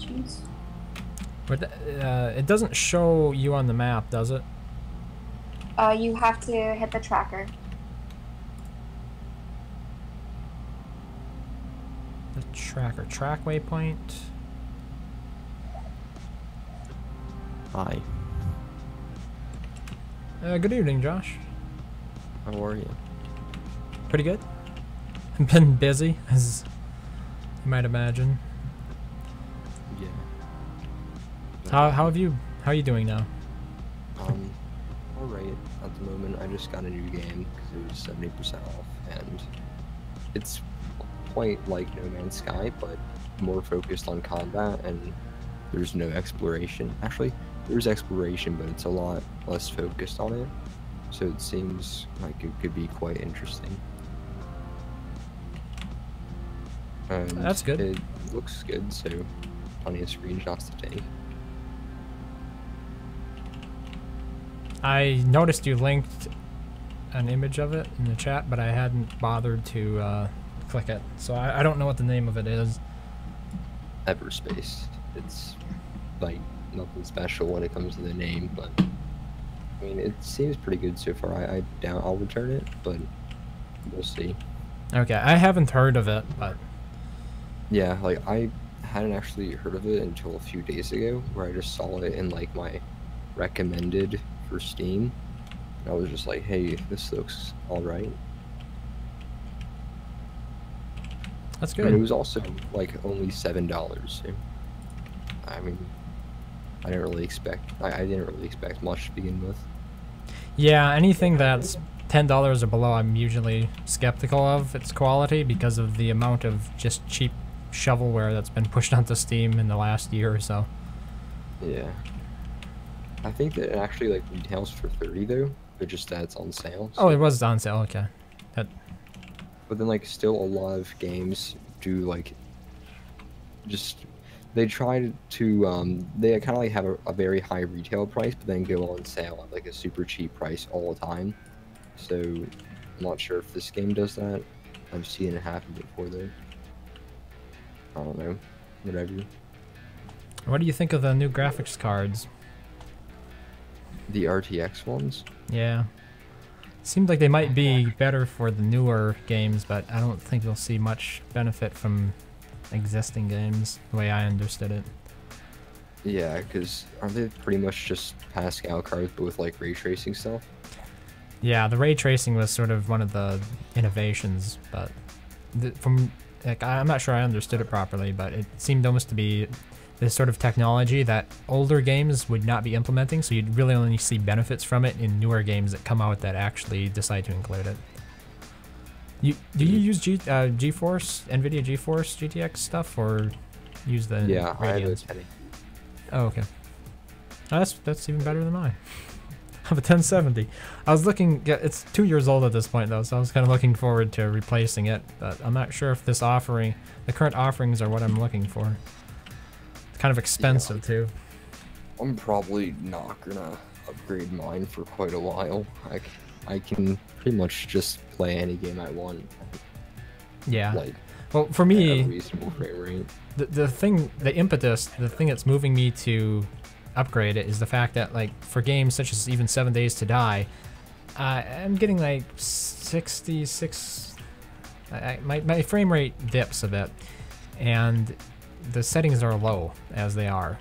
Jeez. But it doesn't show you on the map, does it? You have to hit the tracker. The tracker. Track waypoint. Hi. Good evening, Josh. How are you? Pretty good. I've been busy, as you might imagine. Yeah. How are you doing now? Alright. At the moment, I just got a new game because it was 70% off, and it's quite like No Man's Sky, but more focused on combat, and there's no exploration. Actually, there's exploration, but it's a lot less focused on it, so it seems like it could be quite interesting. And That's good. It looks good, so plenty of screenshots to take. I noticed you linked an image of it in the chat, but I hadn't bothered to click it, so I don't know what the name of it is. Everspace. It's like nothing special when it comes to the name, but I mean it seems pretty good so far. I doubt I'll return it, but we'll see. Okay, I haven't heard of it, but Yeah, like I hadn't actually heard of it until a few days ago, where I just saw it in like my recommended for Steam. And I was just like, hey, this looks alright. that's And it good. was also like only $7. So, I mean, I didn't really expect much to begin with. Yeah, anything that's $10 or below, I'm usually skeptical of its quality because of the amount of just cheap shovelware that's been pushed onto Steam in the last year or so. Yeah. I think that it actually like retails for 30 though, but just that it's on sale. Oh, it was on sale. Okay. That, But then like still a lot of games do like just they try to they kind of like have a very high retail price, but then go on sale at like a super cheap price all the time. So I'm not sure if this game does that. I've seen it happen before though. I don't know. Whatever. what do you think of the new graphics cards? The RTX ones? Yeah. Seems like they might be better for the newer games, but I don't think you'll see much benefit from existing games, the way I understood it. Yeah, because aren't they pretty much just Pascal cards but with like ray tracing stuff? Yeah, the ray tracing was sort of one of the innovations, but from like I'm not sure I understood it properly, but it seemed almost to be this sort of technology that older games would not be implementing, so you'd really only see benefits from it in newer games that come out that actually decide to include it. Do you use GeForce, NVIDIA GeForce GTX stuff, or use the Yeah, I have a Radeons? 1080. Oh, okay. Oh, that's even better than mine. I have a 1070. I was looking. Yeah, it's 2 years old at this point though, so I was kind of looking forward to replacing it. But I'm not sure if this offering, the current offerings, are what I'm looking for. It's kind of expensive too. I'm probably not gonna upgrade mine for quite a while. I can pretty much just play any game I want. Yeah. Like, Well, for at a me, reasonable frame rate. the impetus, the thing that's moving me to upgrade it is the fact that, like, for games such as even 7 Days to Die, I'm getting like 66. My frame rate dips a bit, and the settings are low as they are.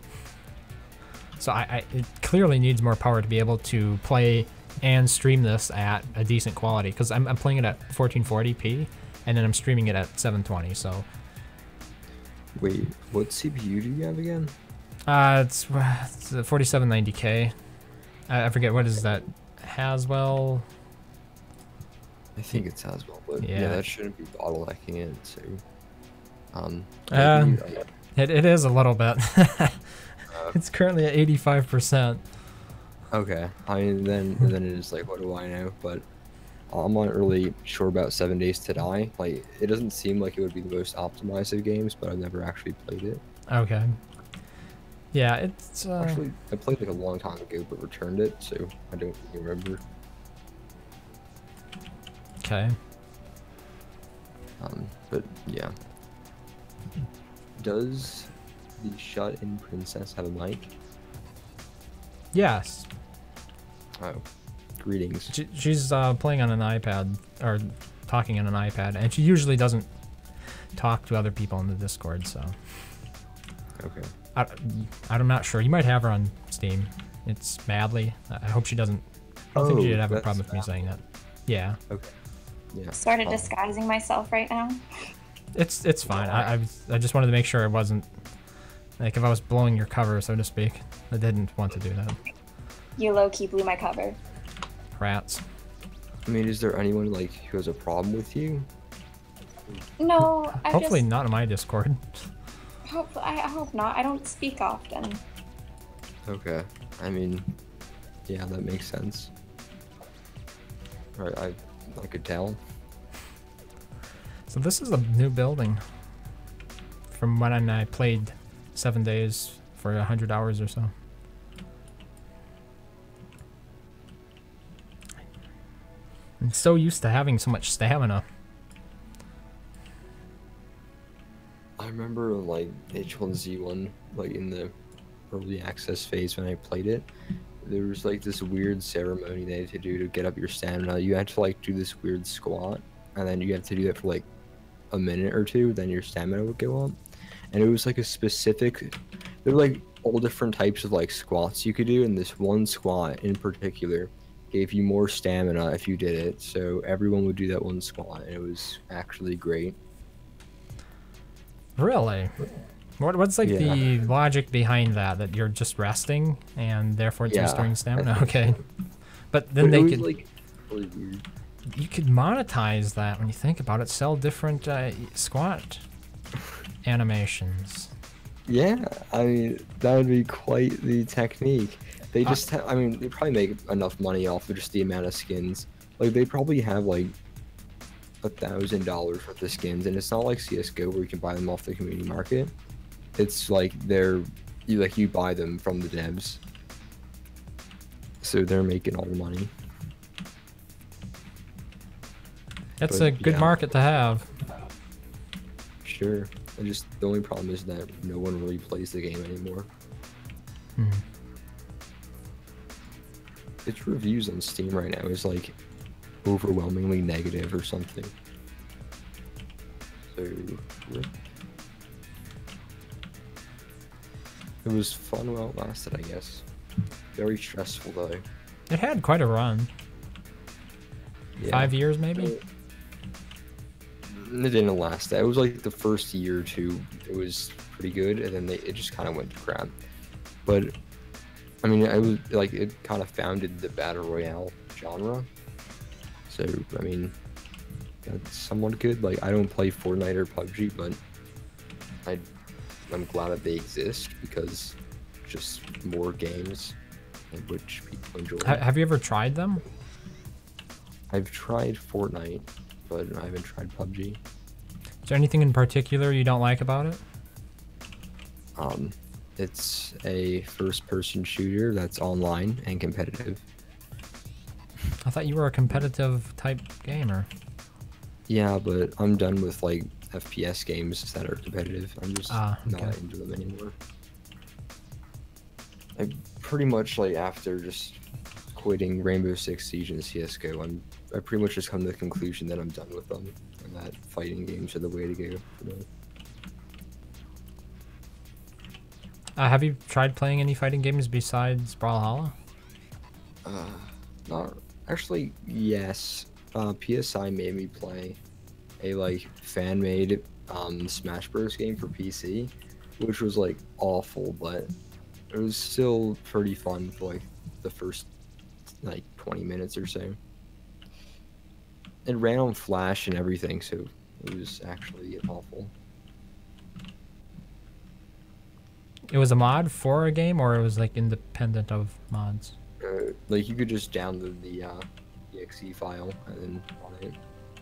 So it clearly needs more power to be able to play and stream this at a decent quality, because I'm playing it at 1440p, and then I'm streaming it at 720. So Wait, what CPU do you have again? it's a 4790K. I forget, what is that? Haswell. I think it's Haswell, but Yeah. yeah, that shouldn't be bottlenecking it. So, Um, maybe, It is a little bit. It's currently at 85%. okay. I mean, then it is like, what do I know? But I'm not really sure about 7 Days to Die. Like, it doesn't seem like it would be the most optimized of games, but I've never actually played it. Okay. Yeah, it's Actually, I played like a long time ago, but returned it, so I don't really remember. okay. But yeah. Does the shut-in princess have a mic? Yes. Oh, greetings. She's playing on an iPad, or talking on an iPad, and she usually doesn't talk to other people in the Discord, so... Okay. I'm not sure. You might have her on Steam. It's Madly. I hope she doesn't... I don't think she'd have a problem with me saying that. Yeah. Okay. Yeah. Sort of disguising myself right now. It's fine. I just wanted to make sure it wasn't... Like, if I was blowing your cover, so to speak. I didn't want to do that. You low-key blew my cover. Rats. I mean, is there anyone, like, who has a problem with you? No, Hopefully not in my Discord. I hope not. I don't speak often. Okay. I mean, yeah, that makes sense. Right, I could tell. So this is a new building. From when I played 7 days for 100 hours or so. I'm so used to having so much stamina. I remember like H1Z1, like in the early access phase when I played it, there was like this weird ceremony they had to do to get up your stamina. You had to like do this weird squat, and then you had to do that for like a minute or two, then your stamina would go up. And it was like a specific, there were like all different types of like squats you could do, and this one squat in particular gave you more stamina if you did it. So everyone would do that one squat, and it was actually great. Really? What's like Yeah. the logic behind that? That you're just resting and therefore it's Yeah, restoring I stamina? think Okay. But then But they it was could, like really weird. you could monetize that when you think about it. Sell different squat animations. Yeah, I mean, that would be quite the technique. They just, I mean, they probably make enough money off of just the amount of skins. Like, they probably have, like, $1,000 worth of skins, and it's not like CSGO where you can buy them off the community market. It's like you buy them from the devs. So they're making all the money. That's But, a good yeah. market to have. Sure. And just, the only problem is that no one really plays the game anymore. Hmm. Its reviews on Steam right now is like overwhelmingly negative or something. So yeah. It was fun while it lasted, I guess. Very stressful though. It had quite a run. Yeah. 5 years maybe? It didn't last that. It was like the first year or two it was pretty good, and then it just kind of went to crap. But I mean, I was like, it kind of founded the battle royale genre. So I mean, that's somewhat good. Like, I don't play Fortnite or PUBG, but I'm glad that they exist because just more games in which people enjoy. Have you ever tried them? I've tried Fortnite, but I haven't tried PUBG. Is there anything in particular you don't like about it? It's a first-person shooter that's online and competitive. I thought you were a competitive type gamer. Yeah, but I'm done with like FPS games that are competitive. I'm just Okay. not into them anymore. I pretty much, like, after just quitting Rainbow Six Siege and CS:GO, I pretty much just come to the conclusion that I'm done with them, and that fighting games are the way to go for me. Have you tried playing any fighting games besides Brawlhalla? Not actually. Yes, PSI made me play a like fan-made Smash Bros game for PC, which was like awful, but it was still pretty fun for like the first like 20 minutes or so. It ran on Flash and everything, so it was actually awful. It was a mod for a game, or it was like independent of mods? Like, you could just download the exe file and then run it.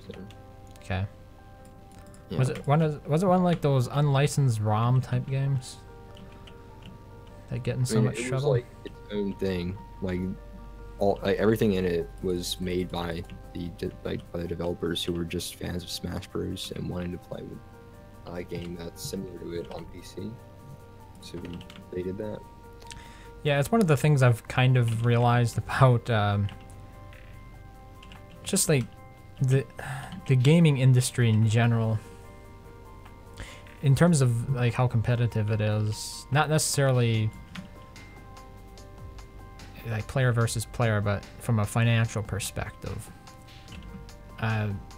So, Okay. yeah. Was it one like those unlicensed ROM type games that get in so much it was trouble? like its own thing. Like, everything in it was made by by the developers who were just fans of Smash Bros. And wanted to play with a game that's similar to it on PC. so they did that. Yeah, it's one of the things I've kind of realized about just like the gaming industry in general. In terms of like how competitive it is, not necessarily like player versus player, but from a financial perspective.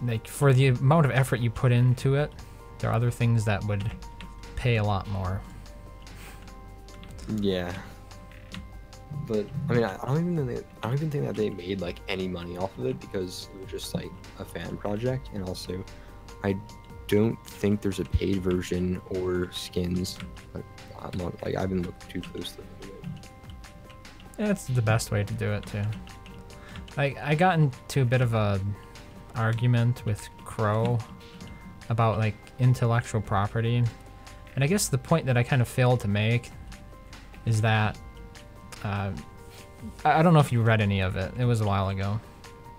Like for the amount of effort you put into it, there are other things that would pay a lot more. Yeah. But I mean, I don't even think that they made like any money off of it, because it was just like a fan project, and also I don't think there's a paid version or skins. But I'm not, like, I haven't looked too closely into it. Yeah, it's the best way to do it too. Like I got into a bit of a argument with Crow about like intellectual property, and I guess the point that I kind of failed to make is that I don't know if you read any of it. It was a while ago,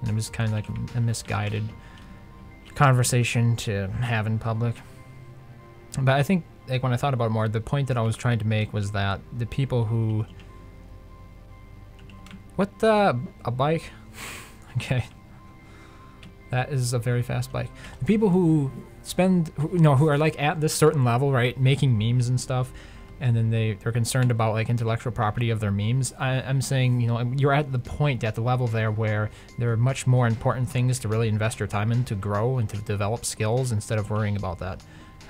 and it was kind of like a misguided conversation to have in public. But I think like when I thought about it more, the point that I was trying to make was that the people who a bike? Okay. That is a very fast bike. The people who who are like at this certain level, right, making memes and stuff, and then they're concerned about like intellectual property of their memes. I'm saying, you're at the level there where there are much more important things to really invest your time in, to grow and to develop skills, instead of worrying about that.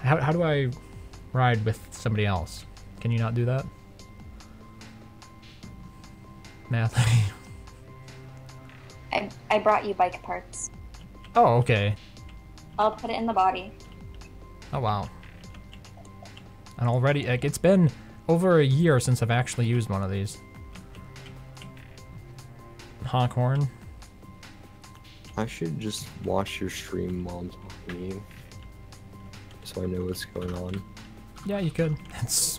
How do I ride with somebody else? Can you not do that? Matthew. I brought you bike parts. Oh, okay. I'll put it in the body. Oh, wow. And already, like, it's been over a year since I've actually used one of these. Honk horn. I should just watch your stream while I'm talking to you, so I know what's going on. Yeah, you could. It's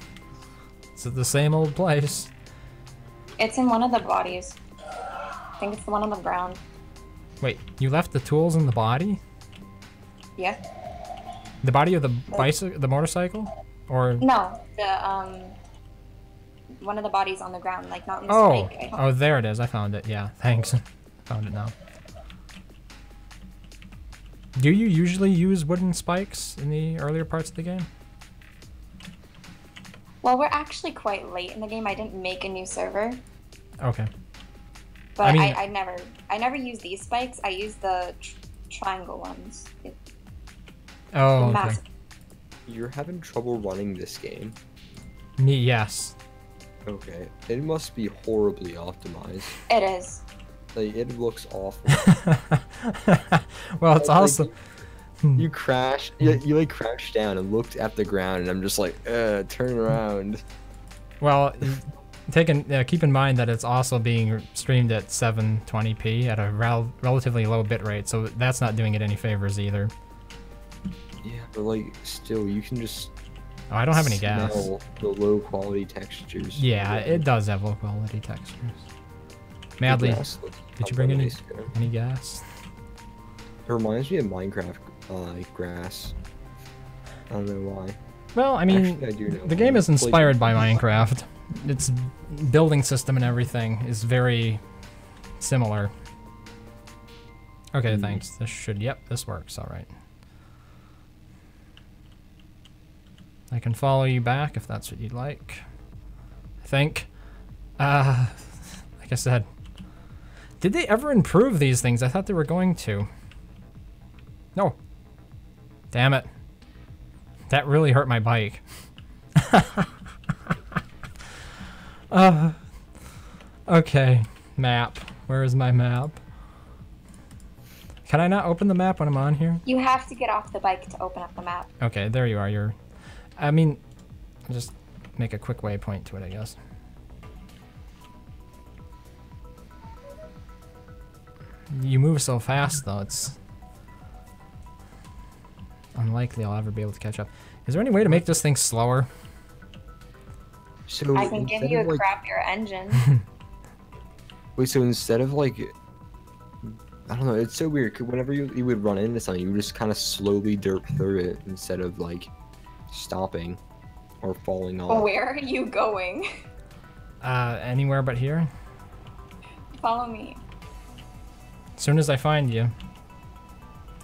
at the same old place. It's in one of the bodies. I think it's the one on the ground. Wait, you left the tools in the body? Yeah. The body of the bicycle, the motorcycle, or no, the one of the bodies on the ground, like not in the spike. Oh, there it is. I found it. Yeah, thanks. Found it now. Do you usually use wooden spikes in the earlier parts of the game? Well, we're actually quite late in the game. I didn't make a new server. Okay. But I mean, I never use these spikes. I use the triangle ones. Oh, okay. Massive. You're having trouble running this game? Me, yes. Okay. It must be horribly optimized. It is. Like, it looks awful. Well, it's also... You crashed, you like crashed down and looked at the ground, and I'm just like, turn around. Well, keep in mind that it's also being streamed at 720p at a relatively low bitrate, so that's not doing it any favors either. Yeah, but like, still, you can just... Oh, I don't have any gas. Smell the low quality textures. Yeah, it does have low quality textures. Madly, did you bring any gas? It reminds me of Minecraft grass. I don't know why. Well, I mean, actually, I do know the game is inspired by Minecraft. Its building system and everything is very similar. Okay, thanks. This works, alright. I can follow you back if that's what you'd like. I think. Like I said, did they ever improve these things? I thought they were going to. No. Damn it. That really hurt my bike. Okay. Map. Where is my map? Can I not open the map when I'm on here? You have to get off the bike to open up the map. Okay, there you are. I mean, I'll just make a quick waypoint to it, I guess. You move so fast, though, it's unlikely I'll ever be able to catch up. Is there any way to make this thing slower? So I can give you a crappier engine. Wait, so instead of like... I don't know, it's so weird, 'cause whenever you would run into something, you would just kind of slowly derp through it instead of like stopping. are falling off. Where are you going? Anywhere but here. Follow me. As soon as I find you.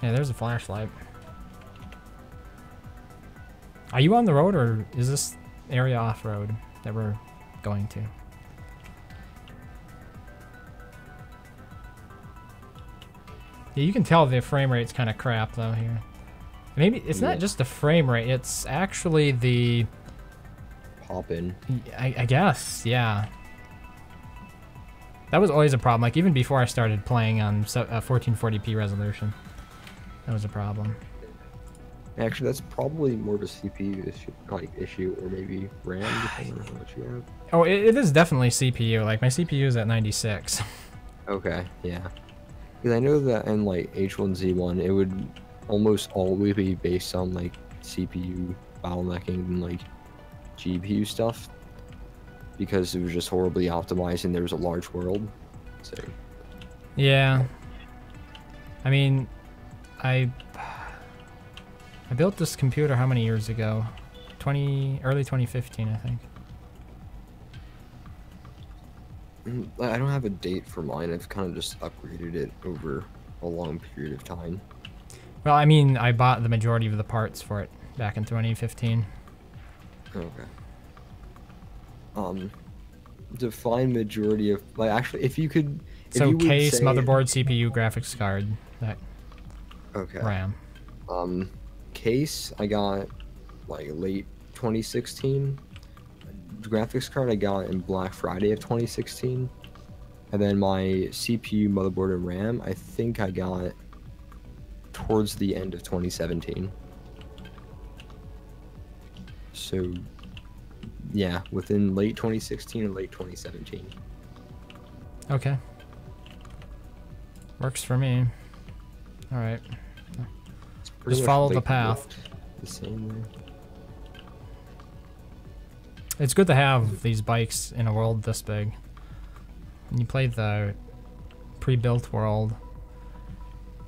Yeah, there's a flashlight. Are you on the road, or is this area off-road that we're going to? Yeah, you can tell the frame rate's kind of crap though here. Maybe it's not just the frame rate; it's actually the Poppin'. I guess, yeah. That was always a problem. Like even before I started playing on 1440p resolution, that was a problem. Actually, that's probably more of a CPU issue, or maybe RAM, depending on how much you have. Oh, it is definitely CPU. Like my CPU is at 96. Okay, yeah. Because I know that in like H1Z1, it would almost always be based on like CPU bottlenecking and like GPU stuff, because it was just horribly optimized and there was a large world. So. Yeah. I mean, I built this computer how many years ago? Early 2015, I think. I don't have a date for mine. I've kind of just upgraded it over a long period of time. Well, I mean, I bought the majority of the parts for it back in 2015. Okay. Define majority of, like, actually, if you could. So you would case, say, motherboard, CPU, graphics card, that okay. RAM. Case I got like late 2016. Graphics card I got in Black Friday of 2016, and then my CPU, motherboard, and RAM I think I got towards the end of 2017. So yeah, within late 2016 and late 2017. Okay. Works for me. All right. Just follow the path. The same way. It's good to have these bikes in a world this big. When you play the pre-built world,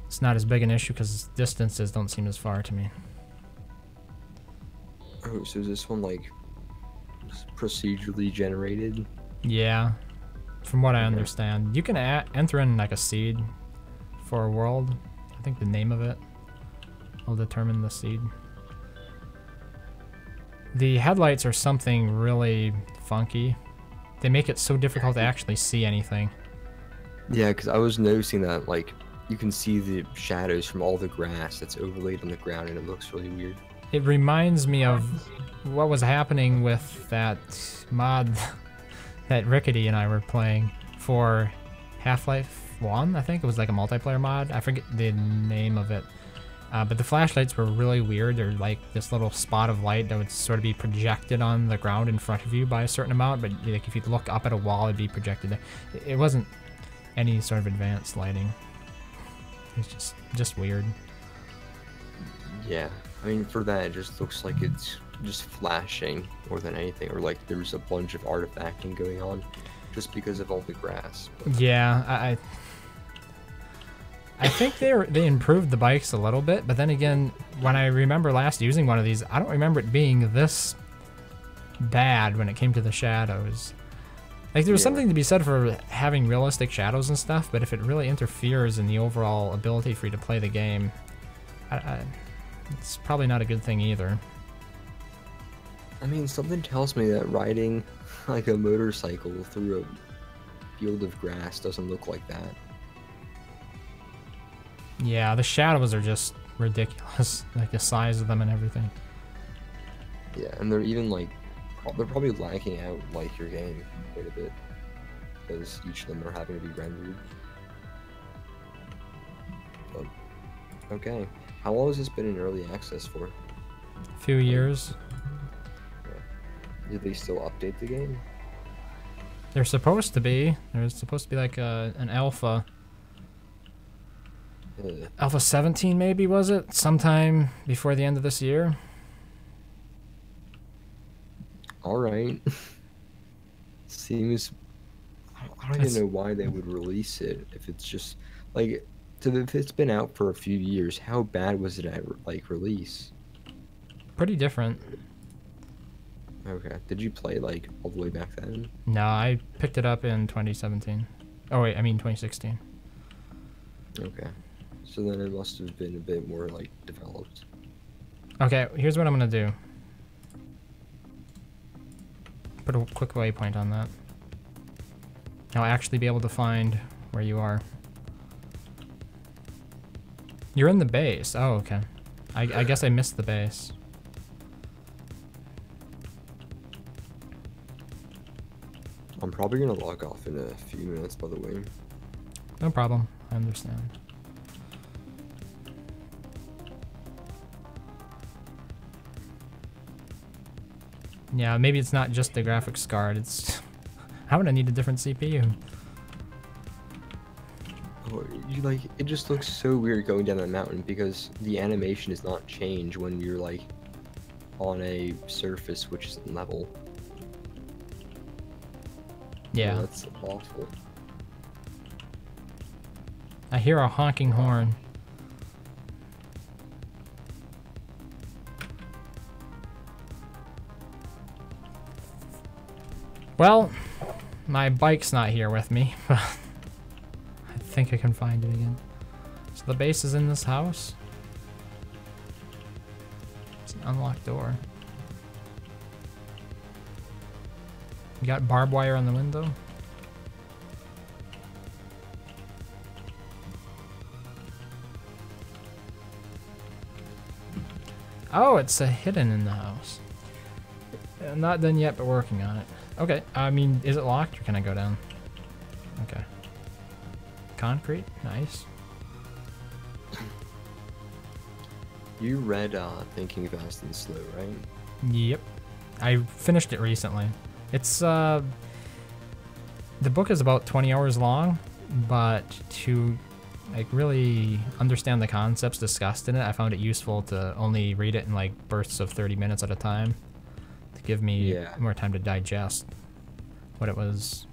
it's not as big an issue because distances don't seem as far to me. Oh, so is this one like procedurally generated? Yeah, from what I understand. You can enter in like a seed for a world. I think the name of it will determine the seed. The headlights are something really funky. They make it so difficult to actually see anything. Yeah, because I was noticing that, like, you can see the shadows from all the grass that's overlaid on the ground, and it looks really weird. It reminds me of what was happening with that mod that Rickety and I were playing for Half-Life 1, I think. It was like a multiplayer mod. I forget the name of it. But the flashlights were really weird. They're like this little spot of light that would sort of be projected on the ground in front of you by a certain amount, but like if you look up at a wall, it'd be projected there. It wasn't any sort of advanced lighting. It's just weird. Yeah, I mean, for that, it just looks like it's just flashing more than anything, or like there's a bunch of artifacting going on just because of all the grass. But yeah, I think they improved the bikes a little bit, but then again, when I remember last using one of these, I don't remember it being this bad when it came to the shadows. Like, there was something to be said for having realistic shadows and stuff, but if it really interferes in the overall ability for you to play the game, it's probably not a good thing either. I mean, something tells me that riding like a motorcycle through a field of grass doesn't look like that. Yeah, the shadows are just ridiculous, like the size of them and everything. Yeah, and they're even like, they're probably lacking out like your game quite a bit, because each of them are having to be rendered. But, okay, how long has this been in early access for? A few years. Yeah. Did they still update the game? They're supposed to be. There's supposed to be like an alpha. Alpha 17 maybe, was it? Sometime before the end of this year. Alright. Seems... I don't even know why they would release it if it's just... Like, if it's been out for a few years, how bad was it at, like, release? Pretty different. Okay. Did you play like all the way back then? No, I picked it up in 2017. Oh wait, I mean 2016. Okay. So then it must have been a bit more like developed. Okay, here's what I'm gonna do. Put a quick waypoint on that. I'll actually be able to find where you are. You're in the base. Oh, okay. I guess I missed the base. I'm probably gonna log off in a few minutes, by the way. No problem. I understand. Yeah, maybe it's not just the graphics card. It's I'm gonna need a different CPU. Oh, you like it just looks so weird going down that mountain because the animation does not change when you're like on a surface which isn't level. Yeah. Oh, that's awful. I hear a honking horn. Well, my bike's not here with me, but I think I can find it again. So the base is in this house. It's an unlocked door. You got barbed wire on the window. Oh, it's a hidden in the house. Not done yet, but working on it. Okay, I mean, is it locked or can I go down? Okay. Concrete, nice. You read Thinking Fast and Slow, right? Yep. I finished it recently. It's, the book is about 20 hours long, but to, like, really understand the concepts discussed in it, I found it useful to only read it in, like, bursts of 30 minutes at a time. To give me more time to digest what it was,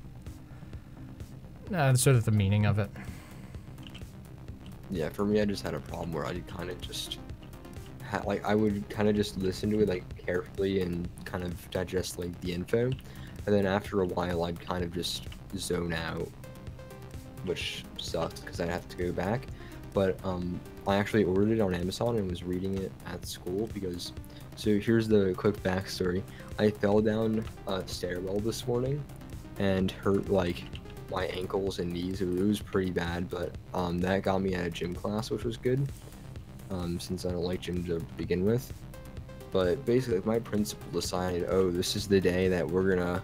sort of the meaning of it. Yeah, for me, I just had a problem where I kind of just like I would kind of just listen to it like carefully and kind of digest like the info, and then after a while I'd kind of just zone out, which sucks because I'd have to go back. But I actually ordered it on Amazon and was reading it at school because. So here's the quick backstory. I fell down a stairwell this morning and hurt like my ankles and knees. It was pretty bad, but that got me out of gym class, which was good. Since I don't like gym to begin with. But basically my principal decided, oh, this is the day that we're gonna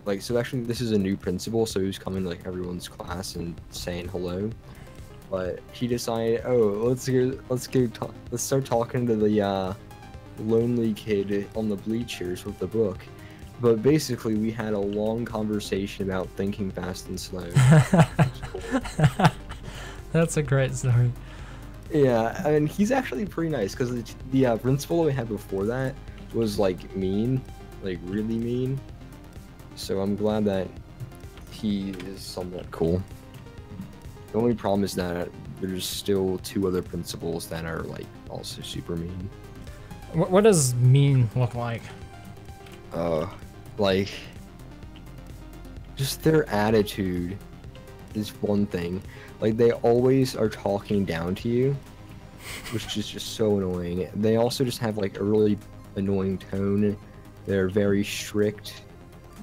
like, so actually this is a new principal, so he's coming to like everyone's class and saying hello. But he decided, oh, let's start talking to the lonely kid on the bleachers with the book. But basically we had a long conversation about Thinking Fast and Slow. That's a great story. Yeah, and he's actually pretty nice because the principal we had before that was like mean, like really mean. So I'm glad that he is somewhat cool. The only problem is that there's still 2 other principals that are like also super mean. What does mean look like? Like, just their attitude is one thing. Like, they always are talking down to you, which is just so annoying. They also just have, like, a really annoying tone. They're very strict.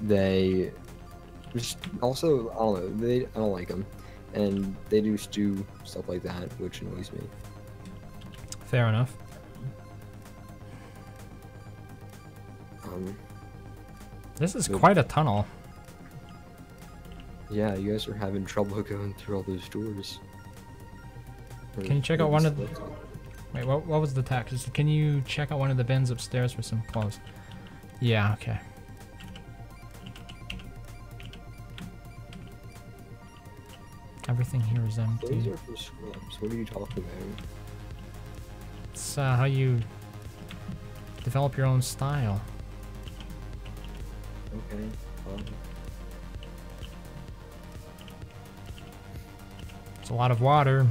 They just, also, I don't know, I don't like them. And they just do stuff like that, which annoys me. Fair enough. This is quite a tunnel. Yeah, you guys are having trouble going through all those doors. Can you check out one of the... Wait, what was the text? Can you check out one of the bins upstairs for some clothes? Yeah, okay. Everything here is empty. Those are for scrubs. What are you talking about? It's how you develop your own style. Okay. It's a lot of water.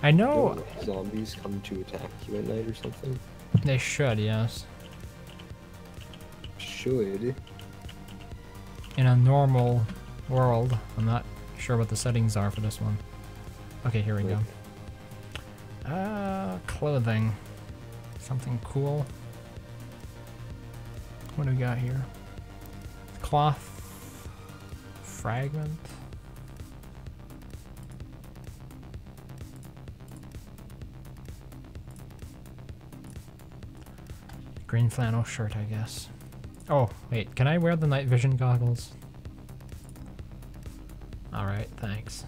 I know Don't zombies come to attack you at night or something? they should, yes. Should. In a normal world. I'm not sure what the settings are for this one. Okay, here we go. Clothing. Something cool. What do we got here? Cloth. Fragment. Green flannel shirt, I guess. Oh, wait, can I wear the night vision goggles? Alright, thanks.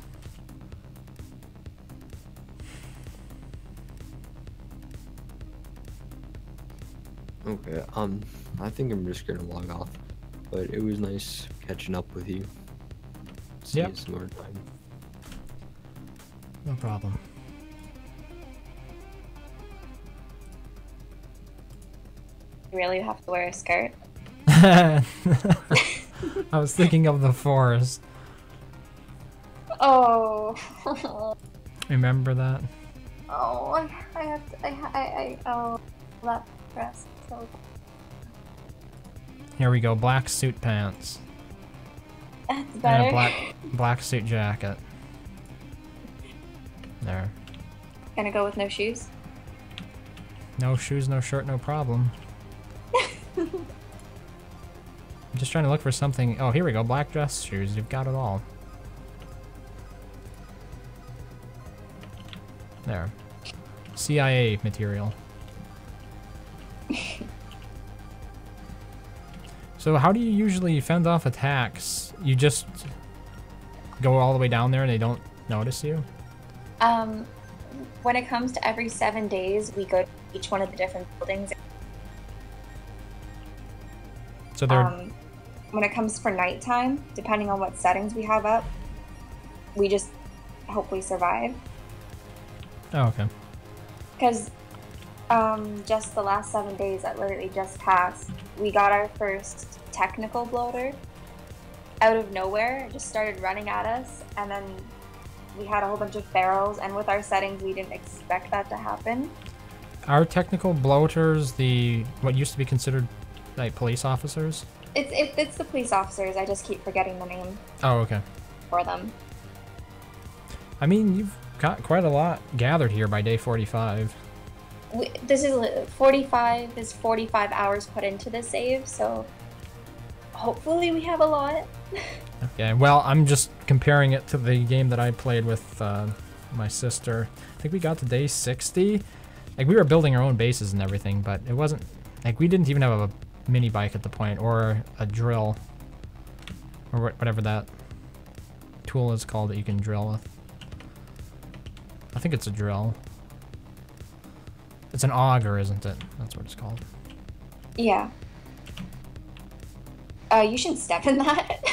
Okay, I think I'm just gonna log off. But it was nice catching up with you. See Yep. you some more time. No problem. You really have to wear a skirt. I was thinking of the forest. Oh. Remember that? Oh, I have to. Oh, that dress. So Here we go, black suit pants. that's And better. a black suit jacket. There. Gonna go with no shoes. No shoes, no shirt, no problem. I'm just trying to look for something. Oh, here we go, black dress shoes. You've got it all. There. CIA material. So how do you usually fend off attacks? You just go all the way down there and they don't notice you? When it comes to every 7 days, we go to each one of the different buildings. So they're When it comes for nighttime, depending on what settings we have up, we just hopefully survive. oh, okay. Because just the last 7 days that literally just passed, we got our first technical bloater out of nowhere. It just started running at us, and then we had a whole bunch of ferals, and with our settings, we didn't expect that to happen. Are technical bloaters the what used to be considered like police officers? It's the police officers. I just keep forgetting the name Oh, okay. for them. I mean, you've got quite a lot gathered here by day 45. This is 45 is 45 hours put into the save, so hopefully we have a lot. Okay, well, I'm just comparing it to the game that I played with my sister. I think we got to day 60. Like, we were building our own bases and everything, but it wasn't... Like, we didn't even have a mini bike at the point, or a drill. Or whatever that tool is called that you can drill with. I think it's a drill. It's an auger, isn't it? That's what it's called. Yeah. You shouldn't step in that.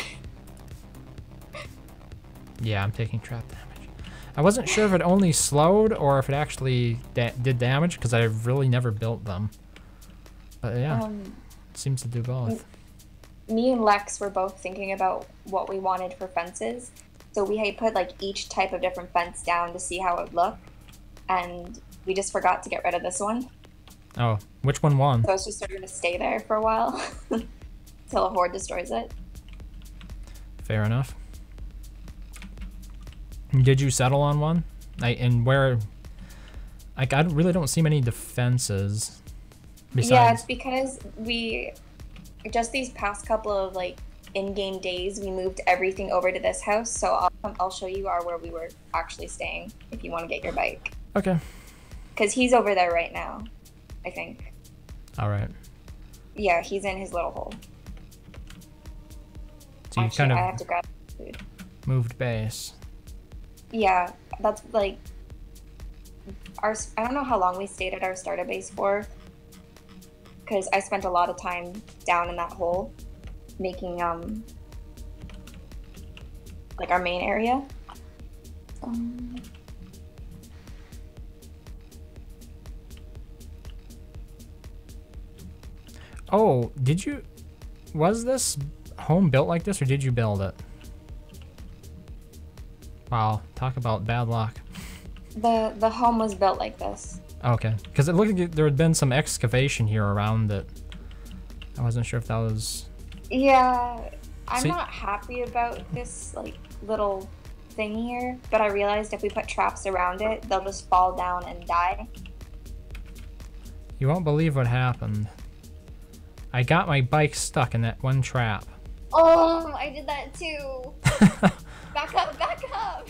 Yeah, I'm taking trap damage. I wasn't sure if it only slowed or if it actually did damage, because I've really never built them. But yeah, it seems to do both. Me and Lex were both thinking about what we wanted for fences. So we had put like each type of different fence down to see how it would look. And we just forgot to get rid of this one. Oh, which one won? So it's just sort of going to stay there for a while until a horde destroys it. Fair enough. Did you settle on one? And where? Like, I really don't see many defenses. Besides, Yeah, it's because we just these past couple of like in-game days we moved everything over to this house. So I'll show you where we were actually staying if you want to get your bike. Okay. Because he's over there right now, I think. All right. Yeah, he's in his little hole. So you Actually, kind I have of to grab food. moved base. Yeah, that's like I don't know how long we stayed at our starter base for, because I spent a lot of time down in that hole making like our main area. Oh, was this home built like this, or did you build it? Wow, talk about bad luck. The home was built like this. Okay, because it looked like there had been some excavation here around it. I wasn't sure if that was. Yeah, I'm See- not happy about this like little thing here, but I realized if we put traps around it, they'll just fall down and die. You won't believe what happened. I got my bike stuck in that one trap. Oh, I did that too. Back up, back up.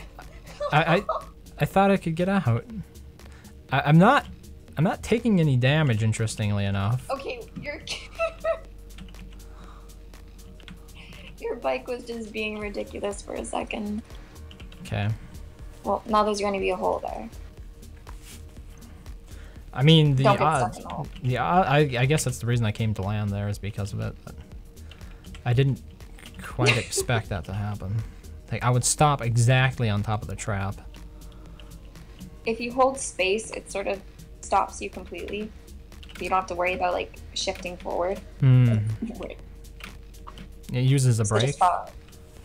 I thought I could get out. I'm not taking any damage, interestingly enough. Okay, your bike was just being ridiculous for a second. Okay. Well, now there's going to be a hole there. I mean, the Don't get odds. stuck in the hole. Yeah, I guess that's the reason I came to land there is because of it. But I didn't quite expect that to happen. Like I would stop exactly on top of the trap. If you hold space, it sort of stops you completely. You don't have to worry about like shifting forward. Wait. It uses a So brake. just follow.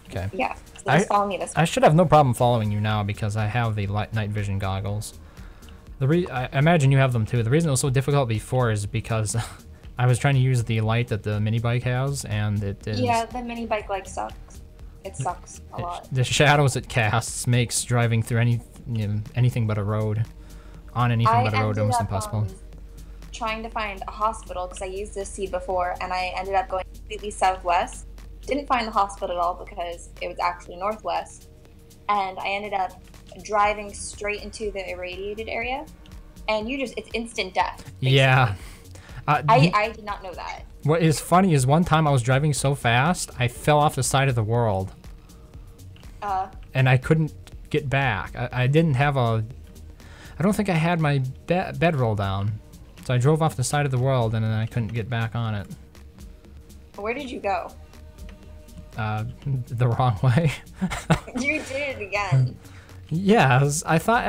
Okay. Yeah. So just follow me this way. I should have no problem following you now because I have the night vision goggles. I imagine you have them too. The reason it was so difficult before is because I was trying to use the light that the mini bike has, and it is. Yeah, the mini bike like sucks. It sucks a lot. The shadows it casts makes driving through anything but a road, on anything but a road, almost impossible. Trying to find a hospital because I used this seed before, and I ended up going completely southwest. Didn't find the hospital at all because it was actually northwest, and I ended up driving straight into the irradiated area, and it's instant death. Basically. Yeah. I did not know that. What is funny is one time I was driving so fast, I fell off the side of the world. And I couldn't get back. I didn't have I don't think I had my bedroll down. So I drove off the side of the world and then I couldn't get back on it. Where did you go? The wrong way. You did it again. Yes, I thought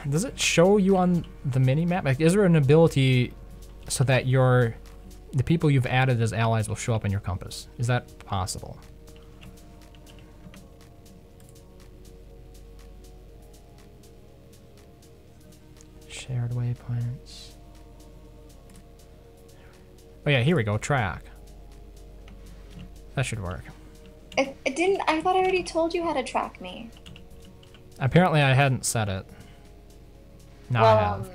does it show you on the mini map? Like, is there an ability so that the people you've added as allies will show up in your compass? Is that possible? Shared waypoints. Oh yeah, here we go. Track. That should work. It didn't. I thought I already told you how to track me. Apparently, I hadn't said it. Now I have.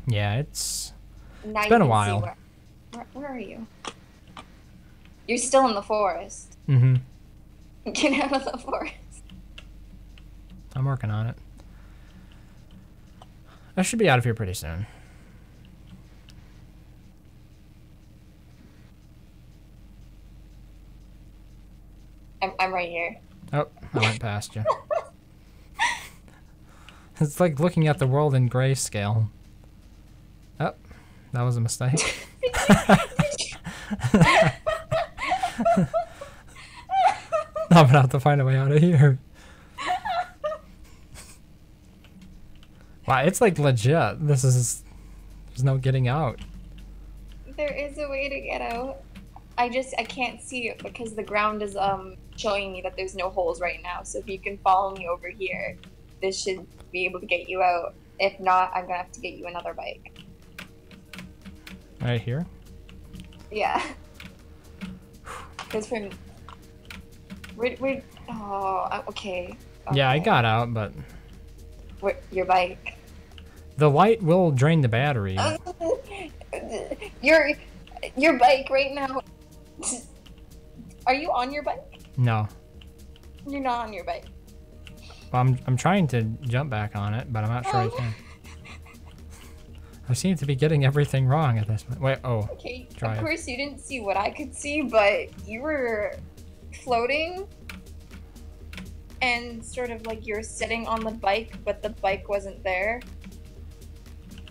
Yeah, it's been a while. Where are you? You're still in the forest. Mm-hmm. Get out of the forest. I'm working on it. I should be out of here pretty soon. I'm right here. Oh, I went past you. It's like looking at the world in grayscale. Oh, that was a mistake. I'm gonna have to find a way out of here. Wow, it's like legit. There's no getting out. There is a way to get out. I can't see it because the ground is showing me that there's no holes right now. So if you can follow me over here, this should be able to get you out. If not, I'm gonna have to get you another bike. Right here? Yeah. Because from okay. Yeah, I got out, but Your bike. the light will drain the battery. Your bike right now. Are you on your bike? No. You're not on your bike. Well, I'm trying to jump back on it, but I'm not sure I can. I seem to be getting everything wrong at this point. Wait, oh. Okay, drive. of course you didn't see what I could see, but you were floating and sort of like you're sitting on the bike, but the bike wasn't there.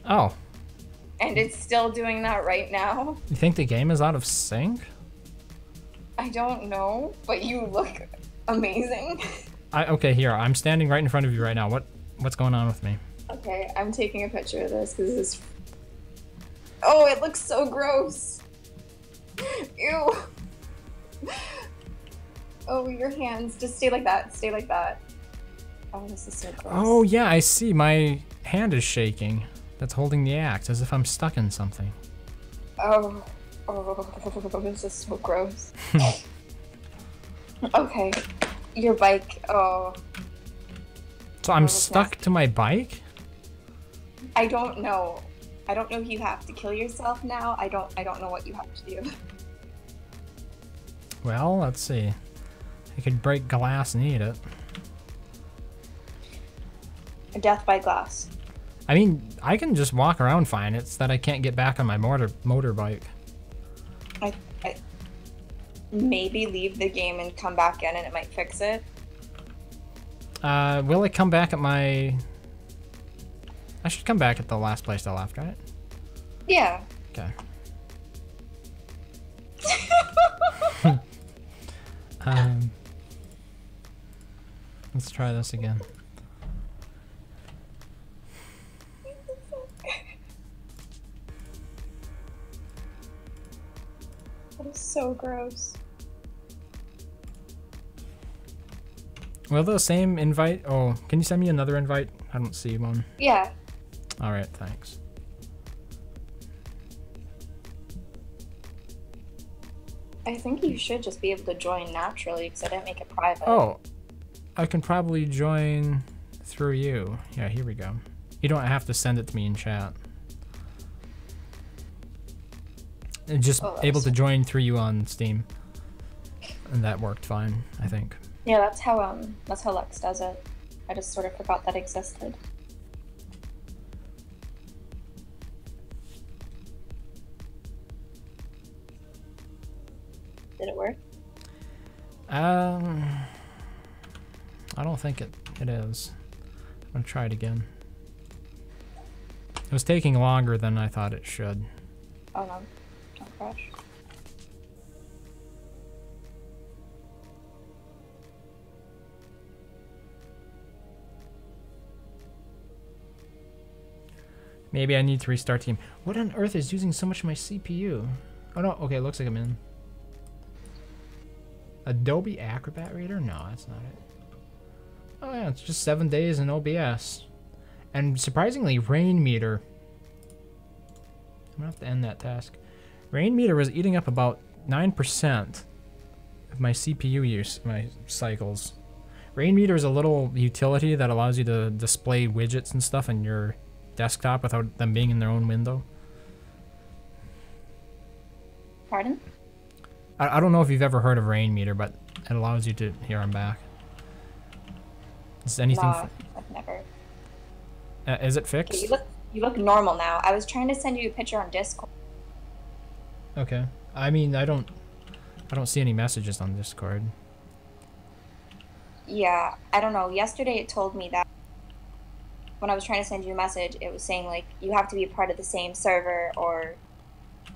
Oh. And it's still doing that right now. You think the game is out of sync? I don't know, but you look amazing. Okay, here. I'm standing right in front of you right now. What's going on with me? Okay, I'm taking a picture of this because this is... Oh, it looks so gross. Ew. Oh, your hands. Just stay like that. Stay like that. Oh, this is so gross. Oh yeah, I see. My hand is shaking. That's holding the axe, as if I'm stuck in something. Oh, this is so gross. Okay, your bike. Oh, So I'm that's stuck to my bike? I don't know. I don't know if you have to kill yourself now. I don't know what you have to do. Well, let's see. I could break glass and eat it. Death by glass. I mean, I can just walk around fine. It's that I can't get back on my motorbike. I maybe leave the game and come back in, and it might fix it. Will it come back at my... I should come back at the last place I left, right? Yeah. Okay. Let's try this again. That is so gross. Will the same invite... Oh, can you send me another invite? I don't see one. Yeah. Alright, thanks. I think you should just be able to join naturally because I didn't make it private. Oh, I can probably join through you. Yeah, here we go. You don't have to send it to me in chat. And just able to join through you on Steam. And that worked fine, I think. Yeah, that's how Lex does it. I just sort of forgot that existed. Did it work? I don't think it is. I'm gonna try it again. It was taking longer than I thought it should. Oh no, don't crash. Maybe I need to restart the game. What on earth is using so much of my CPU? Oh no, okay, it looks like I'm in. Adobe Acrobat Reader? No, that's not it. Oh yeah, it's just 7 days in OBS. And surprisingly, Rain Meter. I'm gonna have to end that task. Rain Meter was eating up about 9% of my CPU use, my cycles. Rain Meter is a little utility that allows you to display widgets and stuff in your desktop without them being in their own window. Pardon? I don't know if you've ever heard of Rain Meter, but it allows you to... Here, I'm back. Is anything... No, I've never. Is it fixed? Okay, you look normal now. I was trying to send you a picture on Discord. Okay. I mean, I don't see any messages on Discord. Yeah, I don't know. Yesterday it told me that when I was trying to send you a message, it was saying like you have to be part of the same server, or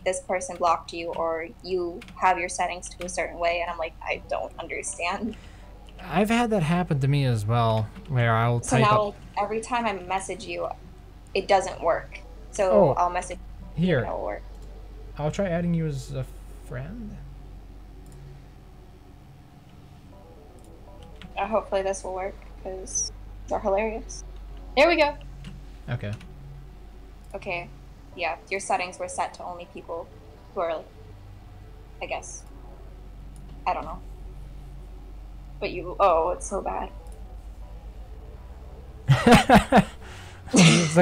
this person blocked you, or you have your settings to a certain way, and I'm like, I don't understand. I've had that happen to me as well, where I'll So type now, up... like, every time I message you, it doesn't work. So I'll message you Here. and it'll work. I'll try adding you as a friend. Hopefully this will work, because they're hilarious. There we go. Okay. Okay. Yeah, your settings were set to only people who are, like, I guess. I don't know. But you, oh, it's so bad. it's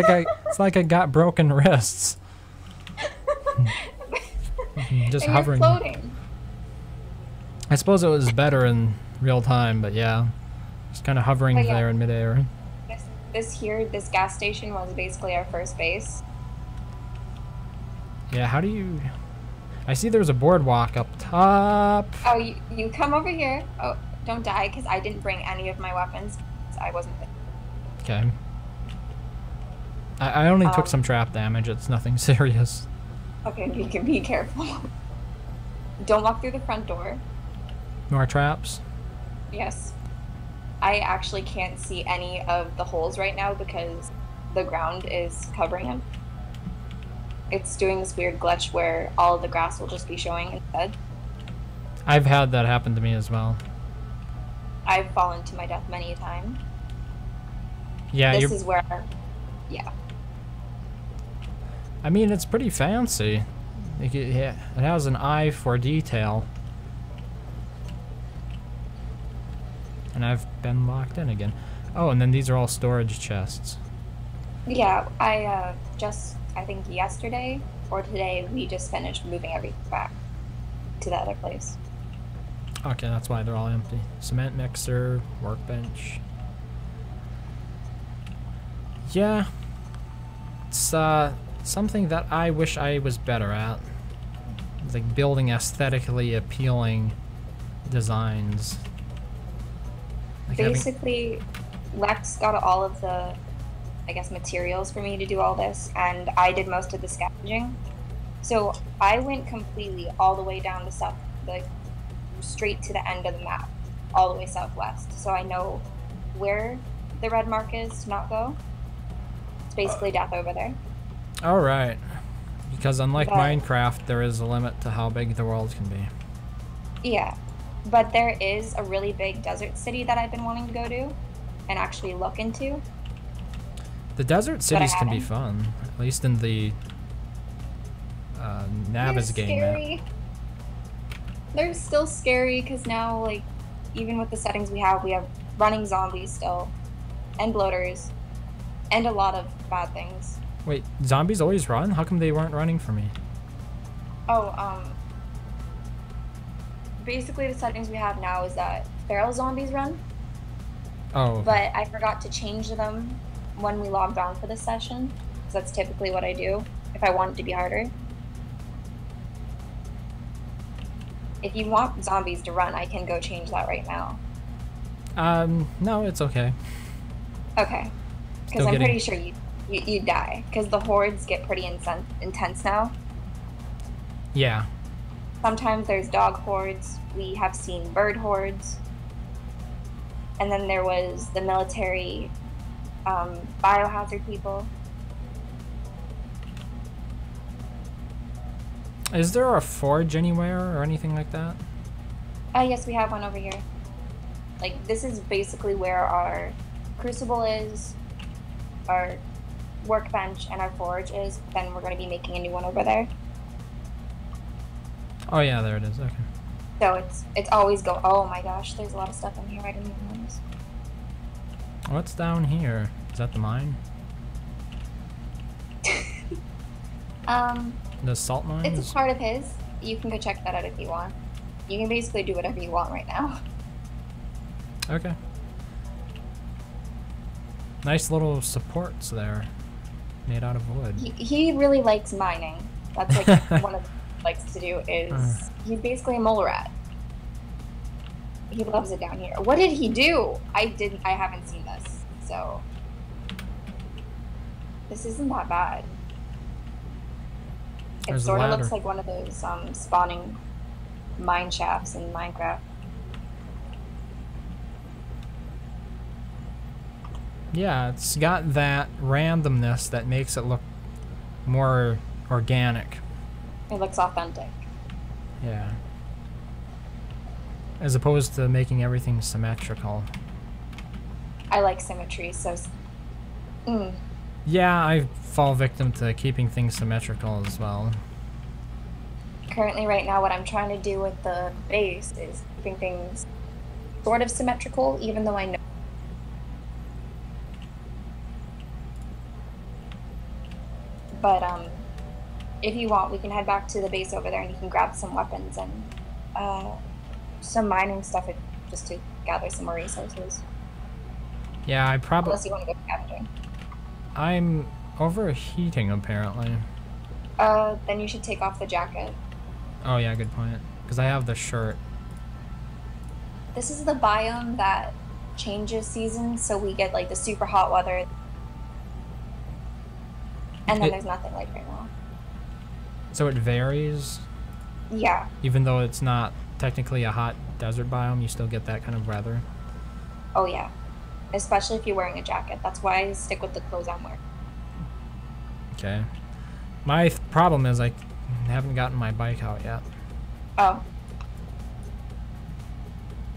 like I got broken wrists. Just and hovering. You're floating. I suppose it was better in real time, but yeah, just kind of hovering But yeah. there in midair. This gas station was basically our first base. Yeah, how do you... I see there's a boardwalk up top. Oh, you come over here. Oh, don't die, because I didn't bring any of my weapons. I wasn't there. Okay. I only took some trap damage. It's nothing serious. Okay, you can be careful. Don't walk through the front door. More traps? Yes. I actually can't see any of the holes right now because the ground is covering them. It's doing this weird glitch where all of the grass will just be showing instead. I've had that happen to me as well. I've fallen to my death many a time. Yeah, this you're. is where, yeah. I mean, it's pretty fancy. It has an eye for detail. And I've been locked in again. Oh, and then these are all storage chests. Yeah, I think yesterday or today, we just finished moving everything back to the other place. Okay, that's why they're all empty. Cement mixer, workbench. Yeah. It's something that I wish I was better at. It's like building aesthetically appealing designs. Like Basically, Lex got all of the, I guess, materials for me to do all this, and I did most of the scavenging. So I went completely all the way down to south, like straight to the end of the map, all the way southwest. So I know where the red mark is to not go. It's basically death over there. All right. Because unlike But- Minecraft, there is a limit to how big the world can be. Yeah, but there is a really big desert city that I've been wanting to go to and actually look into. The desert cities can be haven't. fun, at least in the Navis They're game map. scary. They're still scary because now, like, even with the settings we have running zombies still, and bloaters, and a lot of bad things. Wait, zombies always run? How come they weren't running for me? Oh, basically the settings we have now is that feral zombies run, Oh, but I forgot to change them when we logged on for this session, because that's typically what I do if I want it to be harder. If you want zombies to run, I can go change that right now. no, it's okay. Okay. Because Still I'm getting- pretty sure you die. Because the hordes get pretty intense now. Yeah. Sometimes there's dog hordes. We have seen bird hordes. And then there was the military biohazard people. Is there a forge anywhere or anything like that? Yes, we have one over here. Like, this is basically where our crucible is, our workbench, and our forge is. Then we're going to be making a new one over there. Oh yeah, there it is. Okay. So it's always go. Oh my gosh, there's a lot of stuff in here I didn't even notice. What's down here? Is that the mine? The salt mines? It's a part of his. You can go check that out if you want. You can basically do whatever you want right now. Okay. Nice little supports there, made out of wood. He really likes mining. That's like one of the things he likes to do is he's basically a mole rat. He loves it down here. What did he do? I haven't seen this, so this isn't that bad. It There's a sort of ladder. looks like one of those spawning mine shafts in Minecraft. Yeah, it's got that randomness that makes it look more organic. It looks authentic. Yeah. As opposed to making everything symmetrical. I like symmetry, so. Yeah, I fall victim to keeping things symmetrical as well. Currently, right now, what I'm trying to do with the base is keeping things sort of symmetrical, even though I know. But if you want, we can head back to the base over there, and you can grab some weapons and some mining stuff just to gather some more resources. Yeah, I probably... Unless you want to go scavenging. I'm overheating, apparently. Then you should take off the jacket. Oh yeah, good point. Because I have the shirt. This is the biome that changes seasons, so we get like the super hot weather. And then there's nothing like right now. So it varies? Yeah. Even though it's not technically a hot desert biome, you still get that kind of weather? Oh yeah. Especially if you're wearing a jacket. That's why I stick with the clothes I'm wearing. Okay. My problem is I haven't gotten my bike out yet. Oh.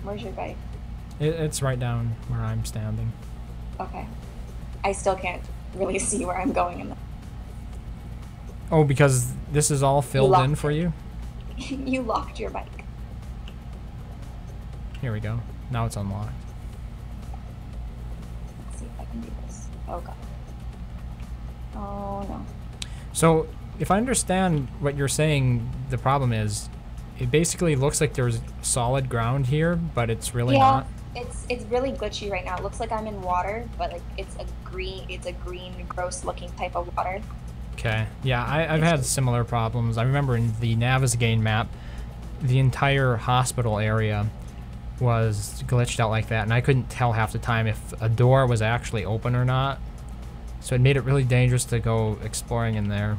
Where's your bike? It's right down where I'm standing. Okay. I still can't really see where I'm going in the Oh, because this is all filled in locked for you? You locked your bike. Here we go. Now it's unlocked. Let's see if I can do this. Oh god. Oh no. So, if I understand what you're saying, the problem is, it basically looks like there's solid ground here, but it's really Yeah, not. it's really glitchy right now. It looks like I'm in water, but like it's a green, gross looking type of water. Okay. Yeah, I've had similar problems. I remember in the Navezgane map, the entire hospital area was glitched out like that, and I couldn't tell half the time if a door was actually open or not. So it made it really dangerous to go exploring in there.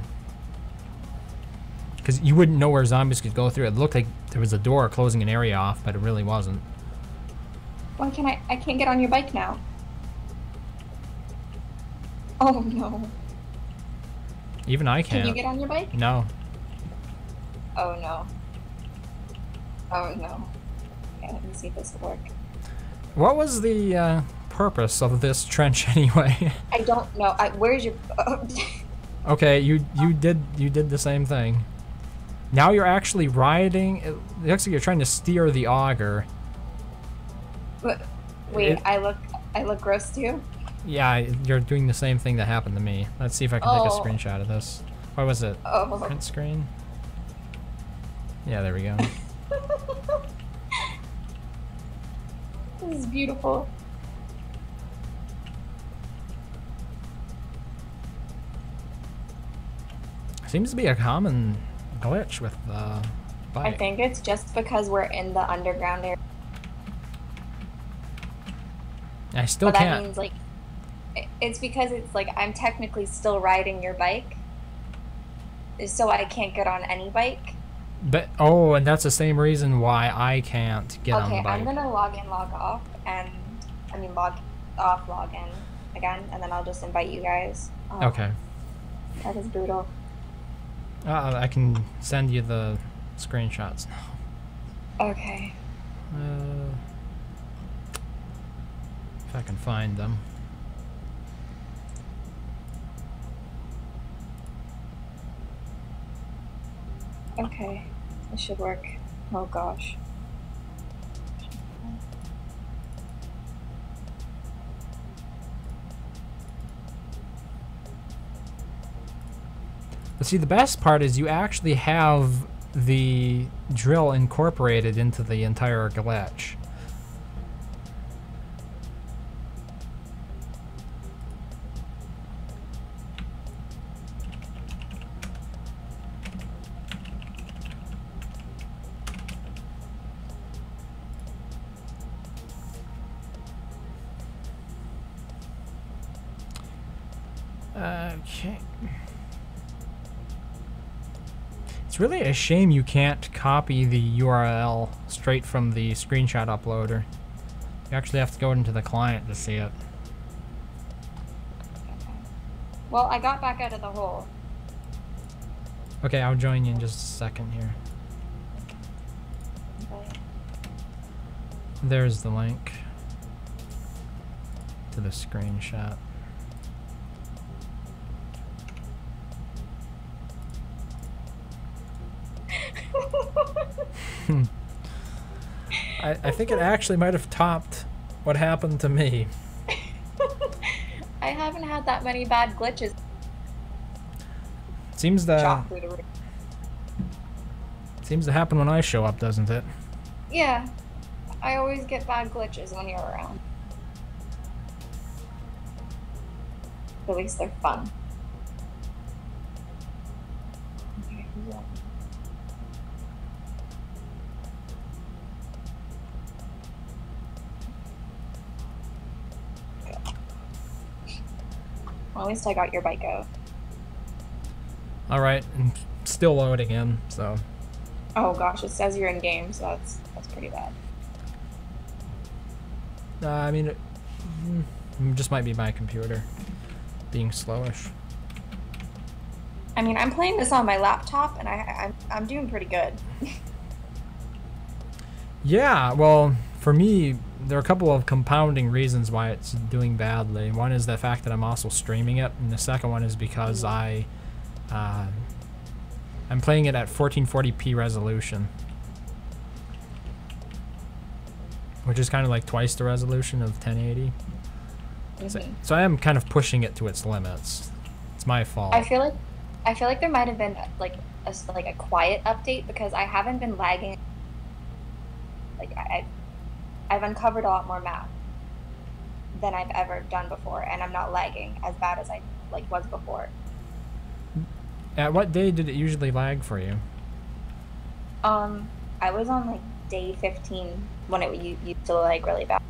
Because you wouldn't know where zombies could go through. It looked like there was a door closing an area off, but it really wasn't. Why can't I can't get on your bike now. Oh no. Even I can't. Can you get on your bike? No. Oh no. Oh no. Okay, let me see if this will work. What was the purpose of this trench anyway? I don't know. Where's your... Okay, you did the same thing. Now you're actually riding. It looks like you're trying to steer the auger. Wait, I look gross too? Yeah, you're doing the same thing that happened to me. Let's see if I can take a Oh. screenshot of this. What was it? Oh. Print screen? Yeah, there we go. This is beautiful. Seems to be a common glitch with the bike. I think it's just because we're in the underground area. I still But that can't. means like it's because it's like I'm technically still riding your bike, so I can't get on any bike. But oh, and that's the same reason why I can't get on the Okay, bike. I'm gonna log in, log off, and log off, log in again, and then I'll just invite you guys. Oh, Okay. That is brutal. I can send you the screenshots now. Okay. If I can find them. Okay. This should work. Oh gosh. But see, the best part is you actually have the drill incorporated into the entire glitch. Okay. It's really a shame you can't copy the URL straight from the screenshot uploader. You actually have to go into the client to see it. Well, I got back out of the hole. Okay, I'll join you in just a second here. Okay. There's the link to the screenshot. I think it actually might have topped what happened to me. I haven't had that many bad glitches. Seems Shot through the roof. to happen when I show up, doesn't it? Yeah. I always get bad glitches when you're around. At least they're fun. Okay, who's up? Well, at least I got your bike out. All right, and still loading in, so. Oh gosh, it says you're in game, so that's pretty bad. I mean, it just might be my computer being slowish. I mean, I'm playing this on my laptop, and I'm doing pretty good. Yeah, well, for me, there are a couple of compounding reasons why it's doing badly. One is the fact that I'm also streaming it, and the second one is because I'm playing it at 1440p resolution, which is kind of like twice the resolution of 1080. So I am kind of pushing it to its limits. It's my fault. I feel like there might have been like a quiet update, because I haven't been lagging. Like I've uncovered a lot more maps than I've ever done before, and I'm not lagging as bad as I was before. At what day did it usually lag for you? I was on like day 15 when it used to lag really bad.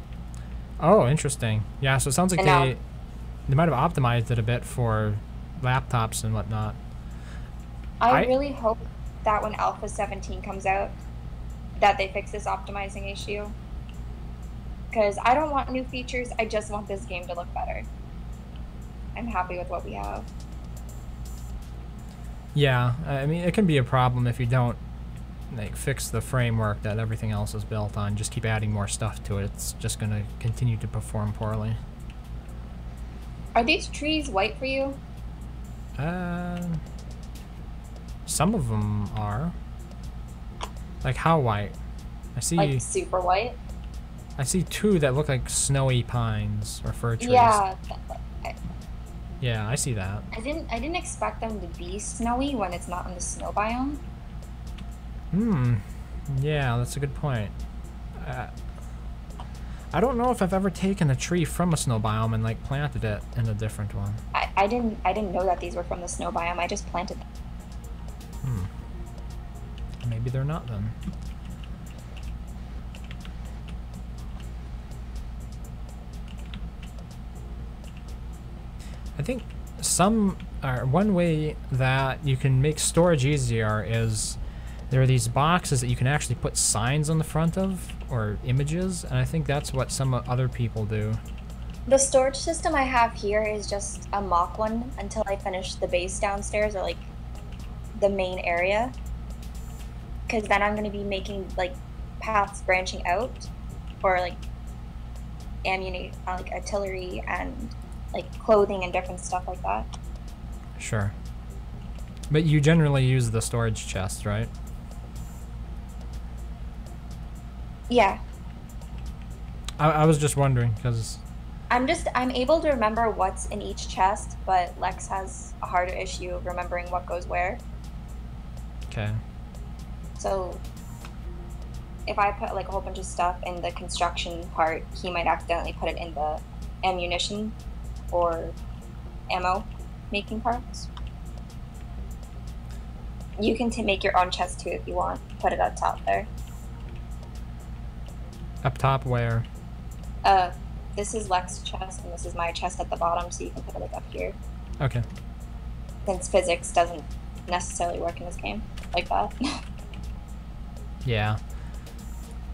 Oh, interesting. Yeah, so it sounds like they might have optimized it a bit for laptops and whatnot. I really hope that when Alpha 17 comes out, that they fix this optimizing issue. Because I don't want new features, I just want this game to look better. I'm happy with what we have. Yeah, I mean, it can be a problem if you don't like fix the framework that everything else is built on. Just keep adding more stuff to it. It's just going to continue to perform poorly. Are these trees white for you? Some of them are. Like how white? I see. Like super white? I see two that look like snowy pines or fir trees. Yeah. Yeah, I see that. I didn't expect them to be snowy when it's not in the snow biome. Yeah, that's a good point. I don't know if I've ever taken a tree from a snow biome and like planted it in a different one. I didn't know that these were from the snow biome. I just planted them. Maybe they're not then. I think one way that you can make storage easier is there are these boxes that you can actually put signs on the front of, or images, and I think that's what some other people do. The storage system I have here is just a mock one until I finish the base downstairs, or like the main area. Because then I'm going to be making like paths branching out for like ammunition, like artillery and like clothing and different stuff like that. Sure. But you generally use the storage chest, right? Yeah. I was just wondering, because... I'm able to remember what's in each chest, but Lex has a harder issue of remembering what goes where. Okay. So if I put like a whole bunch of stuff in the construction part, he might accidentally put it in the ammunition or ammo making parts. You can make your own chest too if you want. Put it up top there. Up top where? This is Lex's chest and this is my chest at the bottom, so you can put it like up here. Okay. Since physics doesn't necessarily work in this game like that. Yeah.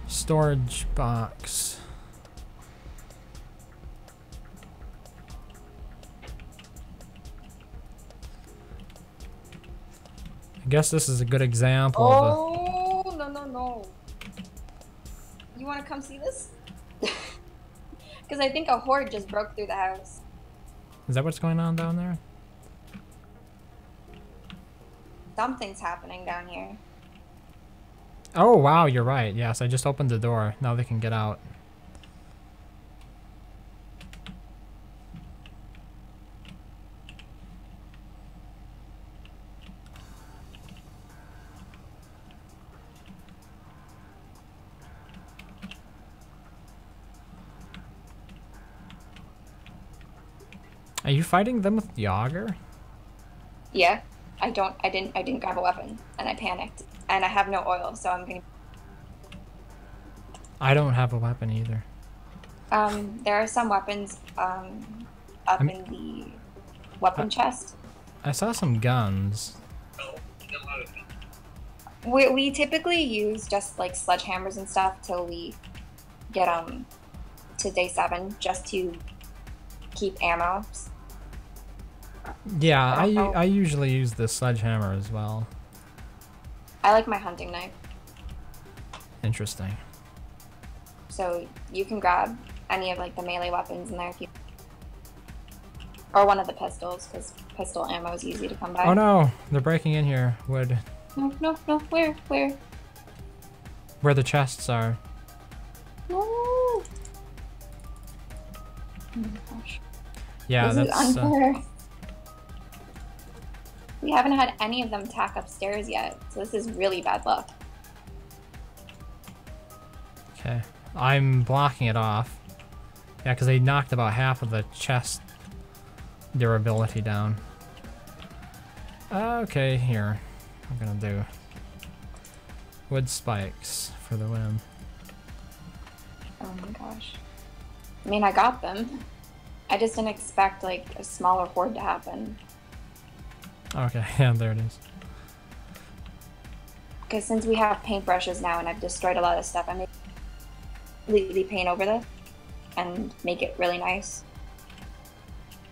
Storage box. I guess this is a good example of a... Oh, no. You want to come see this? Because I think a horde just broke through the house. Is that what's going on down there? Something's happening down here. Oh, wow, you're right. Yes, I just opened the door. Now they can get out. Are you fighting them with the auger? Yeah. I didn't grab a weapon and I panicked and I have no oil, so I'm gonna. I don't have a weapon either. There are some weapons up in the weapon chest. I saw some guns. We typically use just like sledgehammers and stuff till we get to day 7, just to keep ammo. Yeah, I usually use the sledgehammer as well. I like my hunting knife. Interesting. So you can grab any of like the melee weapons in there if you, or one of the pistols, because pistol ammo is easy to come by. Oh no, they're breaking in here. Wood. No, no, no. Where? Where the chests are. No. Oh my gosh. Yeah, This that's. is unfair. We haven't had any of them attack upstairs yet, so this is really bad luck. Okay, I'm blocking it off. Yeah, because they knocked about half of the chest durability down. Okay, here. I'm gonna do wood spikes for the win. Oh my gosh. I mean, I got them. I just didn't expect like a smaller horde to happen. Okay, yeah, there it is. Because since we have paintbrushes now and I've destroyed a lot of stuff, I may completely paint over this and make it really nice.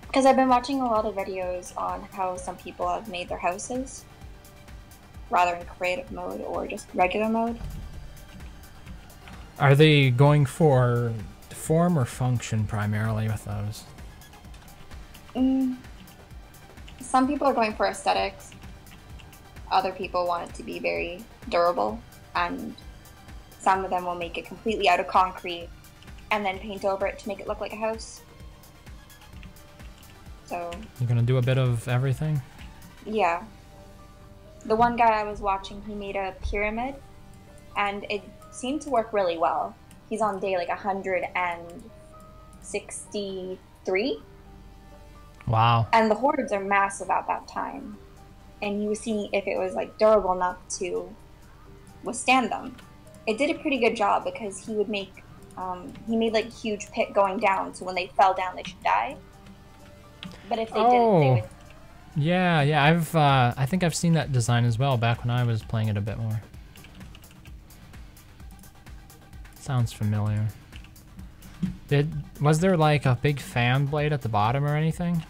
Because I've been watching a lot of videos on how some people have made their houses, rather in creative mode or just regular mode. Are they going for form or function primarily with those? Some people are going for aesthetics. Other people want it to be very durable, and some of them will make it completely out of concrete and then paint over it to make it look like a house. So You're gonna do a bit of everything? yeah. The one guy I was watching, he made a pyramid and it seemed to work really well. He's on day like 163. Wow. And the hordes are massive at that time. And he was seeing if it was like durable enough to withstand them. It did a pretty good job because he would make, he made like a huge pit going down, so when they fell down they should die. But if they didn't, they would. Yeah, I think I've seen that design as well back when I was playing it a bit more. Sounds familiar. Was there like a big fan blade at the bottom or anything?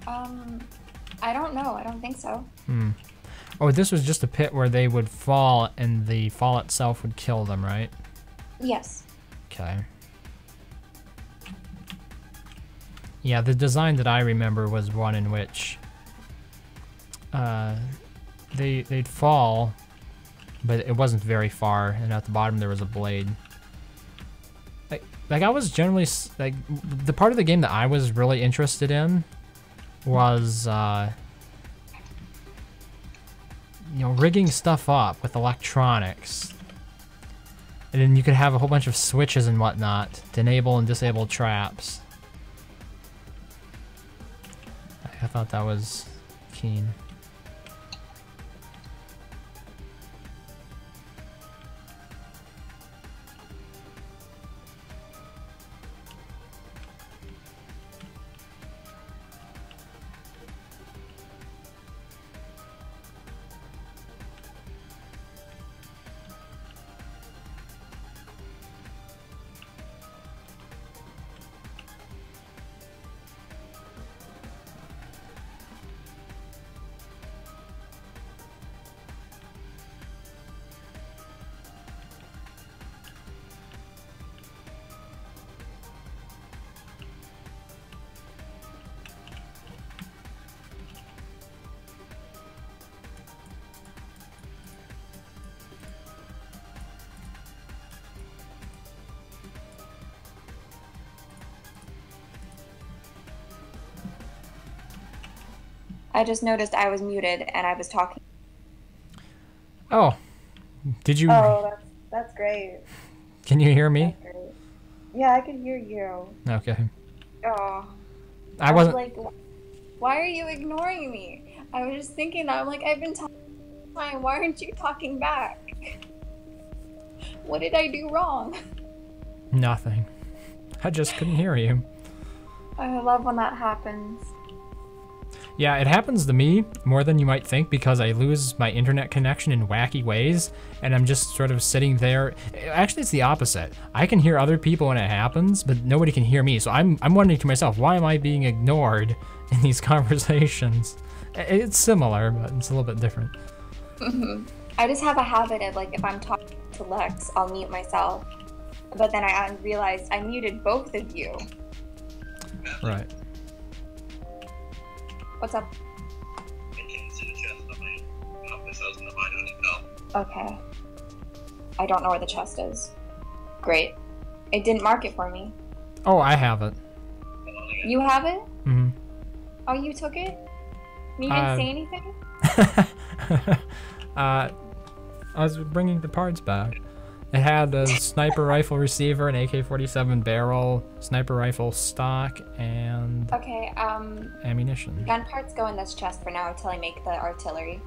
I don't know. I don't think so. Oh, this was just a pit where they would fall and the fall itself would kill them, right? Yes. Okay. Yeah, the design that I remember was one in which they'd fall, but it wasn't very far, and at the bottom there was a blade. Like I was generally like the part of the game that I was really interested in was you know, rigging stuff up with electronics, and then you could have a whole bunch of switches and whatnot to enable and disable traps. I thought that was keen. I just noticed I was muted and I was talking. Oh, did you? Oh, that's great. Can you hear me? That's great. Yeah, I can hear you. Okay. Oh. I wasn't. like, why are you ignoring me? I was just thinking that. I'm like, I've been talking. Why aren't you talking back? What did I do wrong? Nothing. I just couldn't hear you. I love when that happens. Yeah, it happens to me more than you might think because I lose my internet connection in wacky ways, and I'm just sort of sitting there. Actually, it's the opposite. I can hear other people when it happens, but nobody can hear me. So I'm wondering to myself, why am I being ignored in these conversations? It's similar, but it's a little bit different. I just have a habit of like, if I'm talking to Lex, I'll mute myself. but then I realized I muted both of you. Right. What's up? I can see the chest on my office. I was gonna find it when it fell. Okay. I don't know where the chest is. Great. It didn't mark it for me. Oh, I have it. You have it? Mm-hmm. Oh, you took it? You didn't say anything? I was bringing the parts back. It had a sniper rifle receiver, an AK-47 barrel, sniper rifle stock, and Okay, ammunition. gun parts go in this chest for now until I make the artillery.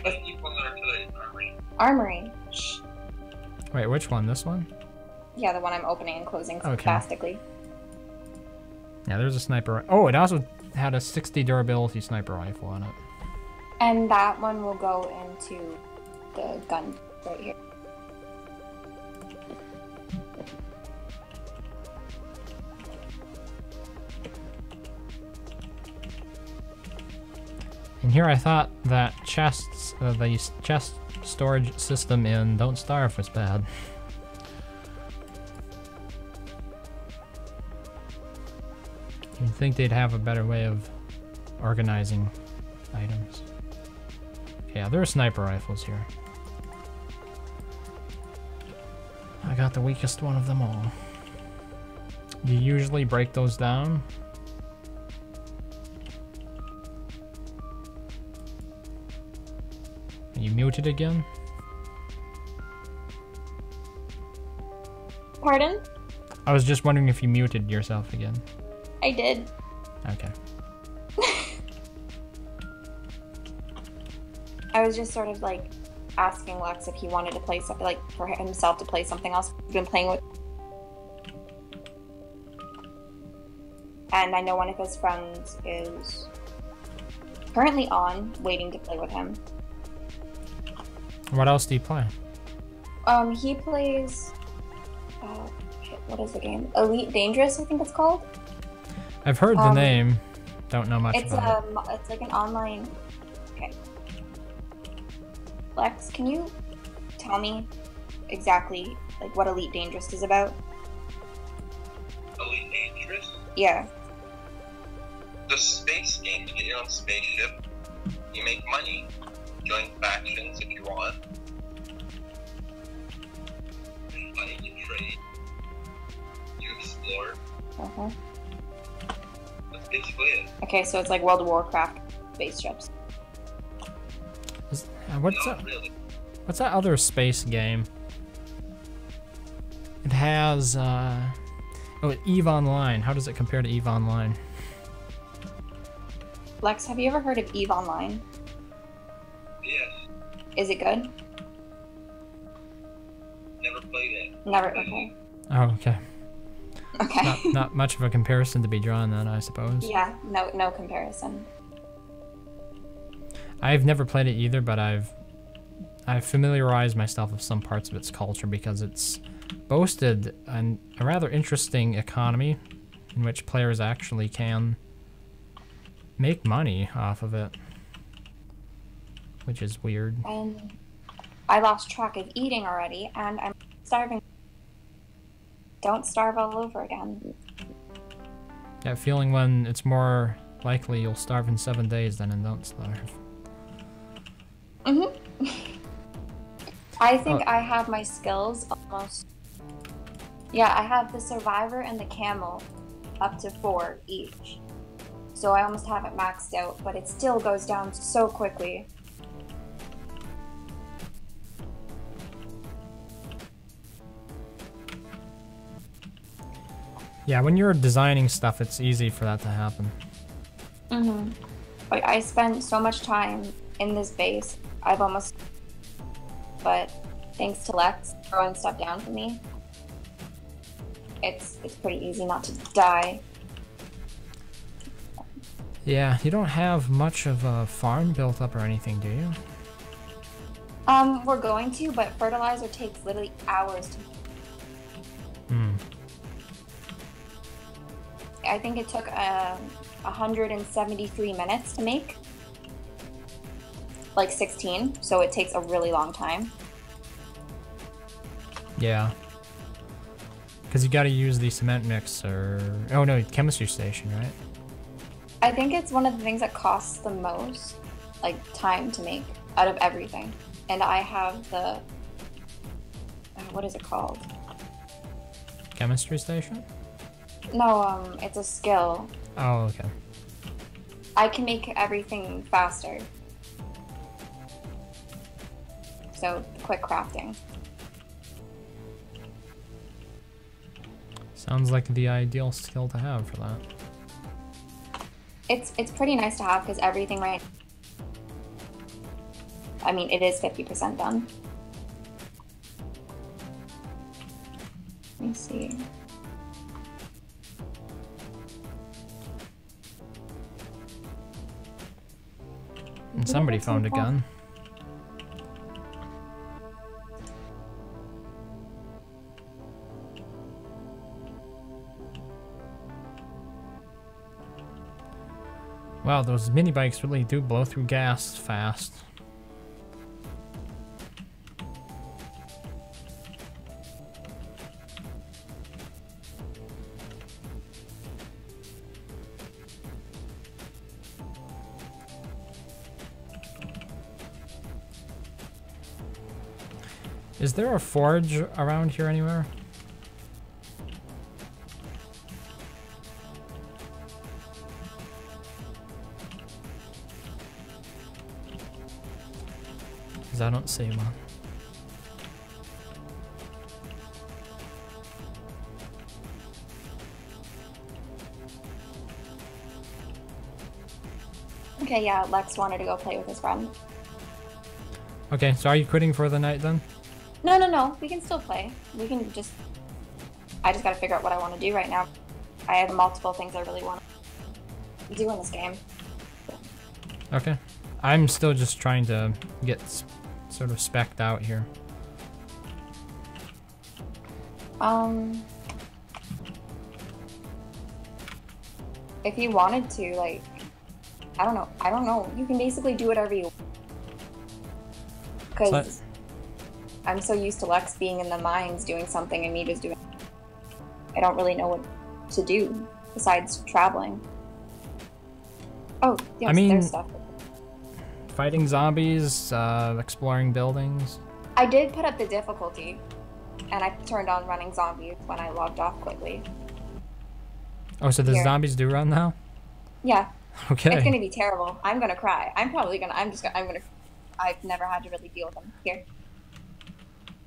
Let's keep on the artillery armory. Armory. Shh. Wait, which one? This one? Yeah, the one I'm opening and closing Okay. spastically. Yeah, there's a sniper. Oh, it also had a 60 durability sniper rifle on it. And that one will go into the gun right here. And here I thought that chests, the chest storage system in Don't Starve was bad. You'd think they'd have a better way of organizing items. Yeah, there are sniper rifles here. I got the weakest one of them all. Do you usually break those down? Are you muted again? Pardon? I was just wondering if you muted yourself again. I did. Okay. I was just sort of like asking Lex if he wanted to play something, like for himself to play something else he's been playing with. And I know one of his friends is currently on, waiting to play with him. What else do you play? He plays, what is the game? Elite Dangerous, I think it's called. I've heard the name. Don't know much It's about it. it's like an online. Okay. Lex, can you tell me exactly like what Elite Dangerous is about? Elite Dangerous? Yeah. The space game. You get your own spaceship. You make money. Join factions if you want. You fight, you trade. You explore. Uh-huh. That's basically it. Okay, so it's like World of Warcraft spaceships. What's Not that? really. What's that other space game? It has EVE Online. How does it compare to EVE Online? Lex, have you ever heard of EVE Online? Yes. Is it good? Never played it. Never. Okay. Oh, okay. Okay. Not much of a comparison to be drawn then, I suppose. Yeah. No comparison. I've never played it either, but I've familiarized myself with some parts of its culture because it's boasted a rather interesting economy in which players actually can make money off of it, which is weird. And I lost track of eating already, and I'm starving. Don't starve all over again. That feeling when it's more likely you'll starve in 7 days than in Don't Starve. Mm-hmm. I think I have my skills almost. Yeah, I have the Survivor and the Camel up to 4 each. So I almost have it maxed out, but it still goes down so quickly. Yeah, when you're designing stuff, it's easy for that to happen. Mm-hmm. Like, I spent so much time in this base. I've almost... But thanks to Lex throwing stuff down for me, it's pretty easy not to die. Yeah, you don't have much of a farm built up or anything, do you? We're going to, but fertilizer takes literally hours to... Hmm. I think it took 173 minutes to make. Like 16, so it takes a really long time. Yeah. Because you got to use the cement mixer. Oh no, chemistry station, right? I think it's one of the things that costs the most, like, time to make out of everything. And I have the, what is it called? Chemistry station? No, it's a skill. Oh, okay. I can make everything faster. So, quick crafting. Sounds like the ideal skill to have for that. It's pretty nice to have because everything right. I mean, it is 50% done. Let me see. And somebody found a gun. Wow, those mini bikes really do blow through gas fast. Is there a forge around here anywhere? Because I don't see one. Okay, yeah, Lex wanted to go play with his friend. Okay, so are you quitting for the night then? No, we can still play. We can just... I just gotta figure out what I want to do right now. I have multiple things I really want to do in this game. Okay. I'm still just trying to get sort of specced out here. If you wanted to, like... I don't know. You can basically do whatever you want. Because I'm so used to Lex being in the mines doing something and me just doing... I don't really know what to do besides traveling. Oh, yes, I mean, there's stuff. Fighting zombies, exploring buildings. I did put up the difficulty, and I turned on running zombies when I logged off quickly. Oh, so the Here. zombies do run now? Yeah. Okay. It's gonna be terrible. I'm gonna cry. I'm gonna... I've never had to really deal with them. Here.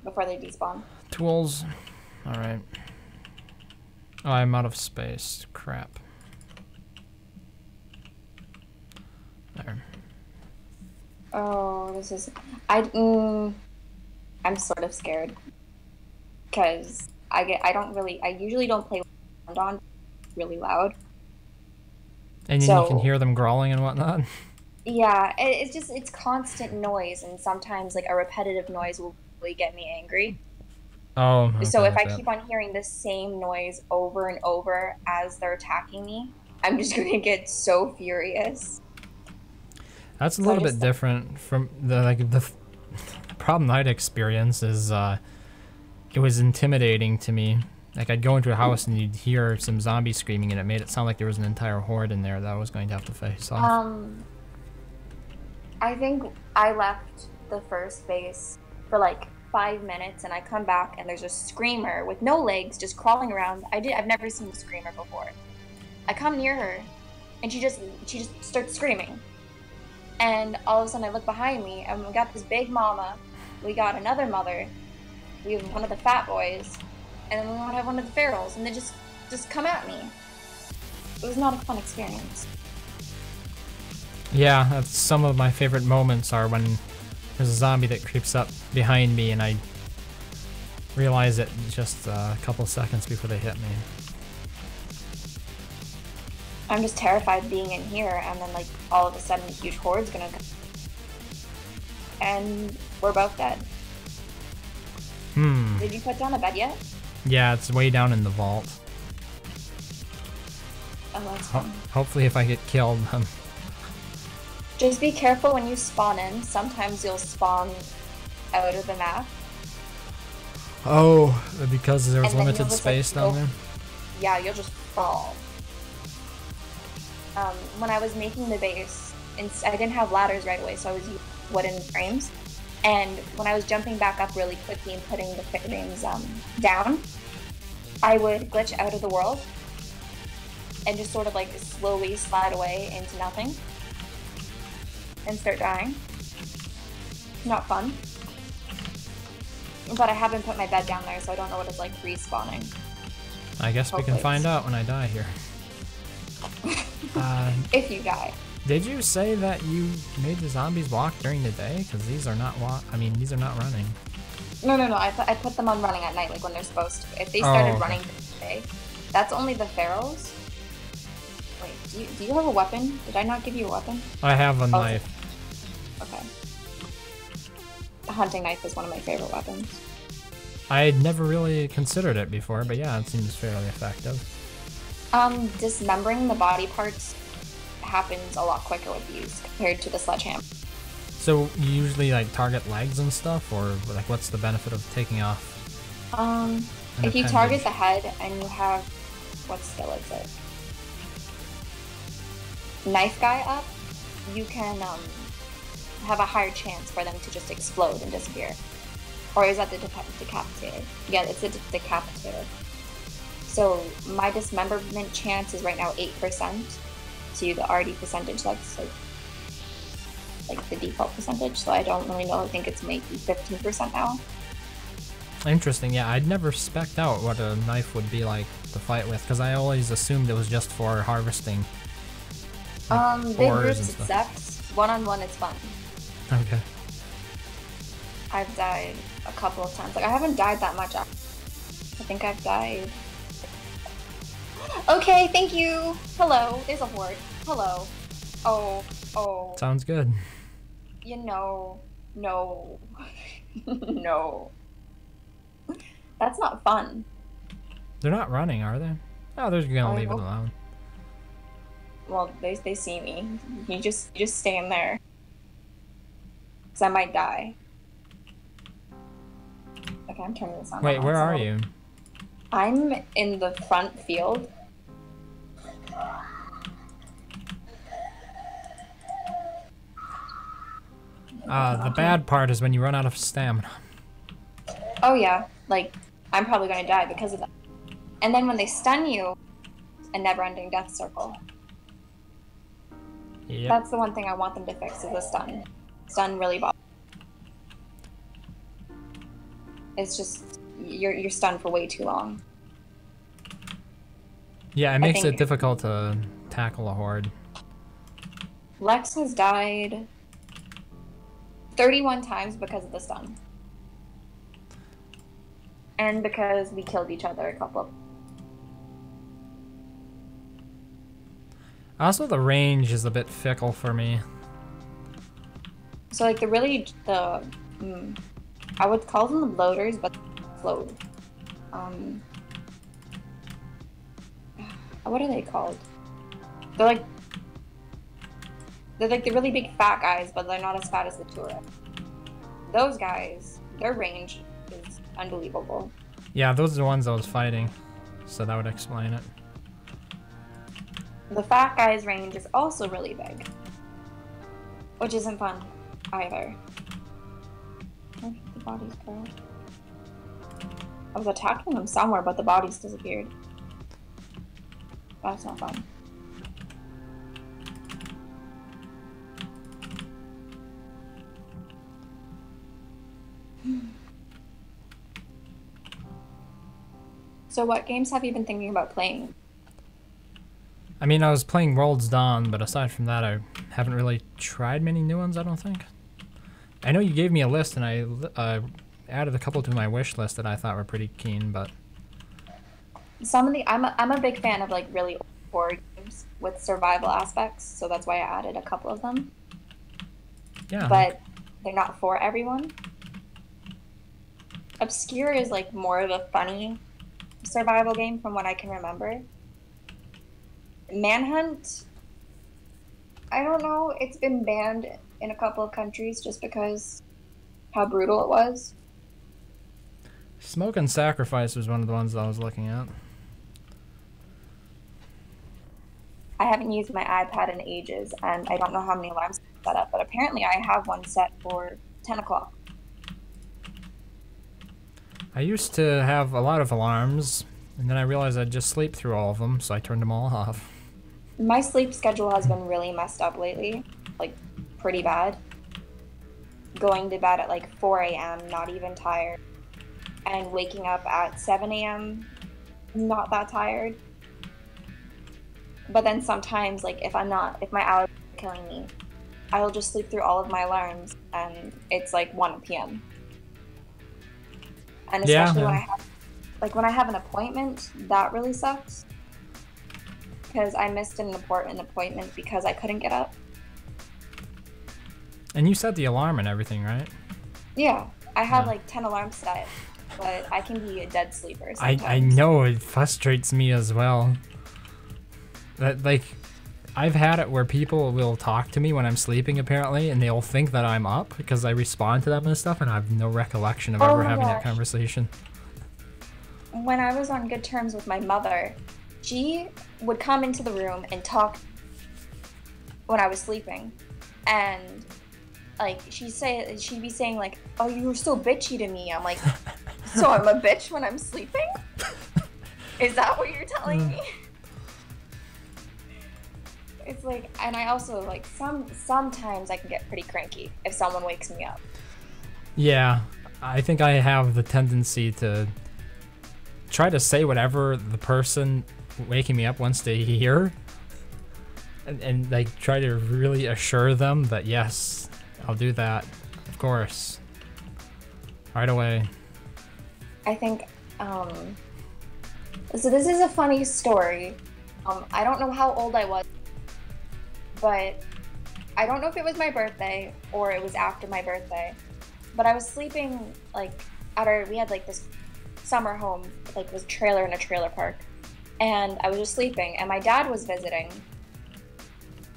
Before they despawn. Tools. Alright. Oh, I'm out of space. Crap. There. Oh, this is... I'm sort of scared. Because I usually don't play with on really loud. And then you can hear them growling and whatnot? Yeah, it's constant noise, and sometimes like a repetitive noise will really get me angry. Oh, okay, so if I keep on hearing the same noise over and over as they're attacking me, I'm just gonna get so furious. That's a little bit different from the problem I'd experience is it was intimidating to me. Like I'd go into a house and you'd hear some zombies screaming and it made it sound like there was an entire horde in there that I was going to have to face off. I think I left the first base for like 5 minutes and I come back and there's a screamer with no legs just crawling around. I've never seen a screamer before. I come near her and she just starts screaming. And all of a sudden I look behind me and we got this big mama, we got another mother, we have one of the fat boys, and then we want to have one of the ferals, and they just come at me. It was not a fun experience. Yeah, that's some of my favorite moments are when there's a zombie that creeps up behind me and I realize it just a couple seconds before they hit me. I'm just terrified being in here, and then like all of a sudden a huge horde's gonna come. And we're both dead. Did you put down a bed yet? Yeah, it's way down in the vault. Oh, that's fun. Hopefully if I get killed, Just be careful when you spawn in. Sometimes you'll spawn out of the map. Oh, because there was And then limited you'll just, like, space down go- there? Yeah, you'll just fall. When I was making the base, I didn't have ladders right away, so I was using wooden frames. And when I was jumping back up really quickly and putting the frames down, I would glitch out of the world and just sort of like slowly slide away into nothing and start dying. Not fun. But I haven't put my bed down there, so I don't know what it's like respawning. I guess we can Hopefully. find out when I die here. If you die. Did you say that you made the zombies walk during the day? Because these are not these are not running. No. I put them on running at night, like when they're supposed to. If they started okay. running today, that's only the pharaohs. Wait, do you have a weapon? Did I not give you a weapon? I have a knife. Okay. A hunting knife is one of my favorite weapons. I'd never really considered it before, but yeah, it seems fairly effective. Dismembering the body parts happens a lot quicker with these compared to the sledgehammer. So you usually like target legs and stuff, or like what's the benefit of taking off? If you target the head and you have, what skill is it? Knife guy up, you can have a higher chance for them to just explode and disappear. Or is that the decapitator? Yeah, it's a decapitator. So my dismemberment chance is right now 8% to the RD percentage. That's like the default percentage. So I don't really know. I think it's maybe 15% now. Interesting. Yeah, I'd never spec'd out what a knife would be like to fight with, because I always assumed it was just for harvesting. Big groups it sucks. One-on-one it's fun. Okay. I've died a couple of times. Like I haven't died that much. I think I've died. Okay, thank you. Hello. There's a horde. Hello. Oh. Sounds good. You know, no. No. That's not fun. They're not running, are they? Oh, they're gonna leave it alone. Well, they see me. You just stand there. Cause I might die. Okay, I'm turning this on. Wait, where are you? I'm in the front field. The bad part is when you run out of stamina. Oh yeah, like I'm probably gonna die because of that. And then when they stun you, a never-ending death circle. Yep. That's the one thing I want them to fix is the stun. Stun really bothers. It's just you're stunned for way too long. Yeah, it makes it difficult to tackle a horde. Lex has died 31 times because of the stun. And because we killed each other a couple of... Also, the range is a bit fickle for me. So like I would call them the bloaters, but float. What are they called? They're like the really big fat guys, but they're not as fat as the tourists. Those guys, their range is unbelievable. Yeah, those are the ones I was fighting, so that would explain it. The fat guy's range is also really big, which isn't fun either. Where did the bodies go? I was attacking them somewhere, but the bodies disappeared. That's not fun. So what games have you been thinking about playing? I mean, I was playing World's Dawn, but aside from that, I haven't really tried many new ones, I don't think. I know you gave me a list, and I added a couple to my wish list that I thought were pretty keen, but... Some of the... I'm a big fan of, like, really old horror games with survival aspects, so that's why I added a couple of them. Yeah. But they're not for everyone. Obscure is, like, more of a funny survival game from what I can remember. Manhunt, I don't know, it's been banned in a couple of countries just because how brutal it was. Smoke and Sacrifice was one of the ones I was looking at. I haven't used my iPad in ages, and I don't know how many alarms I set up, but apparently I have one set for 10 o'clock. I used to have a lot of alarms, and then I realized I'd just sleep through all of them, so I turned them all off. My sleep schedule has been really messed up lately, like pretty bad. Going to bed at like 4 a.m., not even tired, and waking up at 7 a.m., not that tired. But then sometimes, like, if my allergies are killing me, I will just sleep through all of my alarms, and it's like 1 p.m. And especially when I have an appointment, that really sucks. Because I missed an important appointment because I couldn't get up. And you set the alarm and everything, right? Yeah, I have like 10 alarms set, but I can be a dead sleeper sometimes. I know, it frustrates me as well. That, like, I've had it where people will talk to me when I'm sleeping, apparently, and they'll think that I'm up because I respond to them and stuff, and I have no recollection of ever having that conversation. When I was on good terms with my mother, she would come into the room and talk when I was sleeping, and like she'd be saying like, "Oh, you were so bitchy to me." I'm like, "So I'm a bitch when I'm sleeping? Is that what you're telling me?" It's like, and I also like sometimes I can get pretty cranky if someone wakes me up. Yeah, I think I have the tendency to try to say whatever the person waking me up wants to hear, and like try to really assure them that yes, I'll do that, of course, right away. I think, so this is a funny story. I don't know how old I was, but I don't know if it was my birthday or it was after my birthday, but I was sleeping like we had like this summer home, like was a trailer in a trailer park, and I was just sleeping, and my dad was visiting,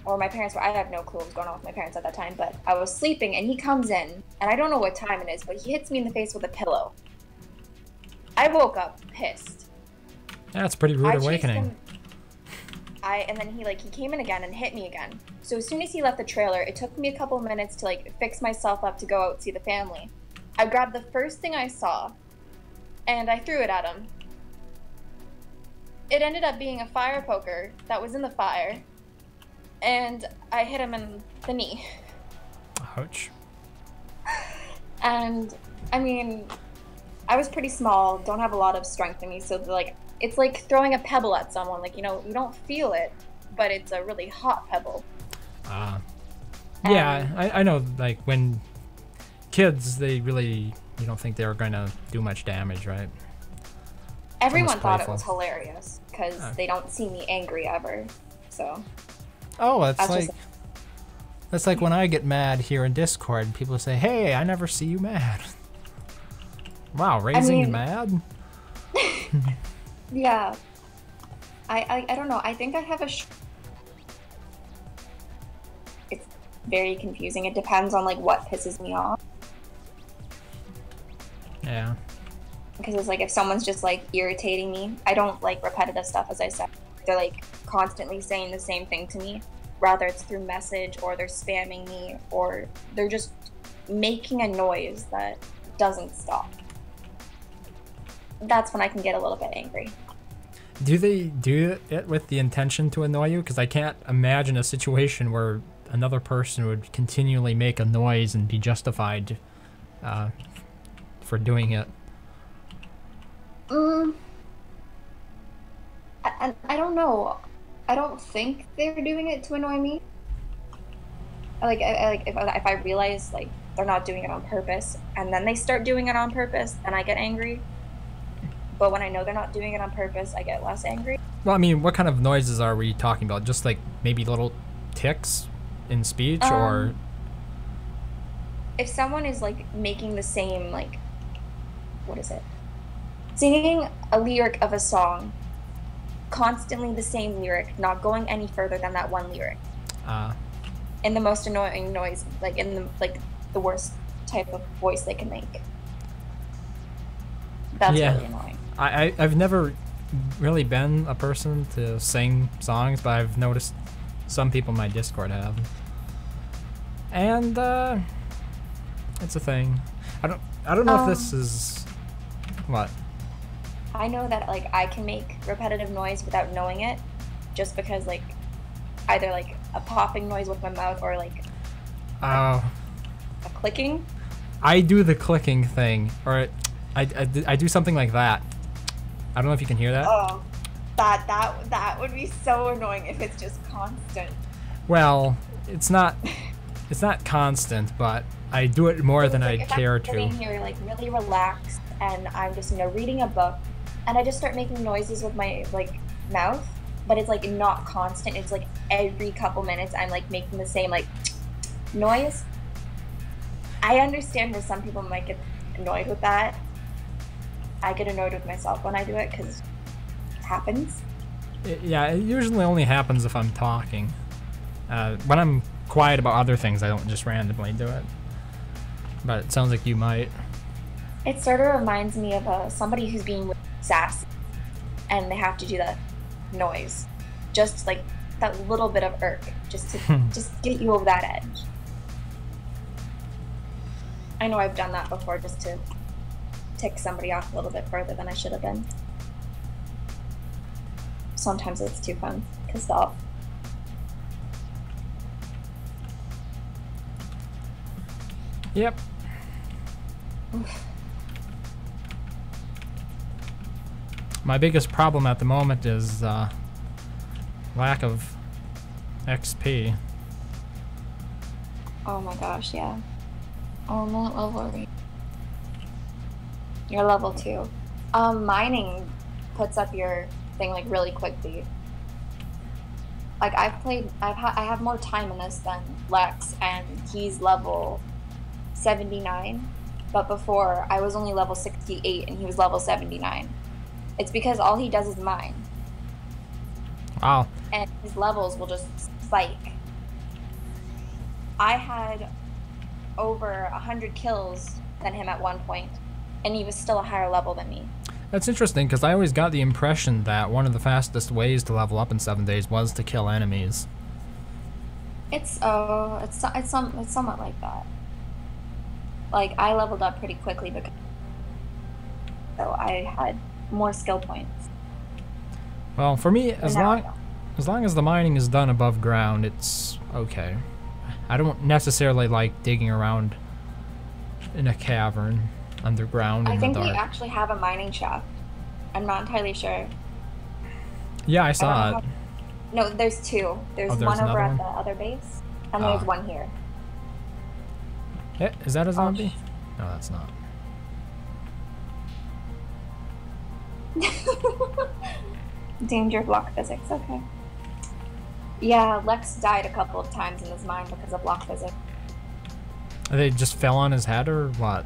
or my parents were, I have no clue what was going on with my parents at that time, but I was sleeping and he comes in, and I don't know what time it is, but he hits me in the face with a pillow. I woke up pissed. Yeah, it's a pretty rude awakening. And then he came in again and hit me again. So as soon as he left the trailer, it took me a couple minutes to like fix myself up to go out and see the family. I grabbed the first thing I saw and I threw it at him. It ended up being a fire poker that was in the fire, and I hit him in the knee. Ouch. And I mean, I was pretty small, don't have a lot of strength in me, so like it's like throwing a pebble at someone. Like, you know, you don't feel it, but it's a really hot pebble. Yeah, I know, like, when kids, you don't think they're going to do much damage, right? Everyone thought it was hilarious, because they don't see me angry ever, so. Oh, that's like when I get mad here in Discord, people say, "Hey, I never see you mad." Wow, raising mad? Yeah. I don't know. I think I have it's very confusing. It depends on like what pisses me off. Yeah. Because it's like if someone's just like irritating me, I don't like repetitive stuff, as I said. They're like constantly saying the same thing to me, rather it's through message or they're spamming me or they're just making a noise that doesn't stop. That's when I can get a little bit angry. Do they do it with the intention to annoy you? Because I can't imagine a situation where another person would continually make a noise and be justified for doing it. I don't know. I don't think they're doing it to annoy me. If I realize like they're not doing it on purpose, and then they start doing it on purpose, then I get angry. But when I know they're not doing it on purpose, I get less angry. Well, I mean, what kind of noises are we talking about? Just like maybe little ticks in speech, or if someone is like making the same like, what is it? Singing a lyric of a song, constantly the same lyric, not going any further than that one lyric. In the most annoying noise, like in the worst type of voice they can make. That's Yeah. really annoying. I've never really been a person to sing songs, but I've noticed some people in my Discord have. And it's a thing. I don't know if this is what. I know that like I can make repetitive noise without knowing it, just because like either like a popping noise with my mouth or like Oh, a clicking. I do the clicking thing, or I do something like that. I don't know if you can hear that. Oh, that would be so annoying if it's just constant. Well, it's not constant, but I do it more than Like, I'd if care I'm sitting to. here like really relaxed and I'm just reading a book, and I just start making noises with my like mouth, but it's like not constant. It's like every couple minutes I'm like making the same like noise. I understand where some people might get annoyed with that. I get annoyed with myself when I do it because it happens. Yeah, it usually only happens if I'm talking. When I'm quiet about other things, I don't just randomly do it. But it sounds like you might. It sort of reminds me of somebody who's being sassy, and they have to do that noise, just like that little bit of irk, just to just get you over that edge. I know I've done that before, just to tick somebody off a little bit further than I should have been. Sometimes it's too fun to stop. Yep. My biggest problem at the moment is lack of XP. Oh my gosh, yeah. Oh, I'm not level 8. You're level 2. Mining puts up your thing like really quickly. Like I have more time in this than Lex, and he's level 79. But before I was only level 68 and he was level 79. It's because all he does is mine, Wow. and his levels will just spike. I had over 100 kills than him at one point, and he was still a higher level than me. That's interesting because I always got the impression that one of the fastest ways to level up in 7 days was to kill enemies. It's somewhat like that. Like I leveled up pretty quickly because so I had more skill points. Well, for me, And as now I long don't. as the mining is done above ground, it's okay. I don't necessarily like digging around in a cavern underground I in the think they dark. actually have a mining shaft. I'm not entirely sure. Yeah, I I saw don't it. know No, there's two. There's there's one over another at one? the other base, and Ah. there's one here. Yeah, is that a zombie? sh- No, that's not. Danger block physics, okay. Yeah, Lex died a couple of times in this mine because of block physics. They just fell on his head or what?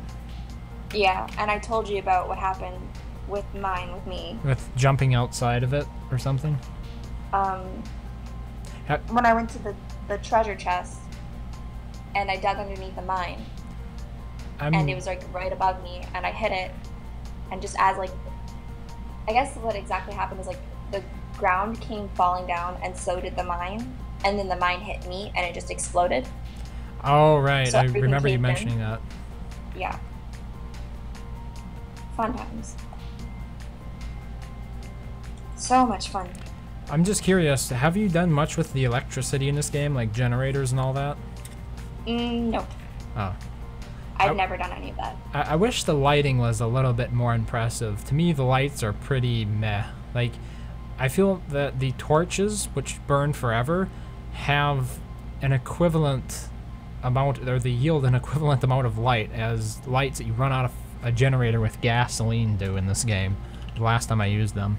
Yeah, and I told you about what happened with mine with me. With jumping outside of it or something? Um, Ha- when I went to the treasure chest, and I dug underneath the mine, and it was like right above me, and I hit it, and just as like, I guess what exactly happened was like the ground came falling down, and so did the mine, and then the mine hit me, and it just exploded. Oh, right. So I everything remember you caved in. mentioning that. Yeah. Fun times. So much fun. I'm just curious, have you done much with the electricity in this game, like generators and all that? No, Oh. I've I- never done any of that. I wish the lighting was a little bit more impressive. To me, the lights are pretty meh. Like, I feel that the torches, which burn forever, have an equivalent amount, or they yield an equivalent amount of light as lights that you run out of a generator with gasoline do in this game. The last time I used them.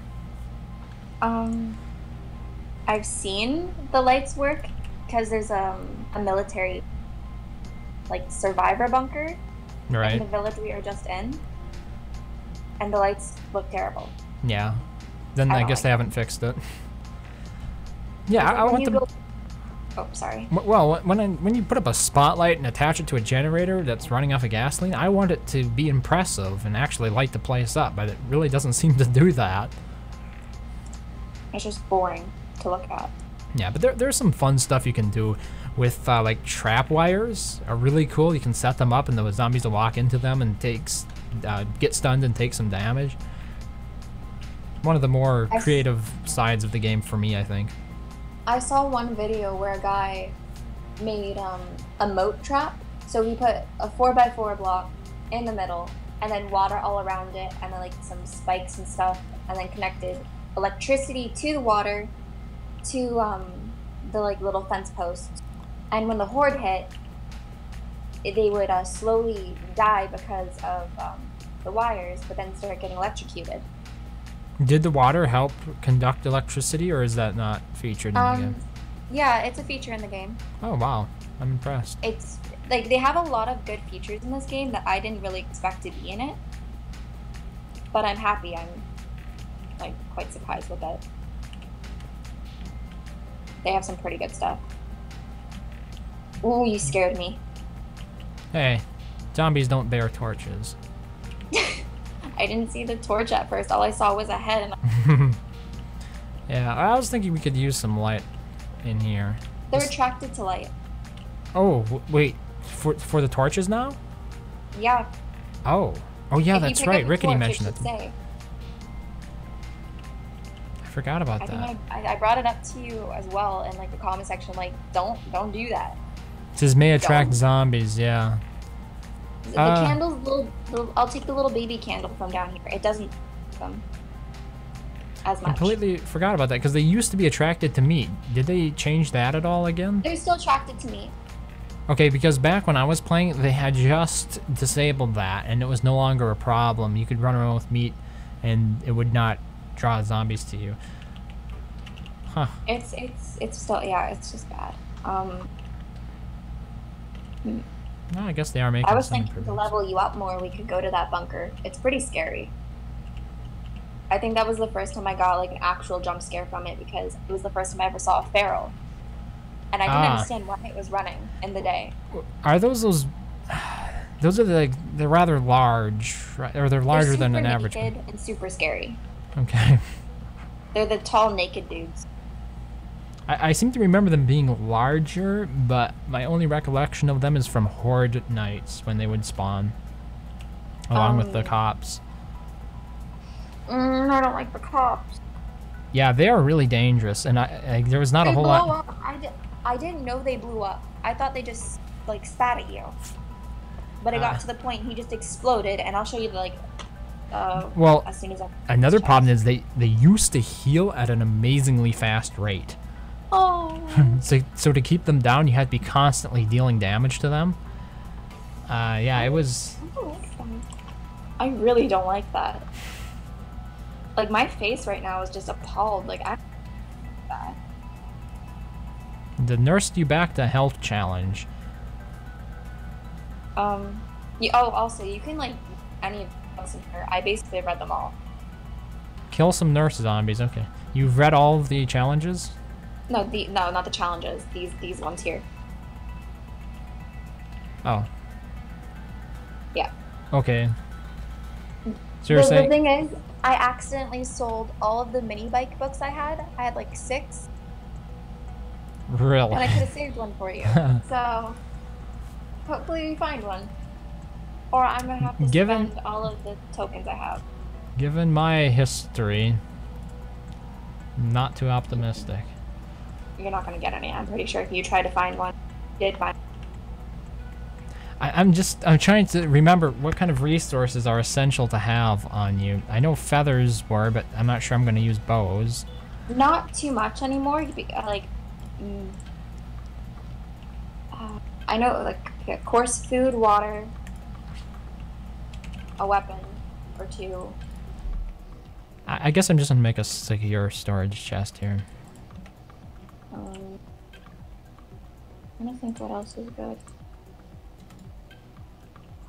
I've seen the lights work because there's a military like survivor bunker in Right? the village we are just in, and the lights look terrible. Yeah. Then I I don't guess like they haven't fixed it. Yeah, I When want you them. go- Oh, sorry. Well, when you put up a spotlight and attach it to a generator that's running off of gasoline, I want it to be impressive and actually light the place up, but it really doesn't seem to do that. It's just boring to look at. Yeah, but there's some fun stuff you can do with like trap wires. Are really cool. You can set them up and the zombies will walk into them and get stunned and take some damage. One of the more creative sides of the game for me, I think. I saw one video where a guy made a moat trap. So he put a 4x4 block in the middle and then water all around it and then like some spikes and stuff and then connected electricity to the water to the like little fence posts. And when the horde hit, they would slowly die because of the wires, but then start getting electrocuted. Did the water help conduct electricity, or is that not featured in the game? Yeah, it's a feature in the game. Oh wow, I'm impressed. It's like they have a lot of good features in this game that I didn't really expect to be in it. But I'm happy. I'm like quite surprised with it. They have some pretty good stuff. Ooh, you scared me. Hey, zombies don't bear torches. I didn't see the torch at first. All I saw was a head. And yeah, I was thinking we could use some light in here. they're attracted to light. Oh, wait. For the torches now? Yeah. Oh. Oh, yeah, If you that's pick right. up a Rickety torch, mentioned it it. should say. I forgot about I that. think I brought it up to you as well in like the comment section. Like, don't do that. It says may attract Don't. zombies, yeah. The candles, little, I'll take the little baby candle from down here. It doesn't them as much. Completely forgot about that because they used to be attracted to meat. Did they change that at all again? They're still attracted to meat. Okay, because back when I was playing, they had just disabled that, and it was no longer a problem. You could run around with meat, and it would not draw zombies to you. Huh. It's still, yeah, it's just bad. Well, I guess they are making I was some thinking to improvements. level you up more, we could go to that bunker. It's pretty scary. I think that was the first time I got like an actual jump scare from it because it was the first time I ever saw a feral. And I didn't understand why it was running in the day. Are those are they're rather large, right? Or they're larger than an average They're one. naked and super scary. Okay. They're the tall naked dudes. I seem to remember them being larger, but my only recollection of them is from Horde nights when they would spawn, along with the cops. I don't like the cops. Yeah, they are really dangerous, and there was not a whole lot. Up. I didn't know they blew up. I thought they just like spat at you. But it got to the point he just exploded, and I'll show you like. Well, as soon as another problem is they used to heal at an amazingly fast rate. Oh. So to keep them down, you had to be constantly dealing damage to them. Yeah, it was. I really don't like that. Like my face right now is just appalled. Like I. That. The nursed you back to health challenge. Also you can like any of those in here. I basically read them all. Kill some nurse zombies. Okay, you've read all of the challenges. No, not the challenges. These ones here. Oh. Yeah. Okay. So you're The saying thing is, I accidentally sold all of the mini bike books I had. I had like 6, really? and I could have saved one for you. So hopefully we find one, or I'm gonna have to spend all of the tokens I have. Given my history, not too optimistic. You're not gonna get any. I'm pretty sure if you try to find one, you did find. I'm trying to remember what kind of resources are essential to have on you. I know feathers were, but I'm not sure I'm going to use bows. Not too much anymore. Like, I know like coarse food, water, a weapon or 2. I guess I'm just going to make a secure storage chest here. I'm trying to think what else is good.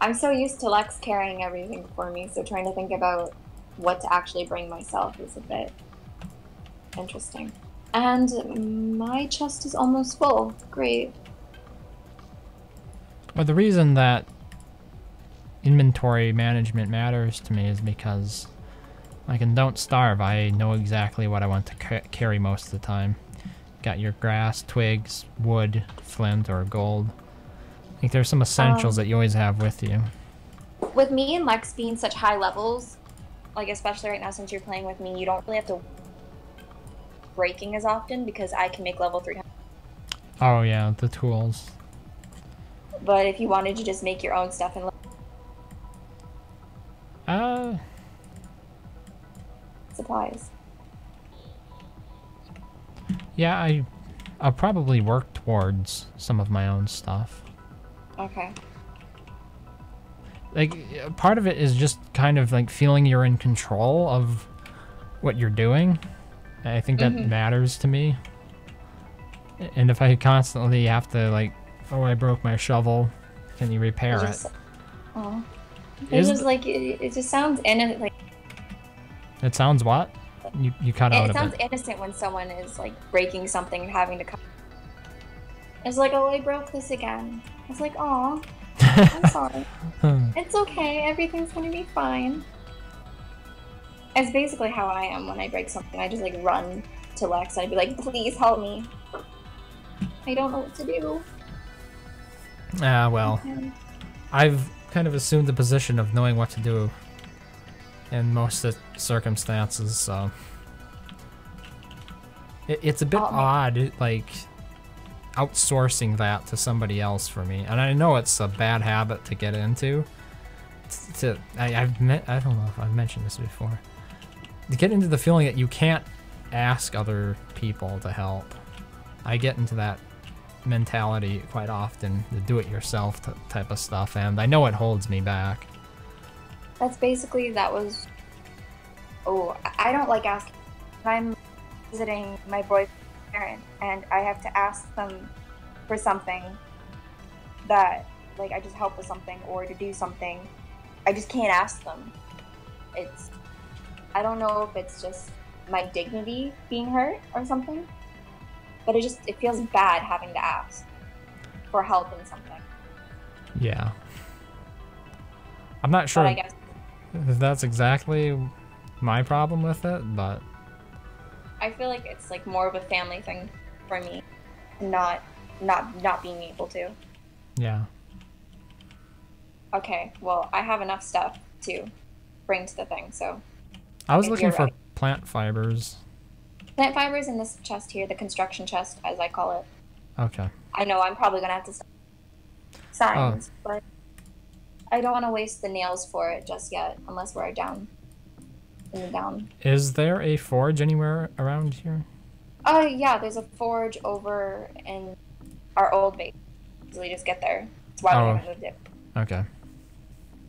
I'm so used to Lex carrying everything for me, so trying to think about what to actually bring myself is a bit interesting. And my chest is almost full. Great. But the reason that inventory management matters to me is because, like in Don't Starve, I know exactly what I want to carry most of the time. Got your grass, twigs, wood, flint, or gold. I think there's some essentials that you always have with you. With me and Lex being such high levels, like especially right now since you're playing with me, you don't really have to breaking as often because I can make level 300. Oh yeah, the tools. But if you wanted to just make your own stuff and supplies. Yeah, I'll probably work towards some of my own stuff. Okay. Like, part of it is just kind of like feeling you're in control of what you're doing. I think that matters to me. And if I constantly have to, like, oh, I broke my shovel, can you repair it? Oh. It's just like, it just sounds innocent. Like, it sounds what? You cut out a bit. It sounds innocent when someone is, like, breaking something and having to cut. It's like, oh, I broke this again. It's like, aw, I'm sorry. It's okay, everything's gonna be fine. It's basically how I am when I break something. I just, like, run to Lex and I'd be like, please help me. I don't know what to do. Well, I've kind of assumed the position of knowing what to do in most of the circumstances, so it's a bit odd, like, outsourcing that to somebody else for me. And I know it's a bad habit to get into. I don't know if I've mentioned this before. To get into the feeling that you can't ask other people to help. I get into that mentality quite often, the do-it-yourself type of stuff, and I know it holds me back. That's basically, I don't like asking. I'm visiting my boyfriend's parents, and I have to ask them for something that, like, I just help with something or to do something. I just can't ask them. I don't know if it's just my dignity being hurt or something, but it feels bad having to ask for help in something. Yeah. I'm not sure But I guess if that's exactly my problem with it, but I feel like it's like more of a family thing for me, not being able to. Yeah. Okay, well, I have enough stuff to bring to the thing, so. I was looking for plant fibers. Plant fibers in this chest here, the construction chest, as I call it. Okay. I know I'm probably gonna have to stop signs, but I don't want to waste the nails for it just yet, unless we're down. In the down. Is there a forge anywhere around here? Oh yeah, there's a forge over in our old base. So we just get there. That's why we haven't moved it. Okay.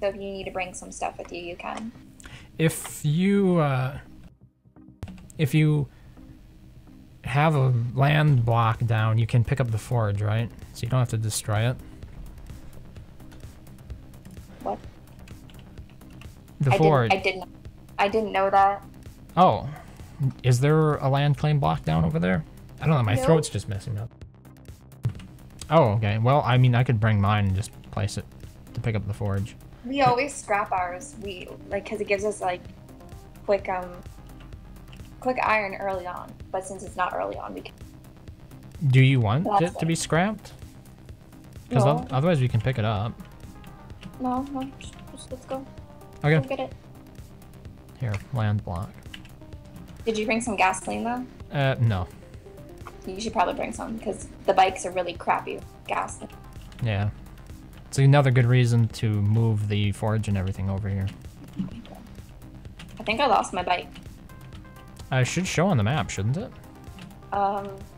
So if you need to bring some stuff with you, you can. If you have a land block down, you can pick up the forge, right? So you don't have to destroy it. What? The forge. I didn't know that. Oh, is there a land claim block down over there? I don't know. My throat's just messing up. Oh, okay. Well, I mean, I could bring mine and just place it to pick up the forge. We always scrap ours. Because it gives us like quick iron early on. But since it's not early on, we can. Do you want it to be scrapped? Because otherwise we can pick it up. No, just let's go. Okay. Go get it. Here, land block. Did you bring some gasoline though? No. You should probably bring some because the bikes are really crappy gas. Yeah. It's another good reason to move the forge and everything over here. I think I lost my bike. It should show on the map, shouldn't it?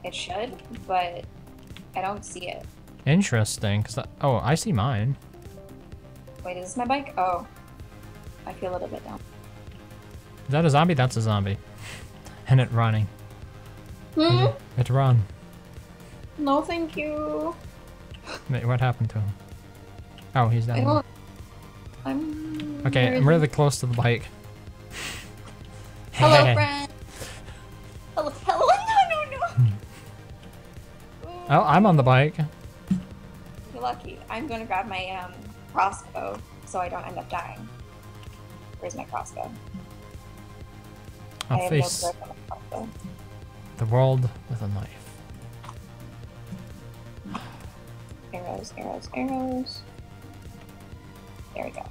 It should, but I don't see it. Interesting, because oh, I see mine. Wait, is this my bike? Oh. I feel a little bit down. Is that a zombie? That's a zombie. And it running. It run. No, thank you. Wait, what happened to him? Oh, he's down there. Okay, I'm really close to the bike. Hello, friend. Hello. No. Oh, I'm on the bike. You're lucky. I'm going to grab my crossbow so I don't end up dying. Where's my crossbow? I I'll have face no grip on the crossbow. the world with a knife. Arrows, arrows, arrows. There we go.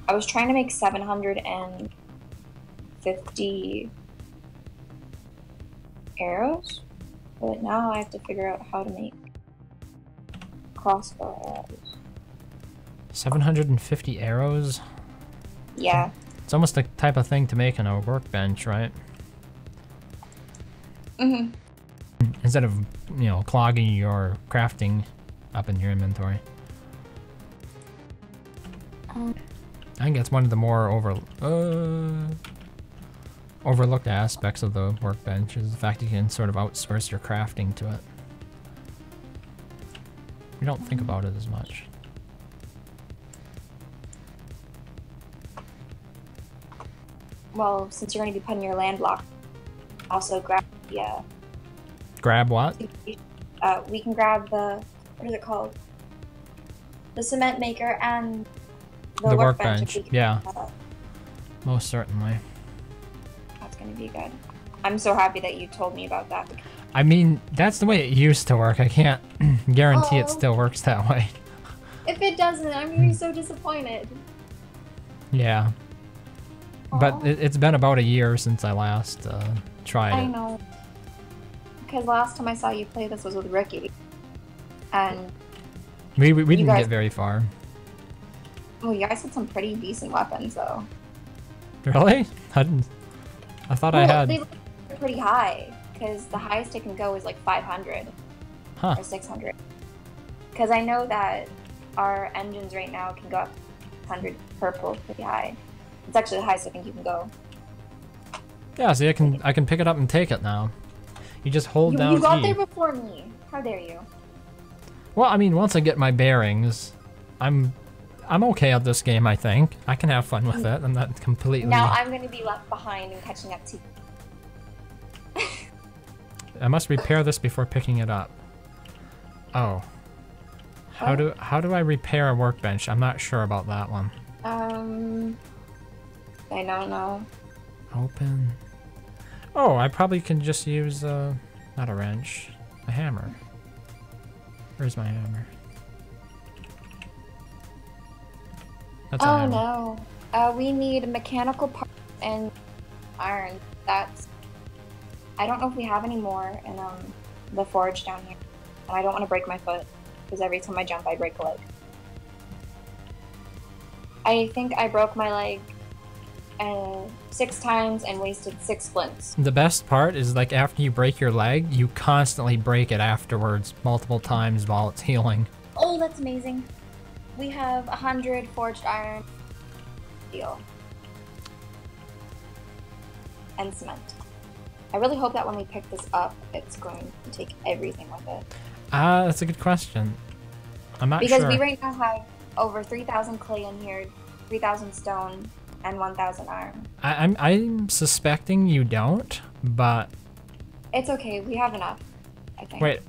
I was trying to make 750 arrows, but now I have to figure out how to make crossbow arrows. 750 arrows? Yeah. It's almost the type of thing to make on a workbench, right? Mm-hmm. Instead of, you know, clogging your crafting up in your inventory. I think that's one of the more overlooked aspects of the workbench is the fact you can sort of outsource your crafting to it. We don't think about it as much. Well, since you're going to be putting your land block, also grab the, Grab what? we can grab the, what is it called? The cement maker and The workbench. workbench, if we can yeah. set that up. Most certainly. That's going to be good. I'm so happy that you told me about that. I mean, that's the way it used to work. I can't guarantee it Oh. still works that way. If it doesn't, I'm going to be so disappointed. Yeah. But Aw. it's been about a year since I last tried I it. know. Because last time I saw you play this was with Ricky. And, We didn't guys- get very far. well, you guys had some pretty decent weapons, though. Really? I thought I had... They were pretty high. Because the highest it can go is like 500 Huh. or 600. Because I know that our engines right now can go up 100 purple pretty high. It's actually the highest I think you can go. Yeah, see, I can pick it up and take it now. You just hold down You got E. there before me. How dare you? Well, I mean, once I get my bearings, I'm okay at this game, I think. I can have fun with it. I'm not completely... Now I'm going to be left behind and catching up to you. I must repair this before picking it up. Oh. How do I repair a workbench? I'm not sure about that one. I don't know. Open. Oh, I probably can just use not a wrench, a hammer. Where's my hammer? That's a Oh hammer. no. We need mechanical parts and iron. That's... I don't know if we have any more in the forge down here. And I don't want to break my foot, because every time I jump I break a leg. I think I broke my leg 6 times and wasted 6 splints. The best part is like after you break your leg, you constantly break it afterwards multiple times while it's healing. Oh, that's amazing. We have 100 forged iron, steel, and cement. I really hope that when we pick this up, it's going to take everything with it. That's a good question. I'm not Because sure. we right now have over 3,000 clay in here, 3,000 stone, and 1,000 iron. I'm suspecting you don't, but It's okay, we have enough, I think. wait.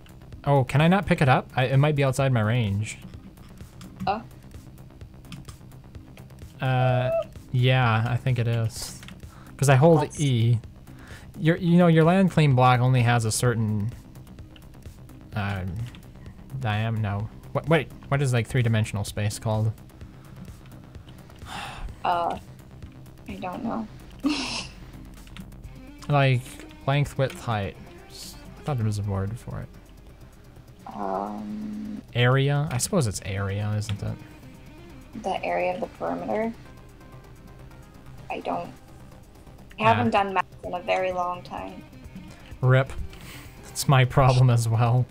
Oh, can I not pick it up? It might be outside my range. Oh? Yeah, I think it is. Because I hold Let's- E. Your land claim block only has a certain diameter. No. Wait, what is like 3-dimensional space called? I don't know. Like length, width, height. I thought there was a word for it. Area? I suppose it's area, isn't it? The area of the perimeter. I Yeah. haven't done math in a very long time. Rip. It's my problem as well.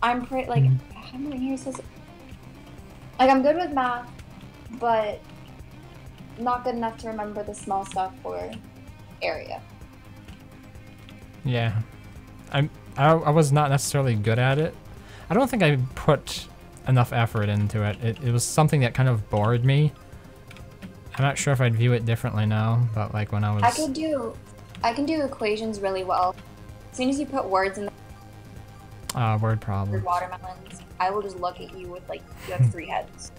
I'm pretty, like, how many years says it? Like, I'm good with math, but not good enough to remember the small stuff for area. Yeah. I was not necessarily good at it. I don't think I put enough effort into it. It was something that kind of bored me. I'm not sure if I'd view it differently now, but like when I was... I can do equations really well, As soon as you put words in the Word word problem. watermelons, I will just look at you with like you have 3 heads.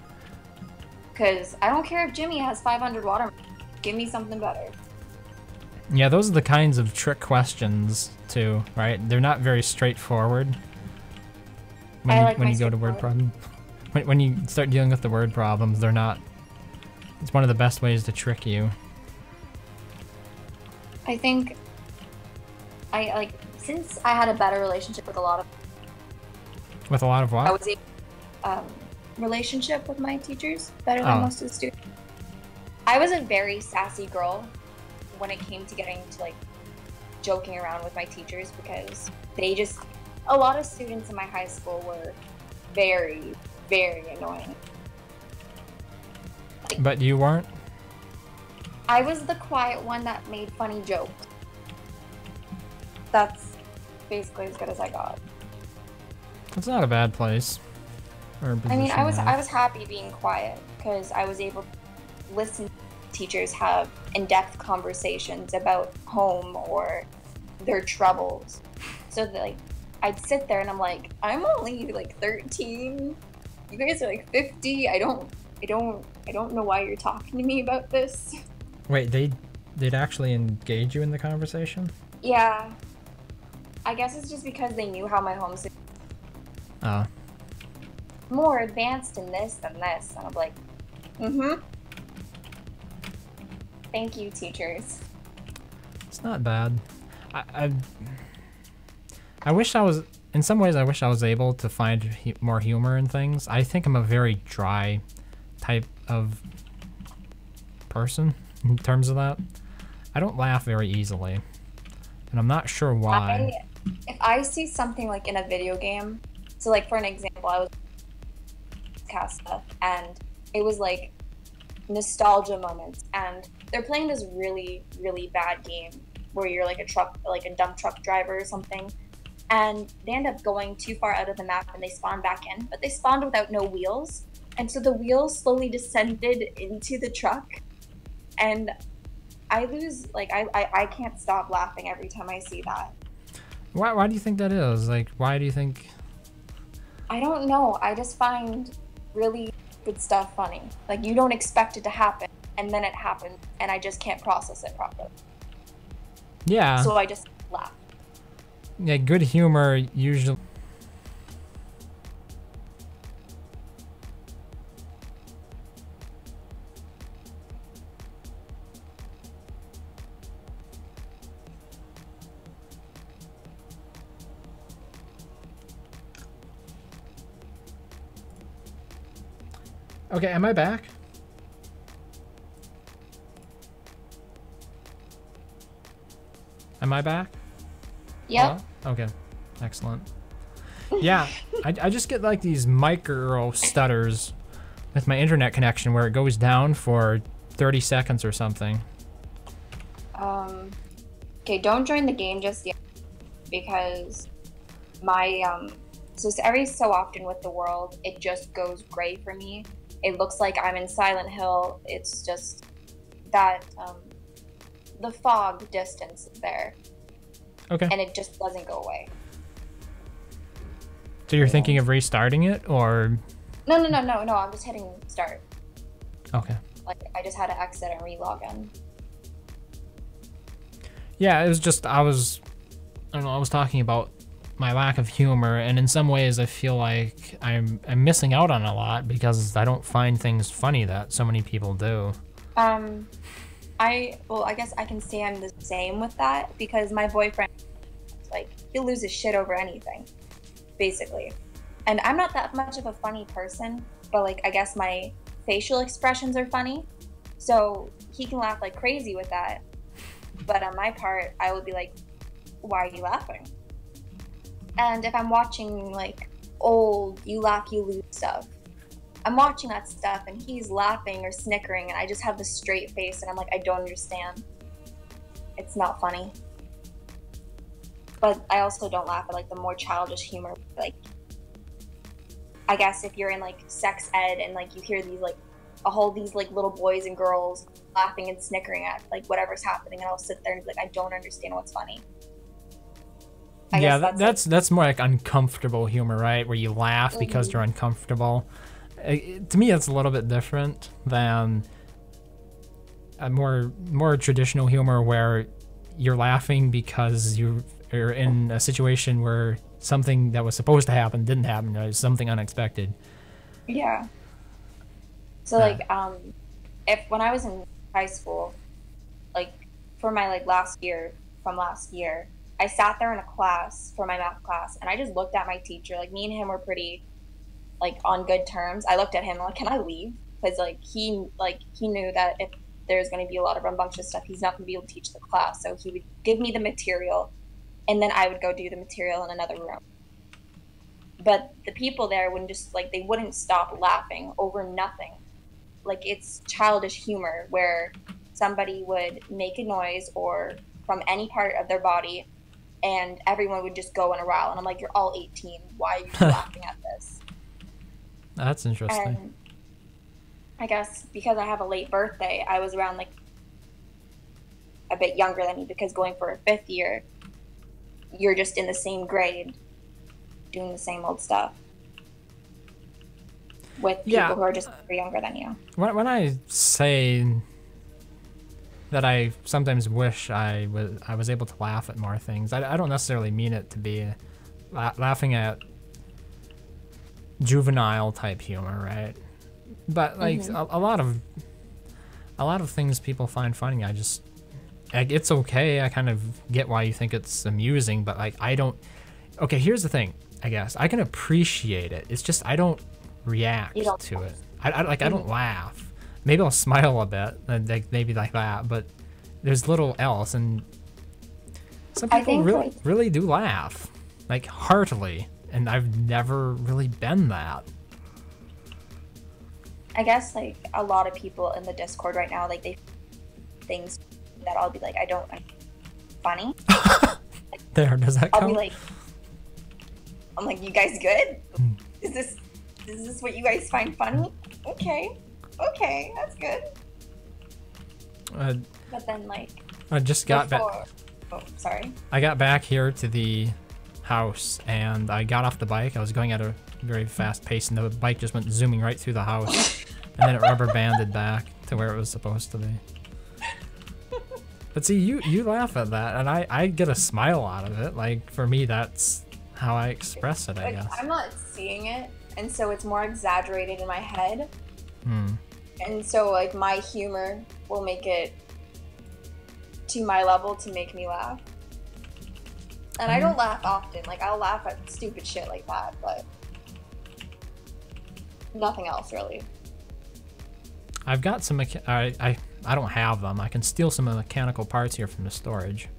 Because I don't care if Jimmy has 500 watermelons. Give me something better. Yeah, those are the kinds of trick questions too, right? They're not very straightforward. When I you, like when my you go to word straightforward. problem, when you start dealing with the word problems, they're not. It's one of the best ways to trick you. I think I like since I had a better relationship with a lot of With a lot of I what? was able relationship with my teachers better than Oh. most of the students. I was a very sassy girl when it came to getting to like joking around with my teachers because they just a lot of students in my high school were very, very annoying. But you weren't. I was the quiet one that made funny jokes. That's basically as good as I got. It's not a bad place. Or I mean, position I was to I have. was happy being quiet because I was able to listen to teachers have in-depth conversations about home or their troubles. So that like I'd sit there and I'm like, I'm only like 13. You guys are like 50. I don't know why you're talking to me about this. Wait, they'd actually engage you in the conversation? Yeah. I guess it's just because they knew how my home's Oh. more advanced in this than this. And I'm like, mm-hmm. Thank you, teachers. It's not bad. I wish I was. In some ways, I wish I was able to find more humor in things. I think I'm a very dry type of person in terms of that. I don't laugh very easily, and I'm not sure why. If I see something like in a video game, so like for an example, I was cast stuff and it was like nostalgia moments, and they're playing this really, really bad game where you're like a dump truck driver or something, and they end up going too far out of the map and they spawn back in, but they spawned without no wheels, and so the wheels slowly descended into the truck, and I lose like I can't stop laughing every time I see that. Why do you think that is? Like, why do you think? I don't know. I just find really good stuff funny. Like you don't expect it to happen, and then it happens, and I just can't process it properly. Yeah. So I just laugh. Yeah, good humor usually. Okay, am I back? Am I back? Yep. Hello? Okay, excellent. Yeah, I just get like these micro stutters with my internet connection where it goes down for 30 seconds or something. Okay, don't join the game just yet because my so every so often with the world it just goes gray for me. It looks like I'm in Silent Hill. It's just that the fog distance is there, Okay. and it just doesn't go away. So you're thinking of restarting it, or? No. I'm just hitting start. Okay. Like I just had to exit and re-log in. Yeah, it was just I was talking about my lack of humor, and in some ways I feel like I'm missing out on a lot because I don't find things funny that so many people do. I guess I can say I'm the same with that because my boyfriend, like, he'll lose his shit over anything, basically. And I'm not that much of a funny person, but like I guess my facial expressions are funny, so he can laugh like crazy with that. But on my part, I would be like, why are you laughing? And if I'm watching like old You Laugh You Lose stuff, I'm watching that stuff and he's laughing or snickering and I just have this straight face and I'm like, I don't understand. It's not funny. But I also don't laugh at like the more childish humor. Like, I guess if you're in like sex ed and like you hear these like these like little boys and girls laughing and snickering at like whatever's happening, and I'll sit there and be like, I don't understand what's funny. I Yeah, guess that's more like uncomfortable humor, right? Where you laugh because you're uncomfortable. To me, it's a little bit different than a more traditional humor where you're laughing because you're in a situation where something that was supposed to happen didn't happen, or something unexpected. Yeah. So Huh. like if when I was in high school, like for my like last year from last year, I sat there in a class for my math class and I just looked at my teacher. Like me and him were pretty like on good terms. I looked at him like, "Can I leave?" Because like he knew that if there's going to be a lot of rambunctious stuff, he's not going to be able to teach the class. So he would give me the material, and then I would go do the material in another room. But the people there wouldn't just like they wouldn't stop laughing over nothing. Like it's childish humor where somebody would make a noise or from any part of their body, and everyone would just go in a row. And I'm like, "You're all 18. Why are you laughing at this?" That's interesting. And I guess because I have a late birthday, I was around like a bit younger than you because going for a fifth year, you're just in the same grade doing the same old stuff with people who are just younger than you. When I say that I sometimes wish I was able to laugh at more things, I don't necessarily mean it to be laughing at juvenile type humor, right? But like a lot of things people find funny, it's okay. I kind of get why you think it's amusing, but like I don't. Okay, here's the thing. I guess I can appreciate it. It's just I don't react to it. I don't laugh. Maybe I'll smile a bit, like maybe like that. But there's little else, and some people really do laugh, like heartily, and I've never really been that. I guess like a lot of people in the Discord right now, like they things that I'll be like, I don't funny. Does that count? I'll be like, I'm like, you guys good? Is this what you guys find funny? Okay, that's good. But then like, I just got back. Oh, sorry. I got back here to the house and I got off the bike. I was going at a very fast pace, and the bike just went zooming right through the house, and then it rubber banded back to where it was supposed to be. But see, you laugh at that, and I get a smile out of it. Like for me, that's how I express it, I guess. I'm not seeing it, and so it's more exaggerated in my head. And so like my humor will make it to my level to make me laugh. And I don't laugh often. Like I'll laugh at stupid shit like that, but nothing else really. I've got some I don't have them. I can steal some mechanical parts here from the storage.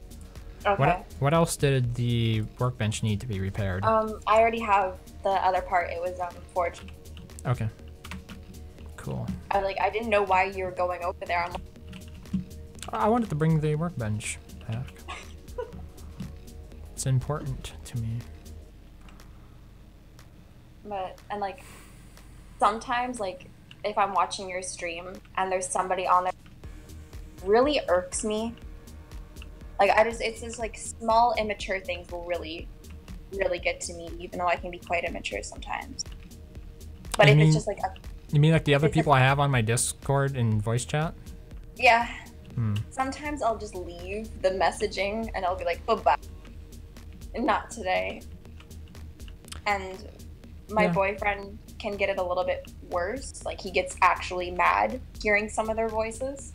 Okay. What else did the workbench need to be repaired? I already have the other part. It was forged. Okay. Cool. I didn't know why you were going over there. I'm like, I wanted to bring the workbench back. It's important to me. and like sometimes like if I'm watching your stream and there's somebody on there really irks me. Like it's just like small immature things will really get to me, even though I can be quite immature sometimes. But if it's just like you mean like the other people I have on my Discord and voice chat? Yeah. Sometimes I'll just leave the messaging and I'll be like, bye-bye. Not today. And my boyfriend can get it a little bit worse. Like he gets actually mad hearing some of their voices.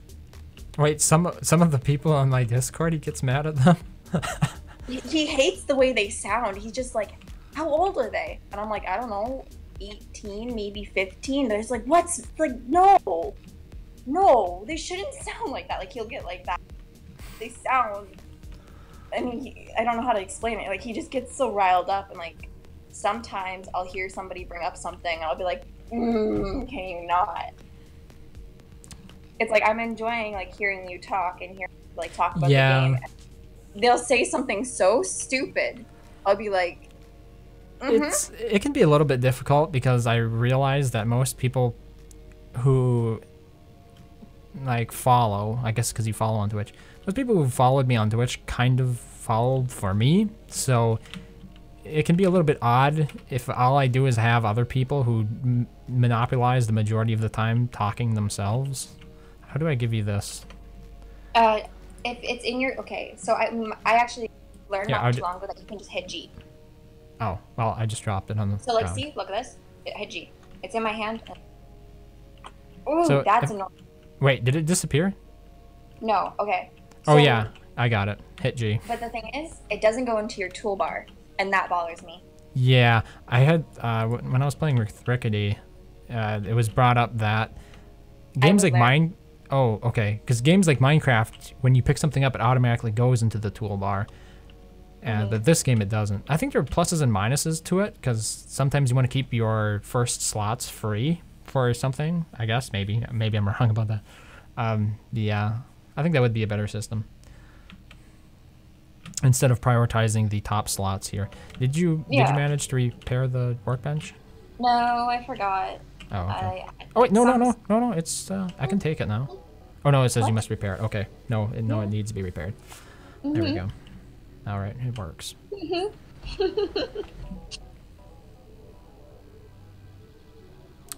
Wait, some of the people on my Discord, he gets mad at them? He hates the way they sound. He's just like, how old are they? And I'm like, I don't know, 18, maybe 15. They're just like, what's, like, no, they shouldn't sound like that. Like, he'll get like that. They sound, I mean, I don't know how to explain it. Like, he just gets so riled up, and like, sometimes I'll hear somebody bring up something, and I'll be like, can you not? It's like, I'm enjoying, like, hearing you talk and talk about the game. They'll say something so stupid. I'll be like, It can be a little bit difficult because I realize that most people who like follow, I guess because you follow on Twitch, those people who followed me on Twitch kind of followed for me. So it can be a little bit odd if all I do is have other people who monopolize the majority of the time talking themselves. How do I give you this? If it's in your okay, so I actually learned not too long ago that you can just hit G. Oh well, I just dropped it on the. So like, ground. see, look at this. Hit G. It's in my hand. Ooh, So that's annoying. Wait, did it disappear? No. Okay. Oh So- yeah, I got it. Hit G. But the thing is, it doesn't go into your toolbar, and that bothers me. Yeah, I had when I was playing with Rickety, it was brought up that games was like there. Mine. Oh, okay, because games like Minecraft, when you pick something up, it automatically goes into the toolbar. But this game, it doesn't. I think there are pluses and minuses to it, because sometimes you want to keep your first slots free for something. I guess maybe I'm wrong about that. Yeah, I think that would be a better system. Instead of prioritizing the top slots here. Did you Yeah. manage to repair the workbench? No, I forgot. Oh, okay. I Oh wait, no, some- no. It's I can take it now. Oh no, it says you must repair it. Okay, no, it needs to be repaired. There we go. All right, it works.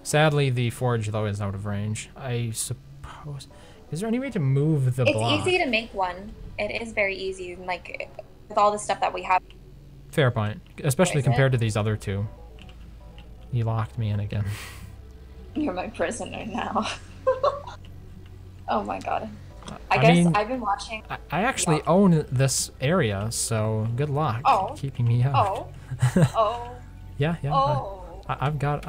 Sadly, the forge though is out of range. I suppose. Is there any way to move the It's block? easy to make one. It is very easy, like with all the stuff that we have. Fair point, especially Is it? compared to these other two. You locked me in again. You're my prisoner now. Oh my god. I I guess mean- I've been watching. I actually own this area, so good luck Oh. keeping me out. Oh. Oh. Yeah. Oh. I've got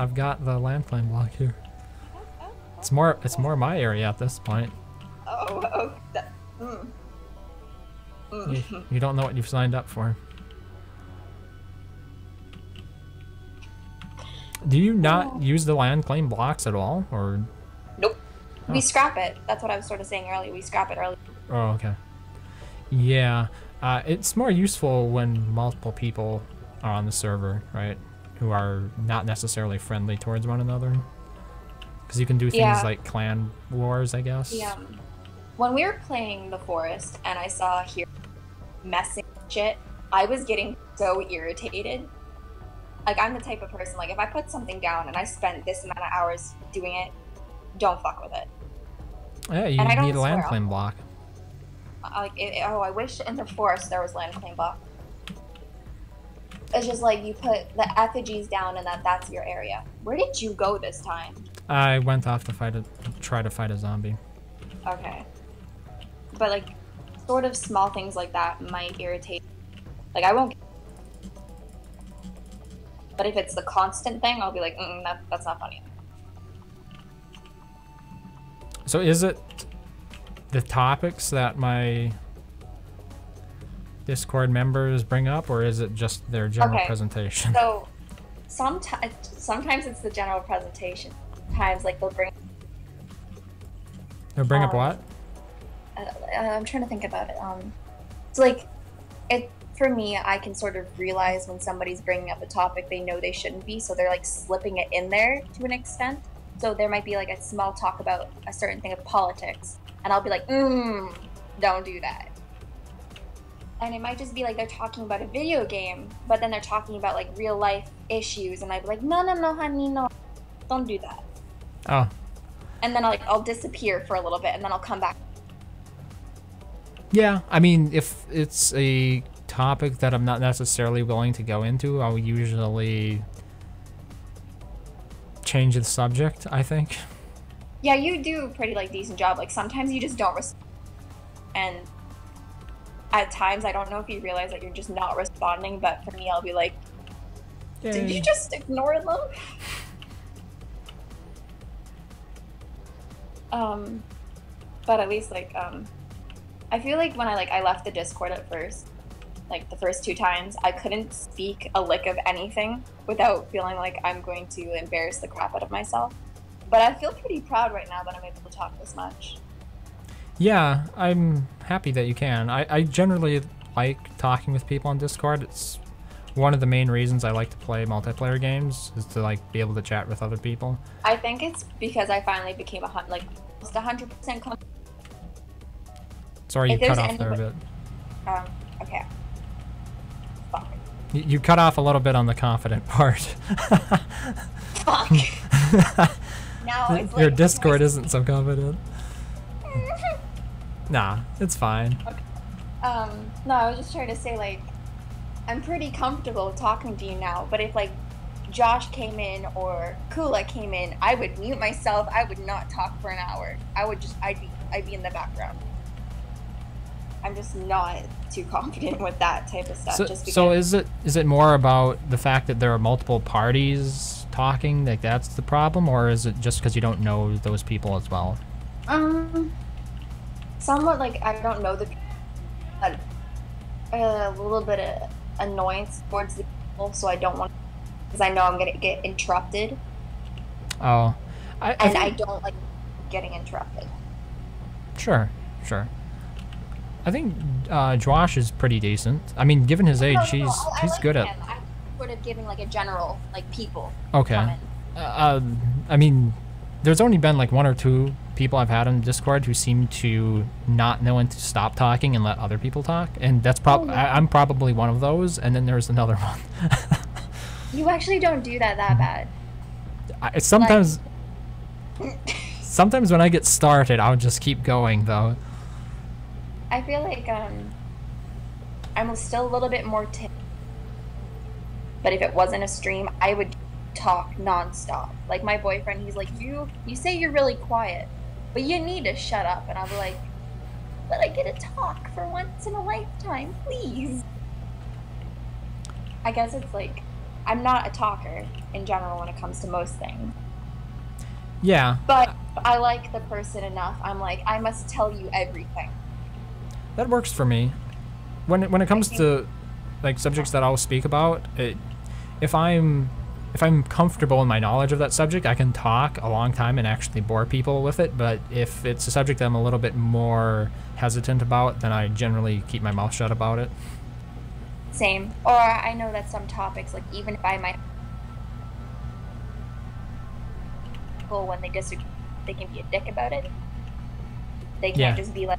the land claim block here. It's more my area at this point. Oh. Oh. You don't know what you've signed up for. Do you not use the land claim blocks at all, or? Nope. Oh. We scrap it. That's what I was sort of saying earlier. We scrap it early. Oh, okay. Yeah, it's more useful when multiple people are on the server, right? Who are not necessarily friendly towards one another. Because you can do things Yeah. like clan wars, I guess. Yeah. When we were playing the forest and I saw here messing with shit, I was getting so irritated. Like, I'm the type of person, like, if I put something down and I spent this amount of hours doing it, don't fuck with it. Yeah, you And I don't need a land swear. claim block. I wish in the forest there was land claim block. It's just like you put the effigies down and that's your area. Where did you go this time? I went off to try to fight a zombie. Okay. But like, sort of small things like that might irritate. Like, I won't. But if it's the constant thing, I'll be like, that's not funny. So is it the topics that my Discord members bring up, or is it just their general Okay. presentation? So, sometimes it's the general presentation. Sometimes, like, they'll bring. They'll bring up um, what? I'm trying to think about it. So like, it for me, I can sort of realize when somebody's bringing up a topic they know they shouldn't be, so they're like slipping it in there to an extent. So there might be like a small talk about a certain thing of politics, and I'll be like, don't do that. And it might just be like they're talking about a video game, but then they're talking about like real life issues, and I'd be like, no, honey, no, don't do that. Oh, And then I'll disappear for a little bit, and then I'll come back. yeah. I mean, if it's a topic that I'm not necessarily willing to go into, I'll usually change the subject, I think. Yeah, you do a pretty like decent job. Like sometimes you just don't respond, and at times I don't know if you realize that you're just not responding. But for me, I'll be like, "Did you just ignore them?" But at least like I feel like when I left the Discord at first, like the first 2 times, I couldn't speak a lick of anything without feeling like I'm going to embarrass the crap out of myself. But I feel pretty proud right now that I'm able to talk this much. Yeah, I'm happy that you can. I generally like talking with people on Discord. It's one of the main reasons I like to play multiplayer games, is to like be able to chat with other people. I think it's because I finally became Just 100% confident. Sorry, you If cut there's off there a bit. Okay. Fuck. You cut off a little bit on the confident part. Fuck. Now it's like Your Discord isn't so confident. Nah, it's fine. No, I was just trying to say, like, I'm pretty comfortable talking to you now, but if, like, Josh came in or Kula came in, I would mute myself. I would not talk for an hour. I'd be in the background. I'm just not too confident with that type of stuff. So is it more about the fact that there are multiple parties talking, like that's the problem, or is it just because you don't know those people as well? Somewhat, like, I don't know the people, but a little bit of annoyance towards the people, so I don't want, because I know I'm gonna get interrupted. Oh, I don't like getting interrupted. Sure. I think Josh is pretty decent. I mean, given his age, he's like good at. him. I'm sort of giving like a general, like, people. Okay. I mean, there's only been like 1 or 2 people I've had on Discord who seem to not know when to stop talking and let other people talk, and that's I'm probably one of those. And then there's another one. You actually don't do that bad. Sometimes when I get started, I'll just keep going though. I feel like I'm still a little bit more but if it wasn't a stream, I would talk nonstop. Like my boyfriend, he's like, you say you're really quiet, but you need to shut up. And I'll be like, but I get to talk for once in a lifetime, please. I guess it's like, I'm not a talker in general when it comes to most things. Yeah. But I like the person enough. I'm like, I must tell you everything. That works for me. When it comes to like subjects that I'll speak about, if I'm comfortable in my knowledge of that subject, I can talk a long time and actually bore people with it. But if it's a subject that I'm a little bit more hesitant about, then I generally keep my mouth shut about it. Same. Or I know that some topics, like even if I might, when they disagree, they can be a dick about it. They can't just be like,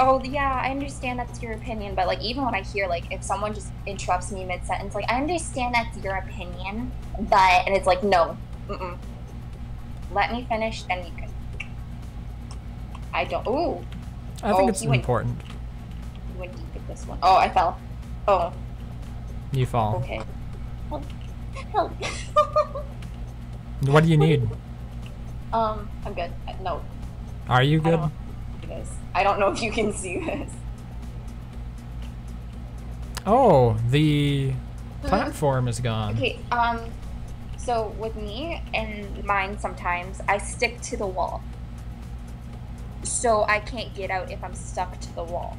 oh yeah, I understand that's your opinion, but like even when I hear like if someone just interrupts me mid-sentence, like I understand that's your opinion, but, and it's like, no, let me finish, then you can. I don't. Ooh. I think it's important. You went deep with this one. Oh, I fell. Oh. You fall. Okay. Help. What do you need? I'm good. No. Are you good? I don't know if you can see this. Oh, the platform is gone. Okay, so with me and mine sometimes, I stick to the wall. So I can't get out if I'm stuck to the wall.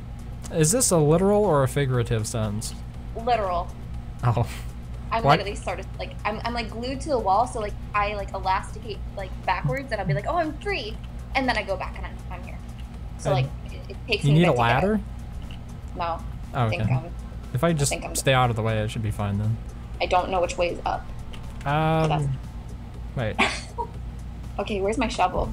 Is this a literal or a figurative sense? Literal. Oh. I'm literally sort of like, I'm like glued to the wall, so like I like elasticate like backwards and I'll be like, oh, I'm free. And then I go back and I'm here. So like it takes me. You need a ladder? No. Oh, okay. If I just stay out of the way, it should be fine then. I don't know which way is up. Wait. Okay, where's my shovel?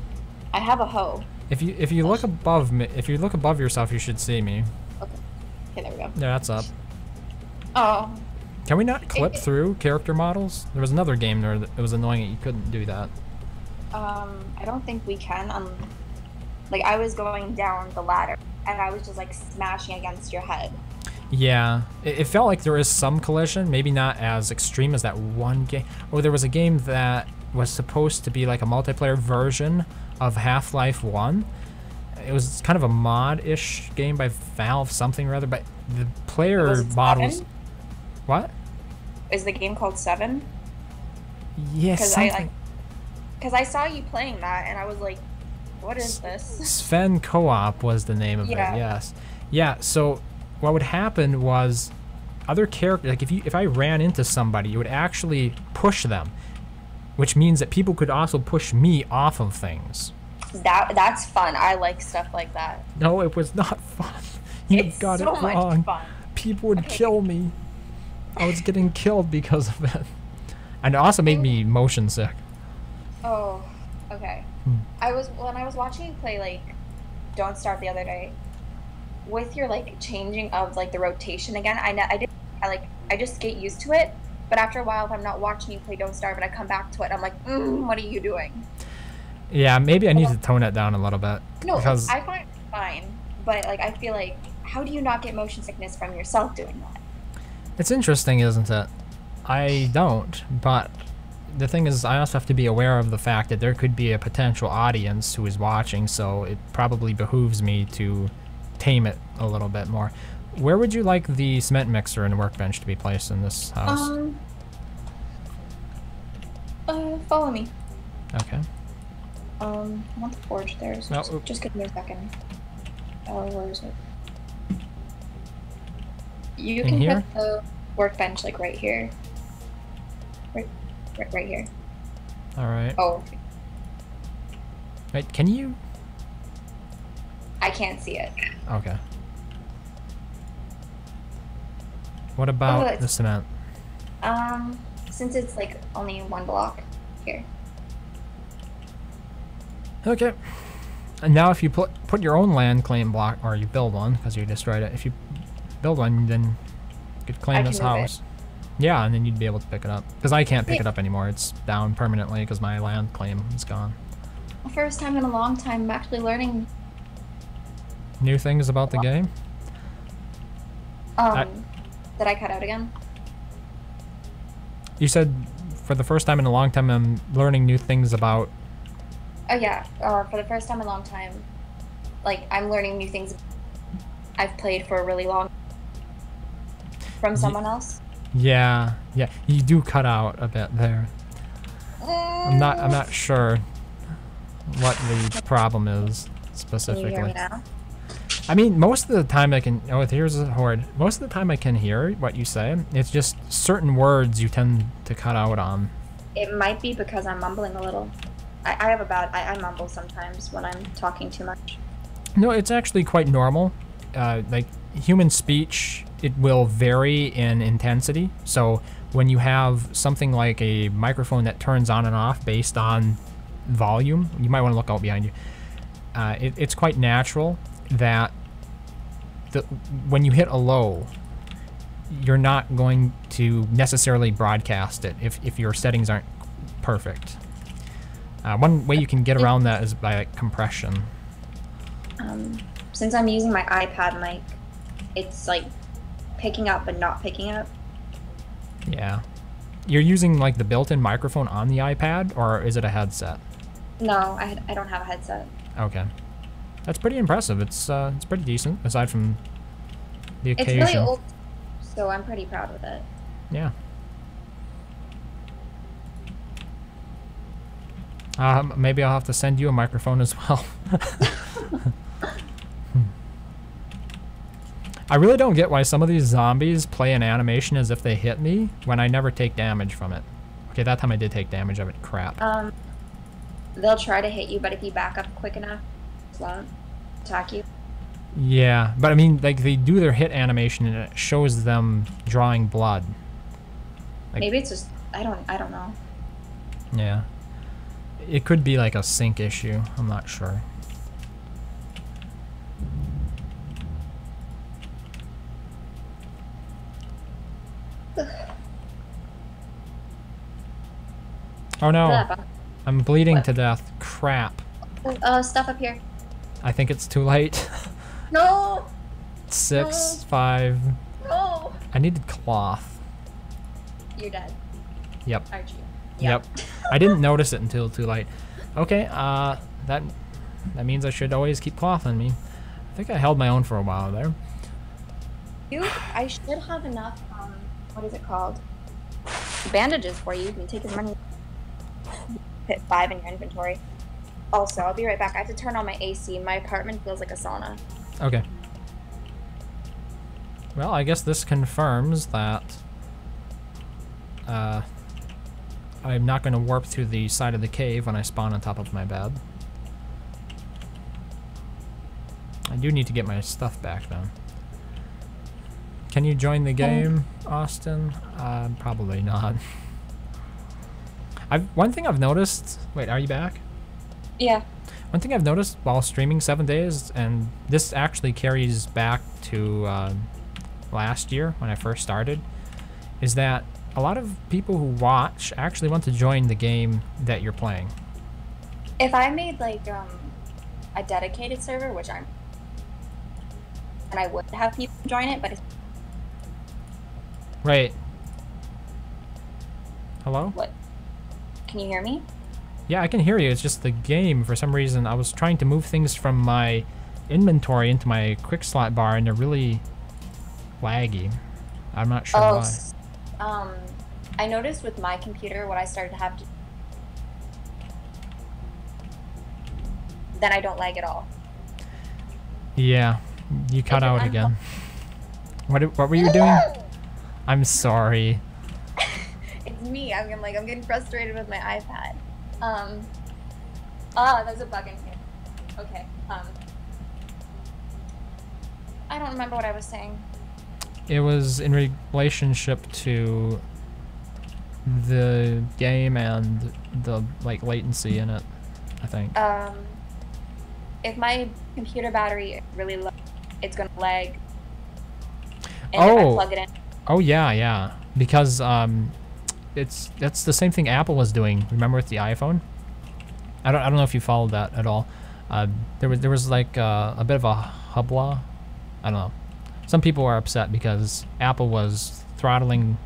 I have a hoe. If you look above me, if you look above yourself, you should see me. Okay. Okay, there we go. Yeah, that's up. Oh. Can we not clip through character models? There was another game there that it was annoying that you couldn't do that. I don't think we can. Like I was going down the ladder and I was just like smashing against your head. Yeah, it felt like there is some collision, maybe not as extreme as that one game. Or there was a game that was supposed to be like a multiplayer version of Half-Life 1. It was kind of a mod-ish game by Valve something or other, but the player models... What? Is the game called 7? Yes, something. Because I saw you playing that and I was like, what is this? Sven Co-op was the name of it, yes. Yeah, so what would happen was other characters, like if I ran into somebody, you would actually push them, which means that people could also push me off of things. That's fun. I like stuff like that. No, it was not fun. You got it wrong. Fun. People would kill me. I was getting killed because of it. And it also made me motion sick. Oh, okay. When I was watching you play like Don't Starve the other day, with your like changing of like the rotation again, I just get used to it. But after a while, if I'm not watching you play Don't Starve and I come back to it, I'm like, what are you doing? Yeah, maybe I need to tone it down a little bit. No, because I find it fine, but like I feel like, how do you not get motion sickness from yourself doing that? it's interesting, isn't it? I don't, but the thing is, I also have to be aware of the fact that there could be a potential audience who is watching, so it probably behooves me to tame it a little bit more. Where would you like the cement mixer and workbench to be placed in this house? Follow me. Okay. I want the forge there, so No, just give me a second. Oh, where is it? You In can here? put the workbench like right here. Right here. All right. Oh, Wait, can you? I can't see it. Okay. What about it's- the cement? Since it's like only one block here. Okay. And now if you put your own land claim block, or you build one, because you destroyed it, if you build one, then you could claim I this can move it. house. Yeah, and then you'd be able to pick it up. Because I can't pick it up anymore. It's down permanently because my land claim is gone. The first time in a long time, I'm actually learning. New things about the game? Did I cut out again? You said for the first time in a long time I'm learning new things about... Oh yeah, for the first time in a long time, like I'm learning new things I've played for a really long from someone else. Yeah, you do cut out a bit there. I'm not sure what the problem is Can you specifically. hear me now? I mean, most of the time I can... Oh, here's a horde. Most of the time I can hear what you say. It's just certain words you tend to cut out on. It might be because I'm mumbling a little. I mumble sometimes when I'm talking too much. No, it's actually quite normal. Like, human speech, it will vary in intensity. So when you have something like a microphone that turns on and off based on volume, you might want to look out behind you. It's quite natural that when you hit a low, you're not going to necessarily broadcast it if your settings aren't perfect. One way you can get around that is by like compression. Since I'm using my iPad mic, it's like picking up but not picking up. Yeah. You're using like the built-in microphone on the iPad, or is it a headset? No, I don't have a headset. Okay. That's pretty impressive. It's pretty decent, aside from the It's occasion. really old, so I'm pretty proud with it. Yeah. Maybe I'll have to send you a microphone as well. I really don't get why some of these zombies play an animation as if they hit me when I never take damage from it. Okay, that time I did take damage of it. Crap. They'll try to hit you, but if you back up quick enough, it won't attack you. Yeah, but I mean, like, they do their hit animation and it shows them drawing blood. Like, Maybe it's just I don't know. yeah. It could be like a sync issue. I'm not sure. Oh no, I'm bleeding to death. Crap. Stuff up here. I think it's too late. No. 6, 5. No. I needed cloth. You're dead. Yep. Aren't you? Yep. I didn't notice it until too late. Okay, that means I should always keep cloth on me. I think I held my own for a while there. I should have enough, what is it called? Bandages for you. You can take as many. Hit 5 in your inventory. Also, I'll be right back. I have to turn on my AC. My apartment feels like a sauna. Okay. Well, I guess this confirms that I'm not going to warp through the side of the cave when I spawn on top of my bed. I do need to get my stuff back, though. Can you join the game, Austin? Probably not. One thing I've noticed... Wait, are you back? Yeah. One thing I've noticed while streaming 7 days, and this actually carries back to last year when I first started, is that a lot of people who watch actually want to join the game that you're playing. If I made like a dedicated server, which I'm, and I would have people join it, but it's, Right. Hello? what? Can you hear me? Yeah, I can hear you. It's just the game, for some reason, I was trying to move things from my inventory into my quick slot bar, and they're really laggy. I'm not sure why. I noticed with my computer what I started to have to. Then I don't lag at all. Yeah, you cut Okay, out I'm again. What were you doing? I'm sorry. It's me. I'm getting frustrated with my iPad. There's a bug in here. Okay. I don't remember what I was saying. It was in relationship to the game and the like latency in it, I think. If my computer battery is really low, it's gonna lag. And if I Oh. plug it in, Oh yeah. Because that's the same thing Apple was doing. Remember with the iPhone? I don't know if you followed that at all. There was like a bit of a hubla. I don't know. Some people were upset because Apple was throttling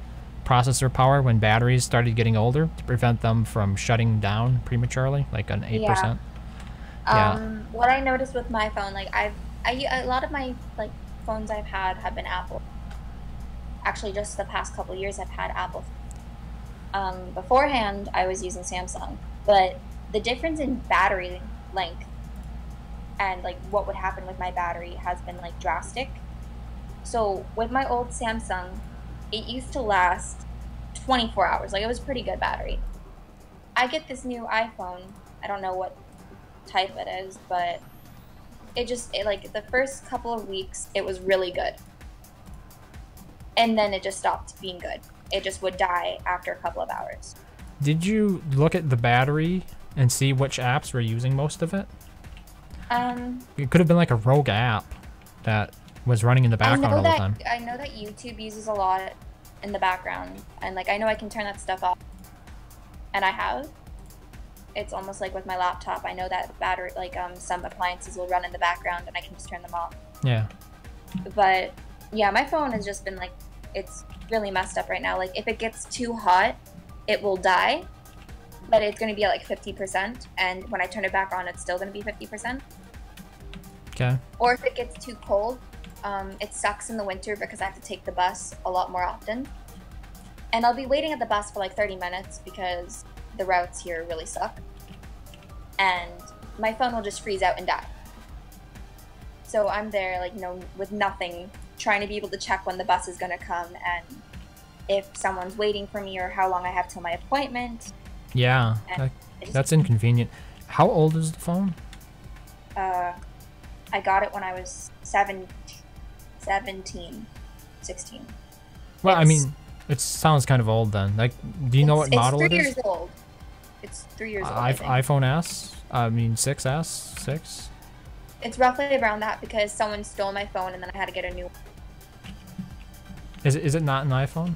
processor power when batteries started getting older to prevent them from shutting down prematurely, like an 8%. Yeah. What I noticed with my phone, like a lot of my like phones I've had have been Apple. Actually, just the past couple years, I've had Apple. Beforehand, I was using Samsung, but the difference in battery length and like what would happen with my battery has been like drastic. So with my old Samsung, it used to last 24 hours. Like it was pretty good battery. I get this new iPhone. I don't know what type it is, but it like the first couple of weeks it was really good. And then it just stopped being good. It just would die after a couple of hours. Did you look at the battery and see which apps were using most of it? It could have been like a rogue app that was running in the background all the time. I know that YouTube uses a lot in the background, and like I know I can turn that stuff off, and I have. It's almost like with my laptop. I know that battery, like some appliances will run in the background, and I can just turn them off. Yeah. But yeah, my phone has just been like, it's really messed up right now. Like if it gets too hot, it will die, but it's going to be at like 50%, and when I turn it back on, it's still going to be 50%. Okay. Or if it gets too cold, it sucks in the winter because I have to take the bus a lot more often. And I'll be waiting at the bus for like 30 minutes because the routes here really suck. And my phone will just freeze out and die. So I'm there like, with nothing, trying to be able to check when the bus is going to come and if someone's waiting for me or how long I have till my appointment. Yeah, that's inconvenient. How old is the phone? I got it when I was 16. Well, I mean, it sounds kind of old then. Like, do you know what model it is? It's 3 years old. It's 3 years old, I think. iPhone S? I mean, 6S? 6? It's roughly around that because someone stole my phone and then I had to get a new one. Is it not an iPhone?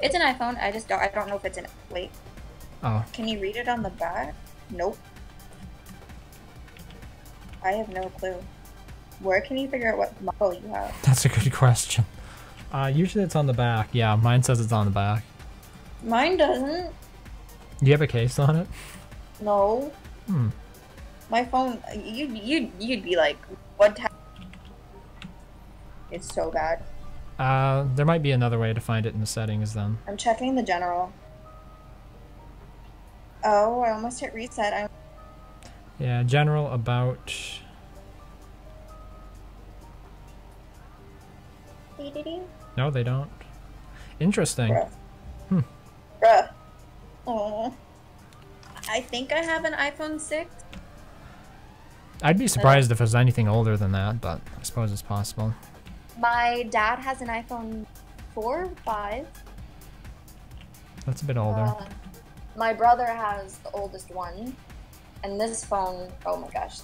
It's an iPhone. I don't know if it's an... Wait. Oh. Can you read it on the back? Nope. I have no clue. Where can you figure out what model you have? That's a good question. Usually it's on the back. Yeah, mine says it's on the back. Mine doesn't. Do you have a case on it? No. Hmm. My phone, you'd be like, what type? It's so bad. There might be another way to find it in the settings then. I'm checking the general. Oh, I almost hit reset. Yeah, general about... No, they don't. Interesting. Bruh. Bruh. Oh. I think I have an iPhone 6. I'd be surprised if it was anything older than that, but I suppose it's possible. My dad has an iPhone 4, 5. That's a bit older. My brother has the oldest one, And this phone, oh my gosh,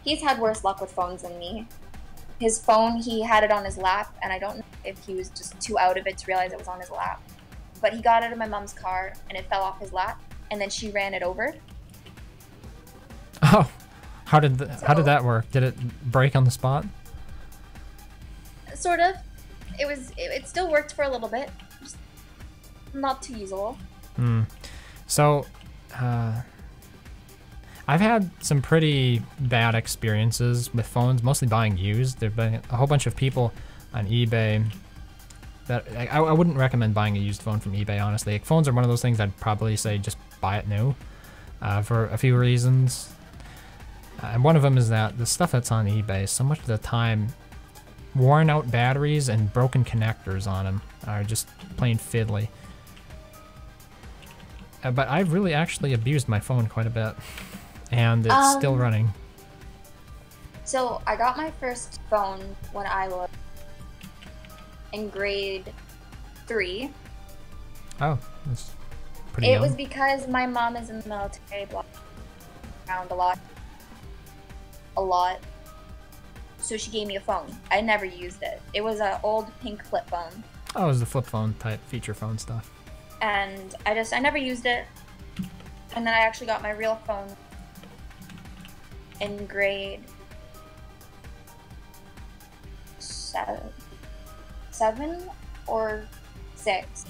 he's had worse luck with phones than me. His phone, he had it on his lap, and I don't know if he was just too out of it to realize it was on his lap. But he got out of my mom's car, and it fell off his lap, and then she ran it over. Oh, how did that work? Did it break on the spot? Sort of. It still worked for a little bit. Just not too usable. So, I've had some pretty bad experiences with phones, mostly buying used. There've been a whole bunch of people on eBay that I wouldn't recommend buying a used phone from eBay, honestly. Like, phones are one of those things I'd probably say just buy it new for a few reasons. And one of them is that the stuff that's on eBay, so much of the time, worn out batteries and broken connectors on them are just plain fiddly. But I've really actually abused my phone quite a bit, and it's still running. So I got my first phone when I was in grade 3. Oh, that's pretty It young. was because my mom is in the military, around a lot. So she gave me a phone. I never used it. It was an old pink flip phone. Oh, it was the flip phone type feature phone stuff. And I never used it. And then I actually got my real phone in grade 7 or 6,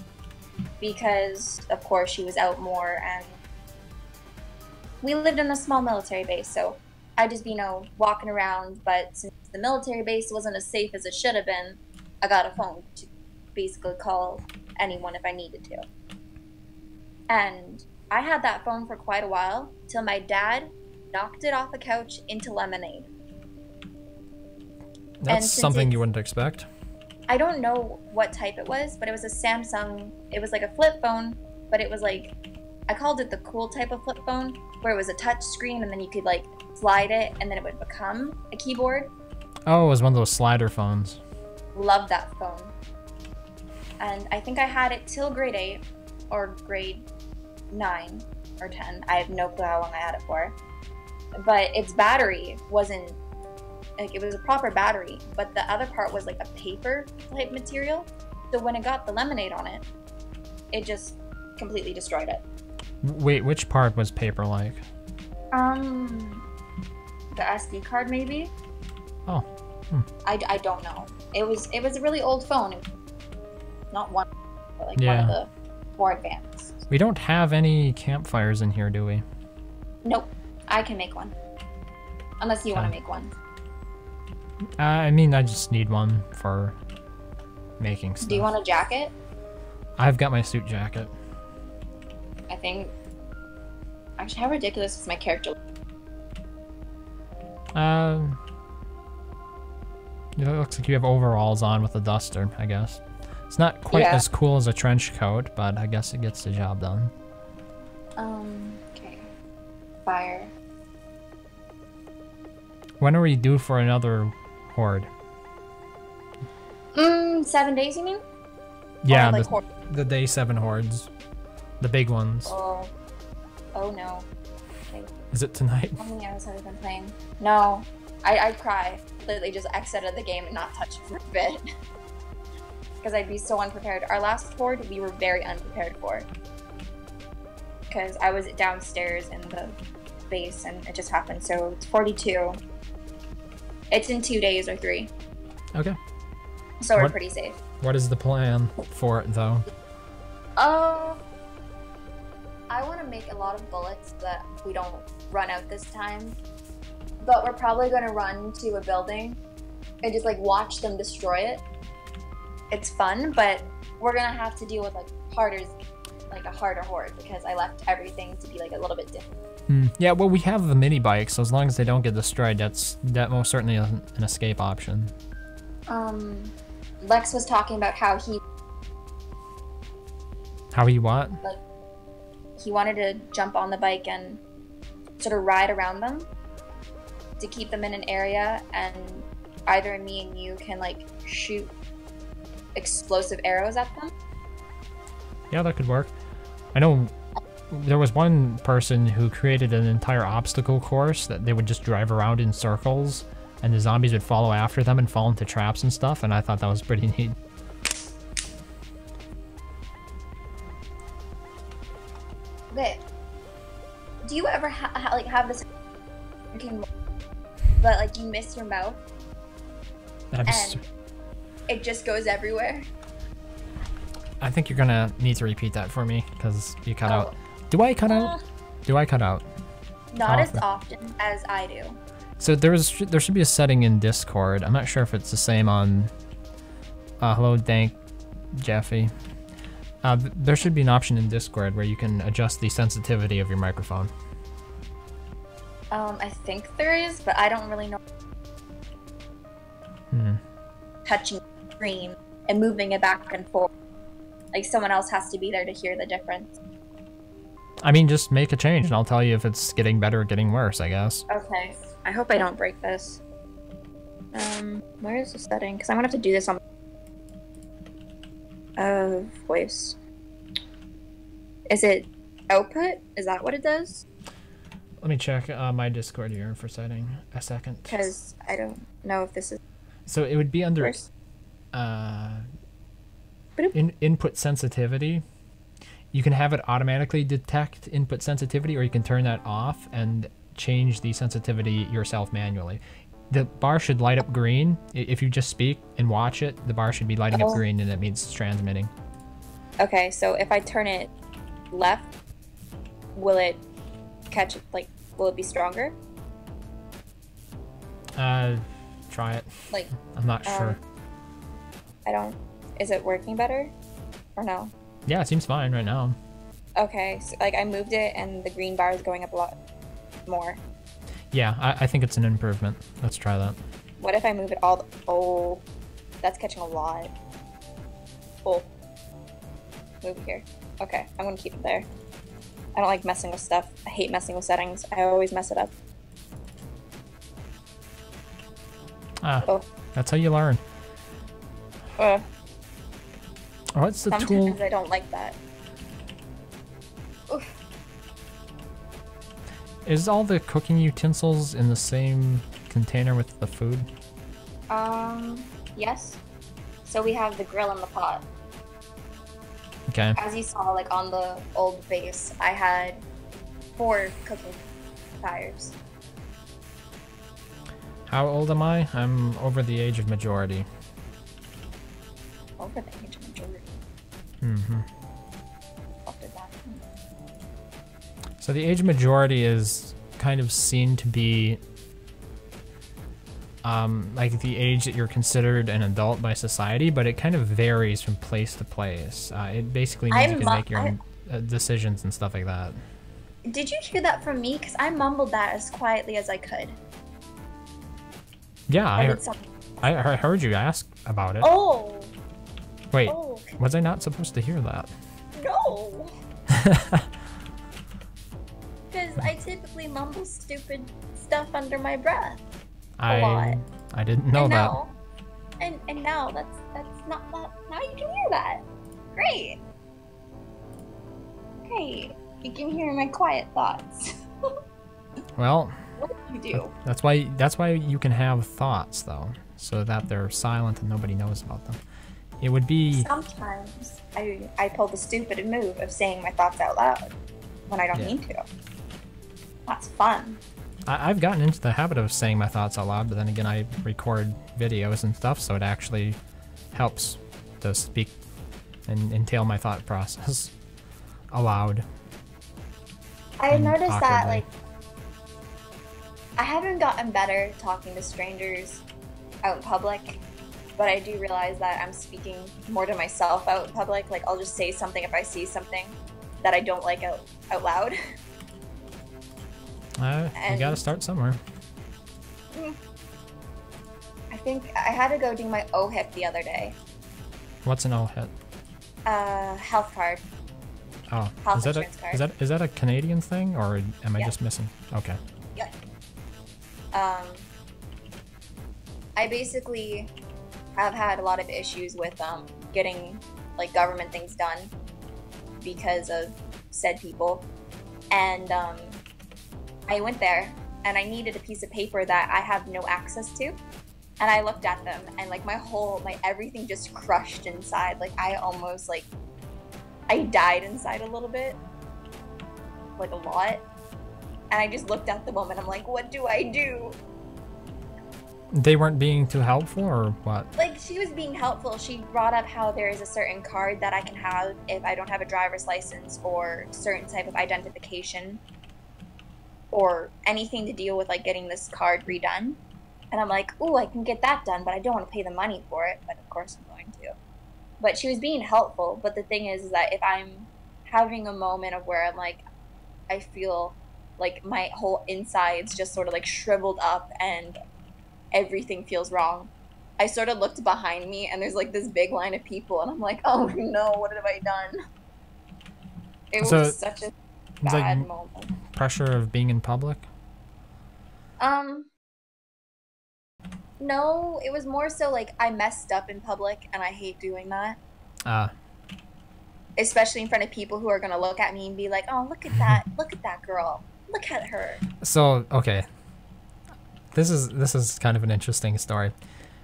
because of course she was out more, and we lived in a small military base, so I'd just be, walking around. But since the military base wasn't as safe as it should have been, I got a phone to basically call anyone if I needed to. And I had that phone for quite a while, till my dad knocked it off the couch into lemonade. That's something you wouldn't expect. I don't know what type it was, but it was a Samsung. It was like a flip phone, but it was like, I called it the cool type of flip phone, where it was a touch screen and then you could like slide it and then it would become a keyboard. Oh, it was one of those slider phones. Loved that phone. And I think I had it till grade 8 or grade 9 or 10. I have no clue how long I had it for. But its battery wasn't, like, it was a proper battery, but the other part was like a paper type material. So when it got the lemonade on it, it just completely destroyed it. Wait, which part was paper-like? The SD card maybe? Oh. I don't know. It was a really old phone. It was not one, but like one of the more advanced. We don't have any campfires in here, do we? Nope. I can make one. Unless you want to make one. I mean, I just need one for making stuff. Do you want a jacket? I've got my suit jacket. I think... Actually, how ridiculous is my character? It looks like you have overalls on with a duster, I guess. It's not quite as cool as a trench coat, but I guess it gets the job done. Okay. Fire. When are we due for another horde? 7 days, you mean? Yeah, like the day 7 hordes. The big ones. Oh no. Okay. Is it tonight? How many hours have I been playing? No. I'd cry. Literally just exited the game and not touch it for a bit. Because I'd be so unprepared. Our last horde, we were very unprepared for. Because I was downstairs in the base and it just happened. So it's 42. It's in 2 days or 3. Okay. So we're pretty safe. What is the plan for it, though? I want to make a lot of bullets so that we don't run out this time. But we're probably going to run to a building and just like watch them destroy it. It's fun, but we're going to have to deal with like a harder horde because I left everything to be like a little bit different. Yeah, well, we have the mini bikes, so as long as they don't get destroyed, that most certainly isn't an escape option. Lex was talking about how he what? Like, he wanted to jump on the bike and sort of ride around them to keep them in an area, and either me and you can like shoot explosive arrows at them. Yeah, that could work. I know there was one person who created an entire obstacle course that they would just drive around in circles, and the zombies would follow after them and fall into traps and stuff, and I thought that was pretty neat. Okay. Do you ever like have this, but like you miss your mouth and it just goes everywhere? I think you're gonna need to repeat that for me because you cut out. Do I cut out? Do I cut out? Not as often as I do. So there should be a setting in Discord. I'm not sure if it's the same on. Hello, Dank, Jeffy. There should be an option in Discord where you can adjust the sensitivity of your microphone. I think there is, but I don't really know. Touching the screen and moving it back and forth. Like someone else has to be there to hear the difference. I mean, just make a change and I'll tell you if it's getting better or getting worse, I guess. Okay. I hope I don't break this. Where is the setting? Because I'm gonna have to do this on voice. Is it output? Is that what it does? Let me check my Discord here for setting a second. Because I don't know if this is. So it would be under input sensitivity. You can have it automatically detect input sensitivity, or you can turn that off and change the sensitivity yourself manually. The bar should light up green. If you just speak and watch it, the bar should be lighting up green, and it means it's transmitting. Okay, so if I turn it left, will it catch it? Like, will it be stronger? Try it. Like, I'm not sure. I don't. Is it working better, or no? Yeah, it seems fine right now. Okay, so like I moved it, and the green bar is going up a lot more. Yeah, I think it's an improvement. Let's try that. What if I move it all? Oh, that's catching a lot. Oh, move it here. Okay, I'm gonna keep it there. I don't like messing with stuff. I hate messing with settings. I always mess it up. That's how you learn. What's the sometimes tool? Sometimes I don't like that. Oof. Is all the cooking utensils in the same container with the food? Yes. So we have the grill and the pot. Okay. As you saw, like on the old base, I had 4 cooking fires. How old am I? I'm over the age of majority. Over the age of majority. Mm-hmm. What did that mean? So the age of majority is kind of seen to be like the age that you're considered an adult by society, but it kind of varies from place to place. It basically means you can make your own decisions and stuff like that. Did you hear that from me? Because I mumbled that as quietly as I could. Yeah, I heard you ask about it. Oh! Wait, oh. Was I not supposed to hear that? No! Because I typically mumble stupid stuff under my breath. A lot. I didn't know that. And now that's not that. Now you can hear that. Great. Great. You can hear my quiet thoughts. Well, what do you do? That's why you can have thoughts though, so that they're silent and nobody knows about them. It would be sometimes I pull the stupid move of saying my thoughts out loud when I don't mean to. That's fun. I've gotten into the habit of saying my thoughts out loud, but then again, I record videos and stuff, so it actually helps to speak and entail my thought process aloud. I noticed that, like, I haven't gotten better talking to strangers out in public, but I do realize that I'm speaking more to myself out in public. Like, I'll just say something if I see something that I don't like out loud. You gotta start somewhere. I think I had to go do my OHIP the other What's an OHIP? Health card. Oh, health is that a Canadian thing, or am I just missing? Okay. Yep. I basically have had a lot of issues with getting like government things done because of said people. and I went there and I needed a piece of paper that I have no access to. And I looked at them and like my everything just crushed inside. Like I almost like, I died inside a little bit, like a lot. And I just looked at the woman. I'm like, what do I do? They weren't being too helpful or what? Like she was being helpful. She brought up how there is a certain card that I can have if I don't have a driver's license or certain type of identification or anything to deal with like getting this card redone. And I'm like, ooh, I can get that done, but I don't want to pay the money for it. But of course I'm going to. But she was being helpful. But the thing is that if I'm having a moment of where I'm like, I feel like my whole insides just sort of like shriveled up and everything feels wrong. I sort of looked behind me and there's like this big line of people and I'm like, oh no, what have I done? It was such a bad moment. Pressure of being in public? No, it was more so like I messed up in public and I hate doing that. Especially in front of people who are gonna look at me and be like, oh, look at that girl. Look at her. So, okay. This is kind of an interesting story.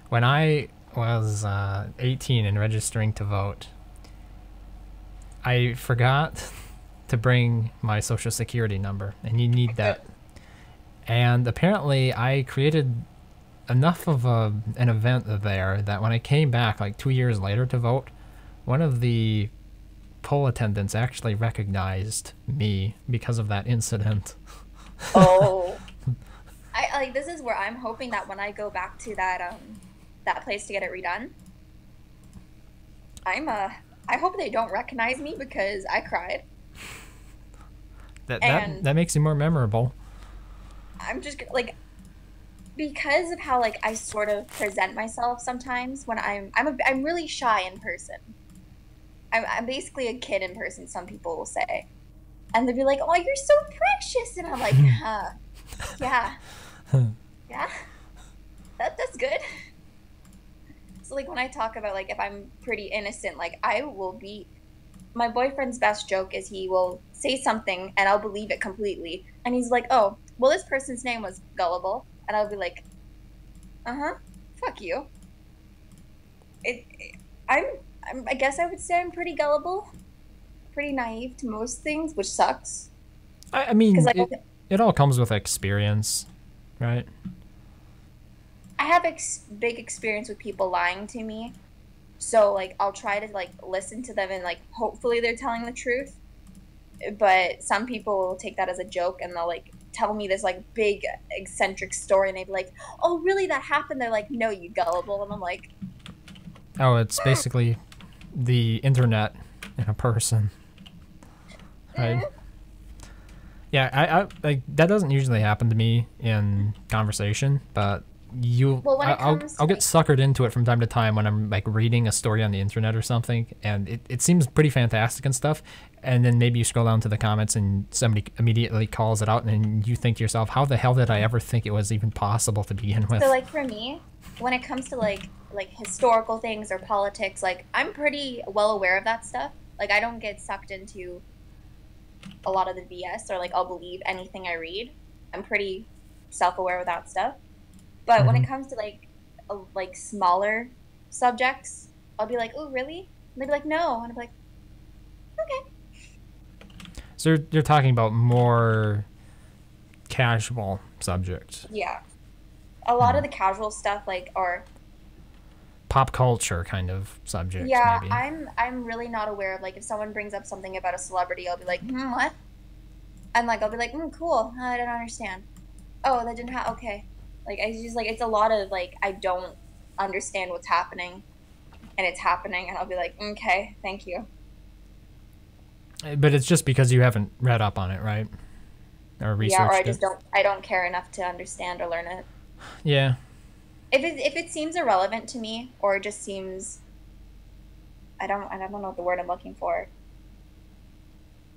When I was 18 and registering to vote, I forgot to bring my social security number, and you need that. And apparently I created enough of an event there that when I came back like 2 years later to vote, one of the poll attendants actually recognized me because of that incident. Oh. I like, this is where I'm hoping that when I go back to that that place to get it redone, I hope they don't recognize me because I cried. That makes you more memorable. I'm just like, because of how like I sort of present myself sometimes when I'm really shy in person. I'm basically a kid in person, some people will say. And they'll be like, oh, you're so precious. And I'm like, yeah. Yeah. That's good. So like when I talk about like if I'm pretty innocent, like I will be, my boyfriend's best joke is he will say something and I'll believe it completely. And he's like, oh, well, this person's name was Gullible. And I'll be like, fuck you. I guess I would say I'm pretty gullible, pretty naive to most things, which sucks. I mean, it all comes with experience, right? I have big experience with people lying to me, so like I'll try to like listen to them and like hopefully they're telling the truth. But some people will take that as a joke and they'll like tell me this like big eccentric story and they'd be like, oh really, that happened? They're like, no, you gullible. And I'm like, oh, it's basically the internet in a person, right? Yeah, I like that doesn't usually happen to me in conversation, but I'll get suckered into it from time to time when I'm like reading a story on the internet or something, and it seems pretty fantastic and stuff, and then maybe you scroll down to the comments and somebody immediately calls it out, and then you think to yourself, how the hell did I ever think it was even possible to begin with? So like for me, when it comes to like historical things or politics, like I'm pretty well aware of that stuff. Like I don't get sucked into a lot of the BS or like I'll believe anything I read. I'm pretty self-aware of that stuff. But when it comes to like smaller subjects, I'll be like, oh really? And they'll be like, no. And I'll be like, okay. So you're talking about more casual subjects. Yeah. A lot of the casual stuff or pop culture kind of subject. Yeah, maybe. I'm really not aware of like if someone brings up something about a celebrity, I'll be like, what? And like I'll be like, cool. I don't understand. Oh, that didn't happen. Okay. Like I just like it's a lot of like I don't understand what's happening, and it's happening, and I'll be like, okay, thank you. But it's just because you haven't read up on it, right? Or researched it. Yeah, or I just don't care enough to understand or learn it. Yeah. If it seems irrelevant to me, or it just seems, I don't know what the word I'm looking for.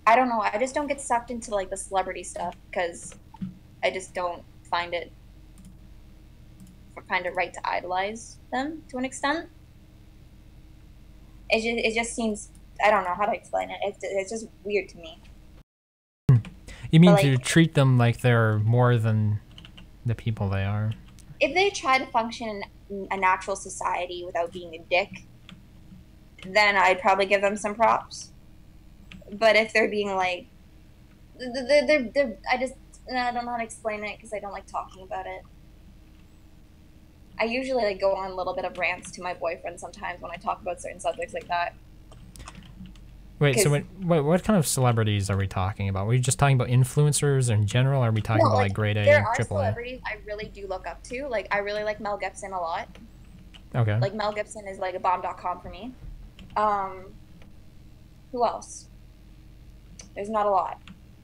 I don't know. I just don't get sucked into like the celebrity stuff because I just don't find it right to idolize them to an extent. It just seems, I don't know how to explain it. It's just weird to me. You mean But, to like, treat them like they're more than the people they are? if they try to function in a natural society without being a dick, then I'd probably give them some props. But if they're being like, I don't know how to explain it because I don't like talking about it. I usually like go on a little bit of rants to my boyfriend sometimes when I talk about certain subjects like that. Wait, so 'Cause- what kind of celebrities are we talking about? Are we just talking about influencers in general? Or are we talking No, about like grade A, there are triple A? celebrities I really do look up to. Like I really like Mel Gibson a lot. Okay. Like Mel Gibson is like a bomb.com for me. Who else? There's not a lot.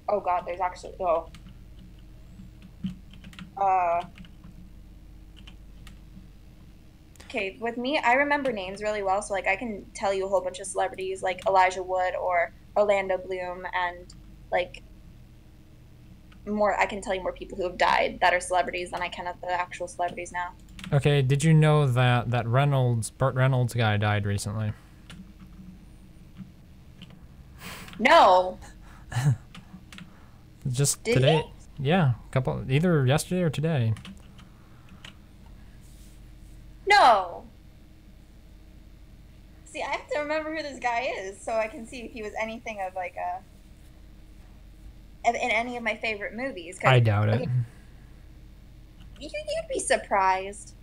Oh god, there's actually okay, with me, I remember names really well, so like I can tell you a whole bunch of celebrities like Elijah Wood or Orlando Bloom and like more. I can tell you more people who have died that are celebrities than I can of the actual celebrities now. Okay, did you know that Burt Reynolds guy died recently? No. Just Did today. Yeah, either yesterday or today. No. See, I have to remember who this guy is so I can see if he was anything of like in any of my favorite movies. 'Cause- I doubt it. okay, you'd be surprised.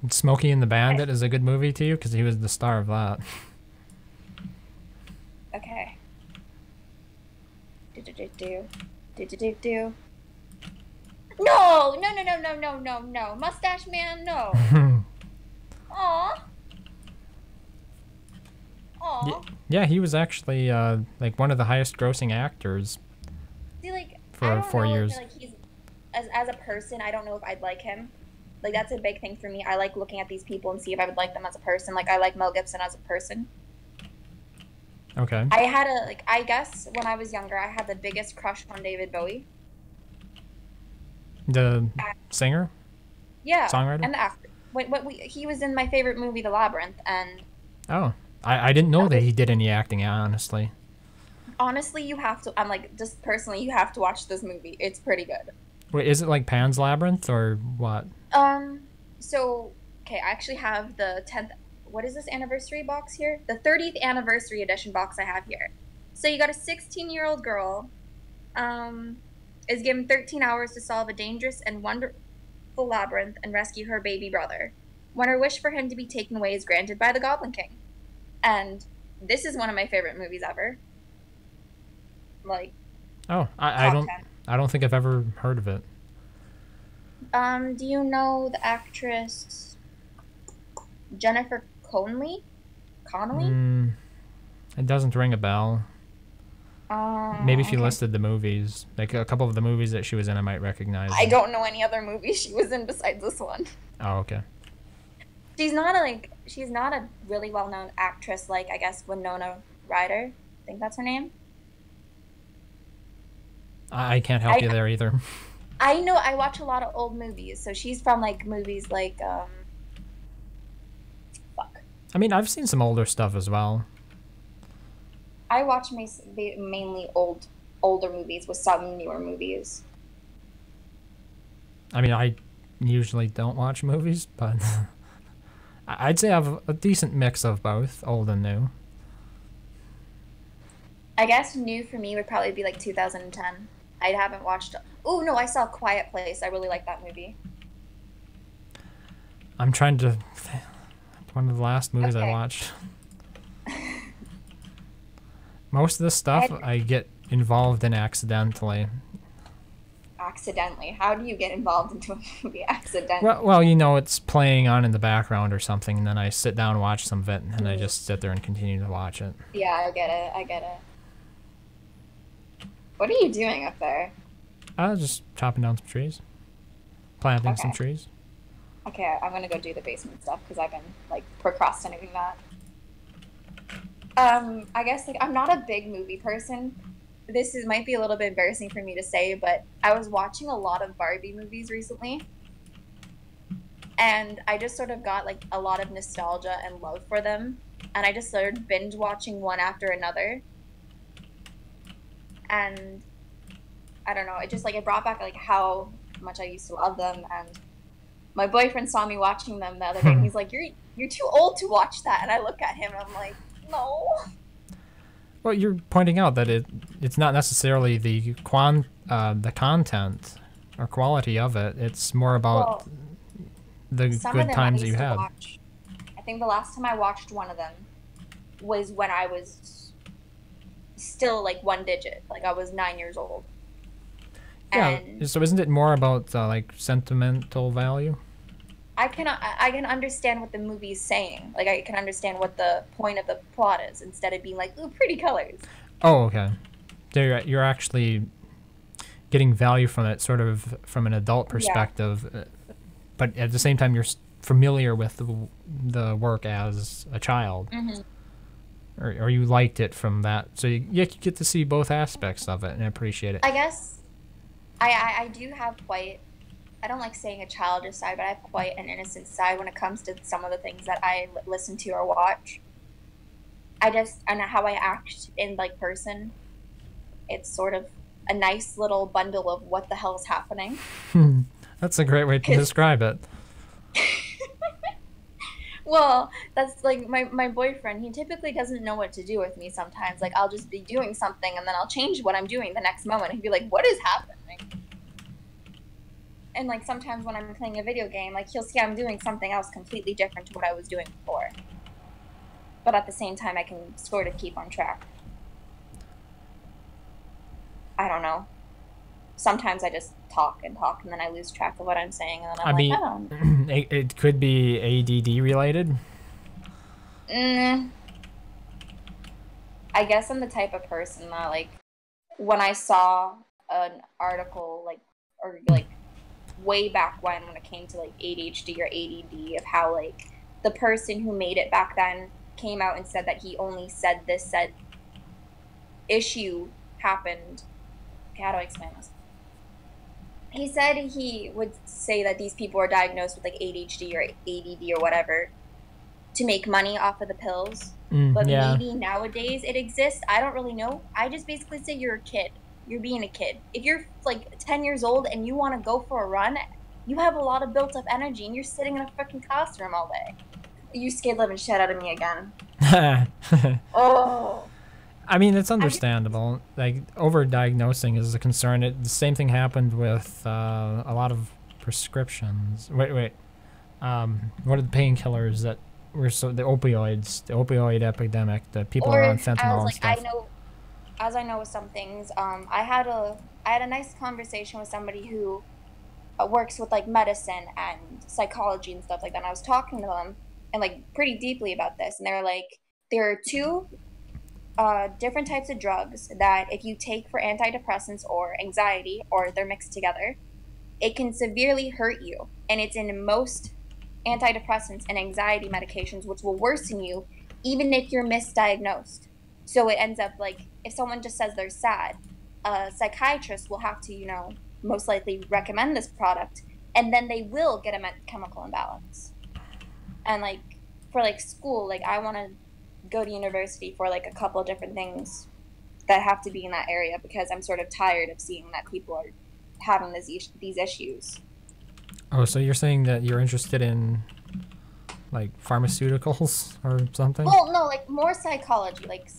Smokey and the Bandit is a good movie to you because he was the star of that. Okay. Do. No. Mustache Man, no. Aw. Yeah, he was actually like one of the highest grossing actors. See, like, For I don't 4 know if, years. like, he's as a person, I don't know if I'd like him. Like, that's a big thing for me. I like looking at these people and see if I would like them as a person. Like, I like Mel Gibson as a person. Okay. I guess when I was younger, I had the biggest crush on David Bowie. The singer? Yeah. Songwriter? And the actor. He was in my favorite movie, The Labyrinth, and Oh. I didn't know that he did any acting, honestly. honestly, you have to. I'm like, just personally, you have to watch this movie. It's pretty good. Wait, is it like Pan's Labyrinth or what? So, okay, I actually have the 10th. What is this anniversary box here? The 30th anniversary edition box I have here. So you got a 16-year-old girl, is given 13 hours to solve a dangerous and wonderful labyrinth and rescue her baby brother, when her wish for him to be taken away is granted by the Goblin King. And this is one of my favorite movies ever. Like, Oh, I top don't 10. I don't think I've ever heard of it. Do you know the actress Jennifer Connelly? It doesn't ring a bell. Maybe if you Okay. listed the movies, like a couple of the movies that she was in, I might recognize. I them. don't know any other movies she was in besides this one. Oh, okay. She's not a really well-known actress like, I guess, Winona Ryder. I think that's her name. I can't help you there either. I know I watch a lot of old movies, so she's from like movies like fuck. I mean, I've seen some older stuff as well. I watch mainly older movies with some newer movies. I mean, I usually don't watch movies, but I'd say I have a decent mix of both, old and new. I guess new for me would probably be like 2010. I haven't watched. Oh no, I saw Quiet Place. I really like that movie. I'm trying to. One of the last movies I Okay. watched. Most of this stuff I get involved in accidentally. Accidentally. How do you get involved into a movie accidentally? Well, you know, it's playing on in the background or something, and then I sit down and watch some of it, and I just sit there and continue to watch it. Yeah, I get it. What are you doing up there? I was just chopping down some trees, planting some Okay. trees. Okay, I'm gonna go do the basement stuff because I've been like procrastinating that. I guess like I'm not a big movie person. Might be a little bit embarrassing for me to say, but I was watching a lot of Barbie movies recently, and I just sort of got like a lot of nostalgia and love for them, and I just started binge watching one after another. And I don't know. It just like it brought back like how much I used to love them. And my boyfriend saw me watching them the other day, and he's like, "You're too old to watch that." And I look at him, and I'm like, "No." Well, you're pointing out that it's not necessarily the content or quality of it. It's more about the good times that you had. I think the last time I watched one of them was when I was still like one digit, like I was 9 years old. Yeah. And so isn't it more about like sentimental value? I can understand what the movie's saying. Like I can understand what the point of the plot is instead of being like, ooh, pretty colors. Oh, okay. So you're actually getting value from it, sort of from an adult perspective, but at the same time you're familiar with the work as a child, or you liked it from that. So you get to see both aspects of it and appreciate it. I guess I do have quite. I don't like saying a childish side, but I have quite an innocent side when it comes to some of the things that I listen to or watch. And how I act in like person, it's sort of a nice little bundle of what the hell is happening. That's a great way to describe it. Well, that's like my boyfriend. He typically doesn't know what to do with me sometimes. Like I'll just be doing something and then I'll change what I'm doing the next moment. He'd be like, "What is happening?" And like sometimes when I'm playing a video game, like he'll see I'm doing something else completely different to what I was doing before. But at the same time, I can sort of keep on track. I don't know. Sometimes I just talk and then I lose track of what I'm saying, and then I'm it could be ADD related. I guess I'm the type of person that like when I saw an article like way back when it came to like ADHD or ADD, of how like the person who made it back then came out and said that he only said this said issue happened. Okay, how do I explain this? He said he would say that these people are diagnosed with like ADHD or ADD or whatever to make money off of the pills. But maybe nowadays it exists. I don't really know. I just basically say you're a kid. You're being a kid. If you're like 10 years old and you want to go for a run, you have a lot of built up energy and you're sitting in a freaking classroom all day. You scared living shit out of me again. Oh. I mean, it's understandable. Like, over-diagnosing is a concern. The same thing happened with a lot of prescriptions. Wait. What are the painkillers that were the opioid epidemic, that people are on fentanyl and stuff. As I know with some things, I had a nice conversation with somebody who works with like medicine and psychology and stuff like that. And I was talking to them and like pretty deeply about this, and they're like, there are two different types of drugs that if you take for antidepressants or anxiety, or they're mixed together, it can severely hurt you. And it's in most antidepressants and anxiety medications, which will worsen you even if you're misdiagnosed. So it ends up like, if someone just says they're sad, a psychiatrist will have to, most likely recommend this product, and then they will get a chemical imbalance. And like for like school, like I want to go to university for like a couple of different things that have to be in that area, because I'm sort of tired of seeing that people are having these issues. Oh, so you're saying that you're interested in like pharmaceuticals or something? Well, no, like more psychology. Like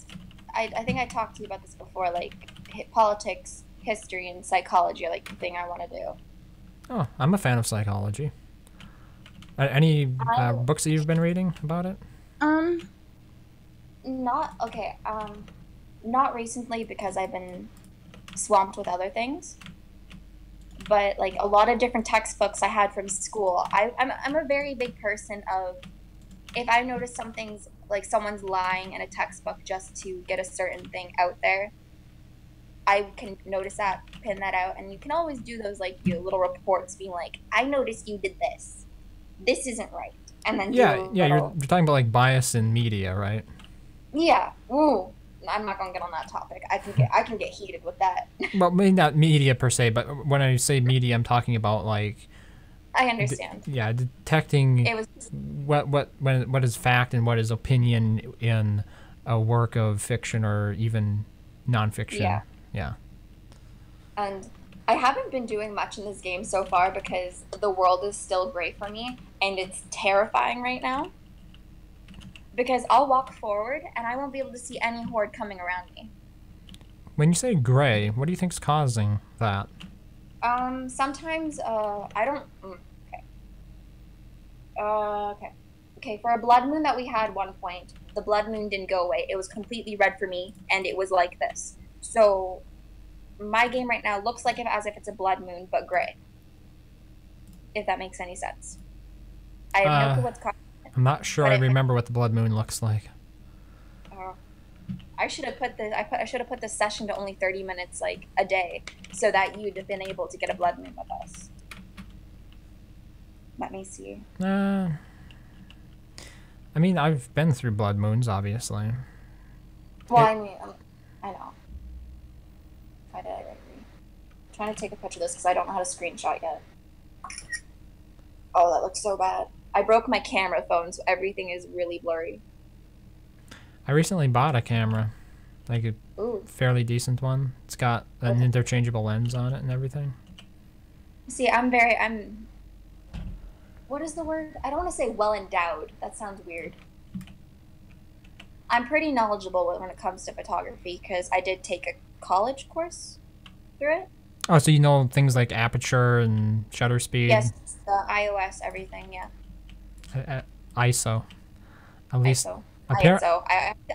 I think I talked to you about this before, like politics, history, and psychology are like the thing I want to do. Oh, I'm a fan of psychology. Any books that you've been reading about it? Not recently, because I've been swamped with other things. But like a lot of different textbooks I had from school. I'm a very big person of, if I notice something's like someone's lying in a textbook just to get a certain thing out there, I can notice that, pin that out, and you can always do those like little reports being like, I noticed you did this. This isn't right. And then you're talking about like bias in media, right? Yeah. Ooh. I'm not gonna get on that topic. I can get heated with that. Well, maybe not media per se, but when I say media, I'm talking about like. I understand. Detecting what is fact and what is opinion in a work of fiction or even nonfiction. Yeah. And I haven't been doing much in this game so far because the world is still gray for me, and it's terrifying right now. Because I'll walk forward, and I won't be able to see any horde coming around me. When you say gray, what do you think's causing that? Sometimes, I don't... okay. Okay. Okay, for a blood moon that we had one point, the blood moon didn't go away. It was completely red for me, and it was like this. So, my game right now looks like as if it's a blood moon, but gray. If that makes any sense. I have no clue what's causing it. I'm not sure I remember what the blood moon looks like. I should have put I should have put this session to only 30 minutes, like, a day, so that you'd have been able to get a blood moon with us. Let me see. I mean, I've been through blood moons, obviously. Well, I mean, I know. I did. I'm trying to take a picture of this because I don't know how to screenshot yet. Oh, that looks so bad. I broke my camera phone, so everything is really blurry. I recently bought a camera, like a fairly decent one. It's got an interchangeable lens on it and everything. See, what is the word? I don't want to say well endowed. That sounds weird. I'm pretty knowledgeable when it comes to photography because I did take a college course through it. Oh, so you know things like aperture and shutter speed? Yes, the iOS, everything, yeah. ISO. At least. ISO.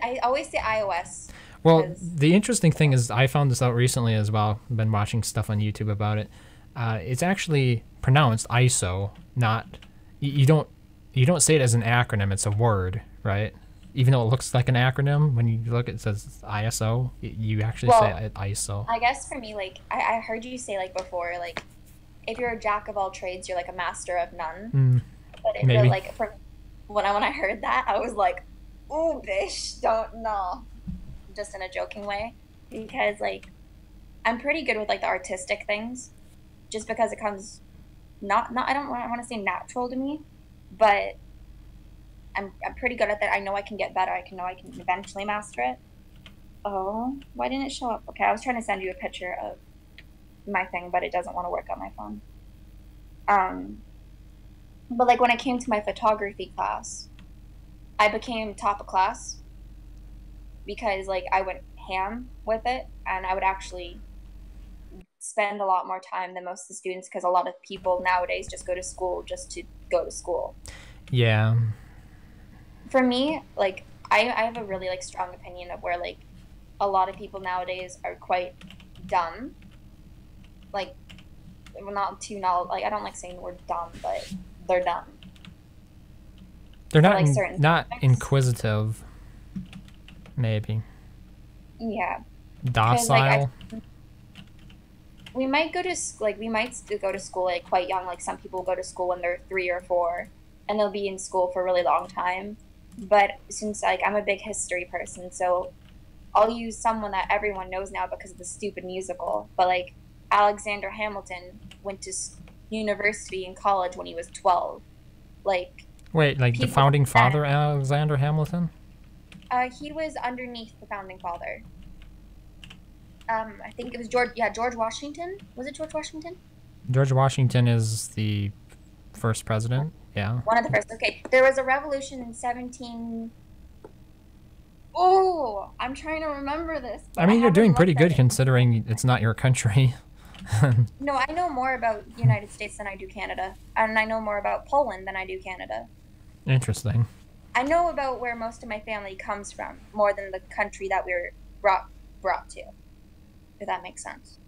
I always say iOS. Well, the interesting thing is I found this out recently as well. I've been watching stuff on YouTube about it. It's actually pronounced ISO, not you don't say it as an acronym. It's a word, right? Even though it looks like an acronym, when you look, it says ISO. You actually say it ISO. I guess for me, like I heard you say like before, like if you're a jack of all trades, you're like a master of none. But maybe. Like when I heard that, I was like, ooh, bish, don't know. Just in a joking way, because like I'm pretty good with like the artistic things, just because it comes not I don't want to say natural to me, but I'm pretty good at that. I know I can get better. I can eventually master it. Oh, why didn't it show up? Okay, I was trying to send you a picture of my thing, but it doesn't want to work on my phone. But like when it came to my photography class, I became top of class because like I went ham with it, and I would actually spend a lot more time than most of the students because a lot of people nowadays just go to school just to go to school. Yeah. For me, like I have a really like strong opinion of where like a lot of people nowadays are quite dumb. Like, well, not too like I don't like saying the word dumb, but they're dumb. They're not like not inquisitive. Maybe. Yeah. Docile. Like, we might go to school like quite young. Like some people go to school when they're 3 or 4, and they'll be in school for a really long time. But since like I'm a big history person, so I'll use someone that everyone knows now because of the stupid musical. But like Alexander Hamilton went to university and college when he was 12. Like. Wait, like the founding father, Alexander Hamilton? He was underneath the founding father. I think it was George Washington. Was it George Washington? George Washington is the first president, yeah. One of the first, okay. There was a revolution in 17... Oh, I'm trying to remember this. I mean, you're doing pretty good considering it's not your country. No, I know more about the United States than I do Canada. And I know more about Poland than I do Canada. Interesting. I know about where most of my family comes from, more than the country that we were brought to. If that makes sense.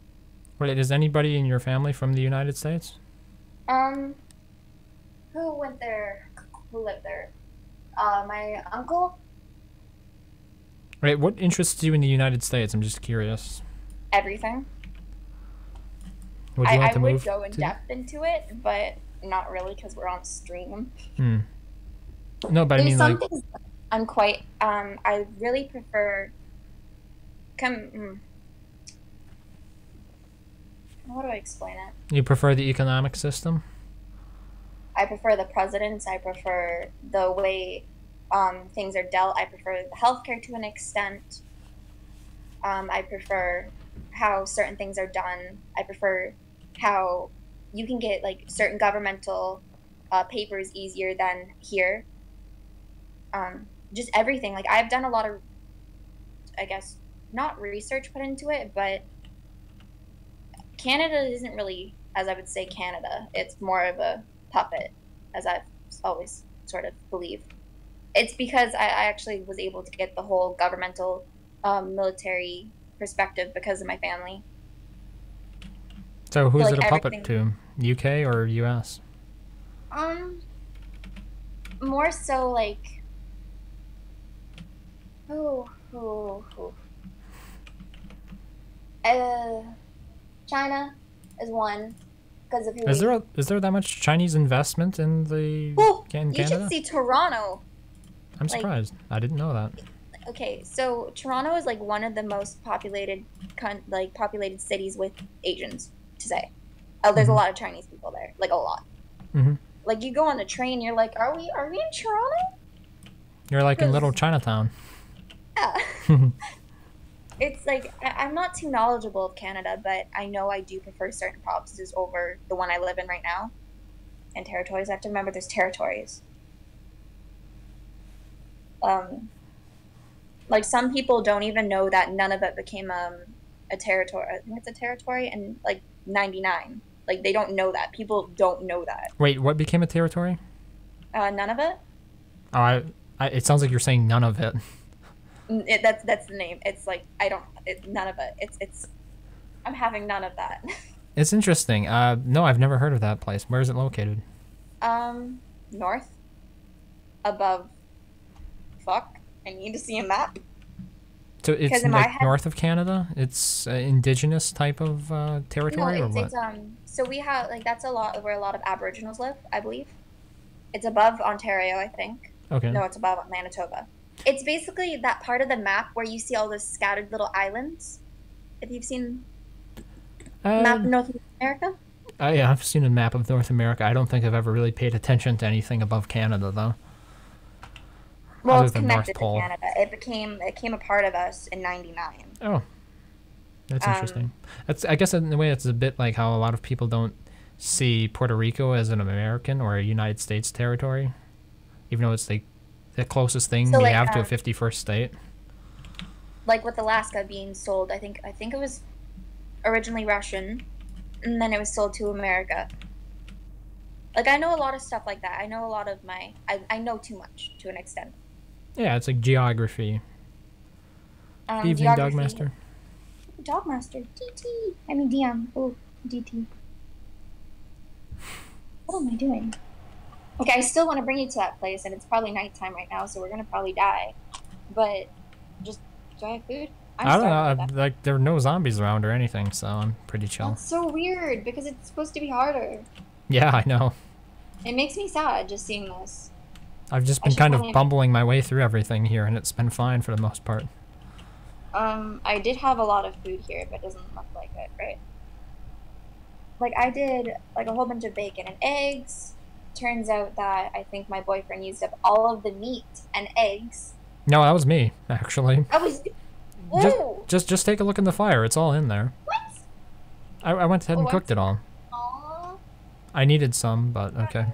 Wait, is anybody in your family from the United States? Who went there? Who lived there? My uncle. Wait, what interests you in the United States? I'm just curious. Everything. Would you want to move? I would go in depth into it, but not really because we're on stream. No, but I mean, like, I'm quite. I really prefer. How do I explain it? You prefer the economic system? I prefer the presidents. I prefer the way things are dealt. I prefer the healthcare to an extent. I prefer how certain things are done. I prefer how you can get like certain governmental papers easier than here. Just everything. Like I've done a lot of, I guess, not research put into it, but Canada isn't really, as I would say, Canada. It's more of a puppet, as I've always sort of believed. It's because I actually was able to get the whole governmental military perspective because of my family. So who's like it a puppet to? UK or US? More so like China is one because of who Is there that much Chinese investment in the in Canada? You should see Toronto. I'm surprised. I didn't know that. Okay, so Toronto is like one of the most populated populated cities with Asians, to say. There's a lot of Chinese people there, like a lot. Like you go on the train, you're like, are we in Toronto? You're like in Little Chinatown. Yeah. It's like I'm not too knowledgeable of Canada, but I know I do prefer certain provinces over the one I live in right now. And territories. I have to remember there's territories. Like some people don't even know that Nunavut became a territory. I think it's a territory in like '99. Like they don't know that. People don't know that. Wait, what became a territory? Nunavut. Oh, it sounds like you're saying none of it. That's the name. It's like none of it. It's I'm having none of that. It's interesting. No, I've never heard of that place. Where is it located? North. Above. Fuck. I need to see a map. So it's like north of Canada? It's indigenous type of territory, or what? So we have that's a lot where a lot of Aboriginals live, I believe. It's above Ontario, I think. Okay. No, it's above Manitoba. It's basically that part of the map where you see all those scattered little islands. If you've seen map of North America? Yeah, I've seen a map of North America. I don't think I've ever really paid attention to anything above Canada, though. Well, it's connected to Canada. It became a part of us in '99. Oh, that's interesting. I guess in a way it's a bit like how a lot of people don't see Puerto Rico as an American or a United States territory, even though it's like the closest thing we have to a 51st state. Like with Alaska being sold, I think it was originally Russian, and then it was sold to America. Like I know a lot of stuff like that. I know a lot of I know too much to an extent. Yeah, it's like geography. Evening, Dogmaster. Dogmaster. DT. I mean DM. Oh, DT. What am I doing? Okay, I still want to bring you to that place, and it's probably nighttime right now, so we're gonna probably die. But just do I have food? I don't know. Like there are no zombies around or anything, so I'm pretty chill. That's so weird because it's supposed to be harder. Yeah, I know. It makes me sad just seeing this. I've just been kind of bumbling my way through everything here, and it's been fine for the most part. I did have a lot of food here, but it doesn't look like it, right? Like, I did, like, a whole bunch of bacon and eggs. Turns out that I think my boyfriend used up all of the meat and eggs. No, that was me, actually. I was... Just take a look in the fire. It's all in there. What? I went ahead and cooked it all. Aww. I needed some, but okay.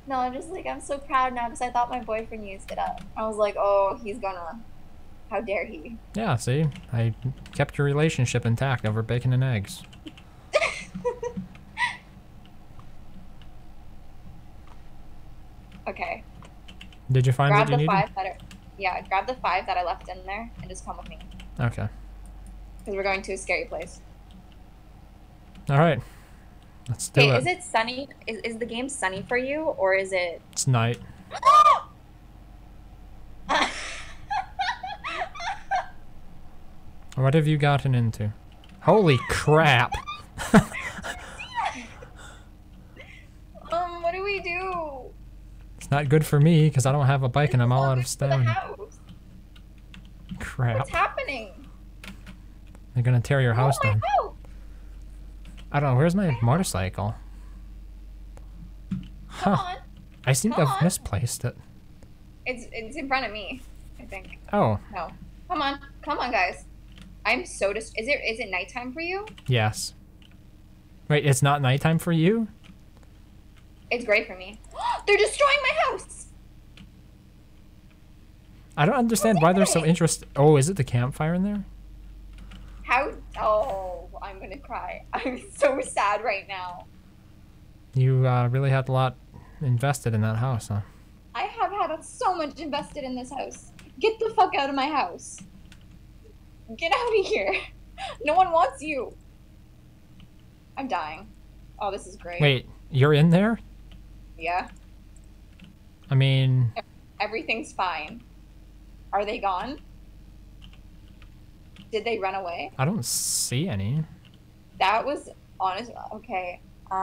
No, I'm just like, I'm so proud now because I thought my boyfriend used it up. I was like, oh, he's gonna... How dare he? Yeah, see? I kept your relationship intact over bacon and eggs. Okay. Did you find what you needed? Grab the 5 that I left in there and just come with me. Okay. Because we're going to a scary place. Alright. Let's do it. Is it sunny? Is the game sunny for you, or is it... It's night. What have you gotten into? Holy crap! What do we do? It's not good for me, because I don't have a bike and I'm all out of stamina. Crap. What's happening? They're gonna tear your house down. I don't know, where's my motorcycle? Huh. I seem to have misplaced it. It's in front of me, I think. Oh. No. Come on, guys. I'm so is it nighttime for you? Yes. Wait, it's not nighttime for you? It's great for me. They're destroying my house. I don't understand why they're so interested. Oh, is it the campfire in there? How? Oh, I'm gonna cry. I'm so sad right now. You really had a lot invested in that house, huh? I have had so much invested in this house. Get the fuck out of my house. Get out of here. No one wants you. I'm dying. Oh, this is great. Wait, you're in there? Yeah. I mean... Everything's fine. Are they gone? Did they run away? I don't see any. That was honest. Okay. You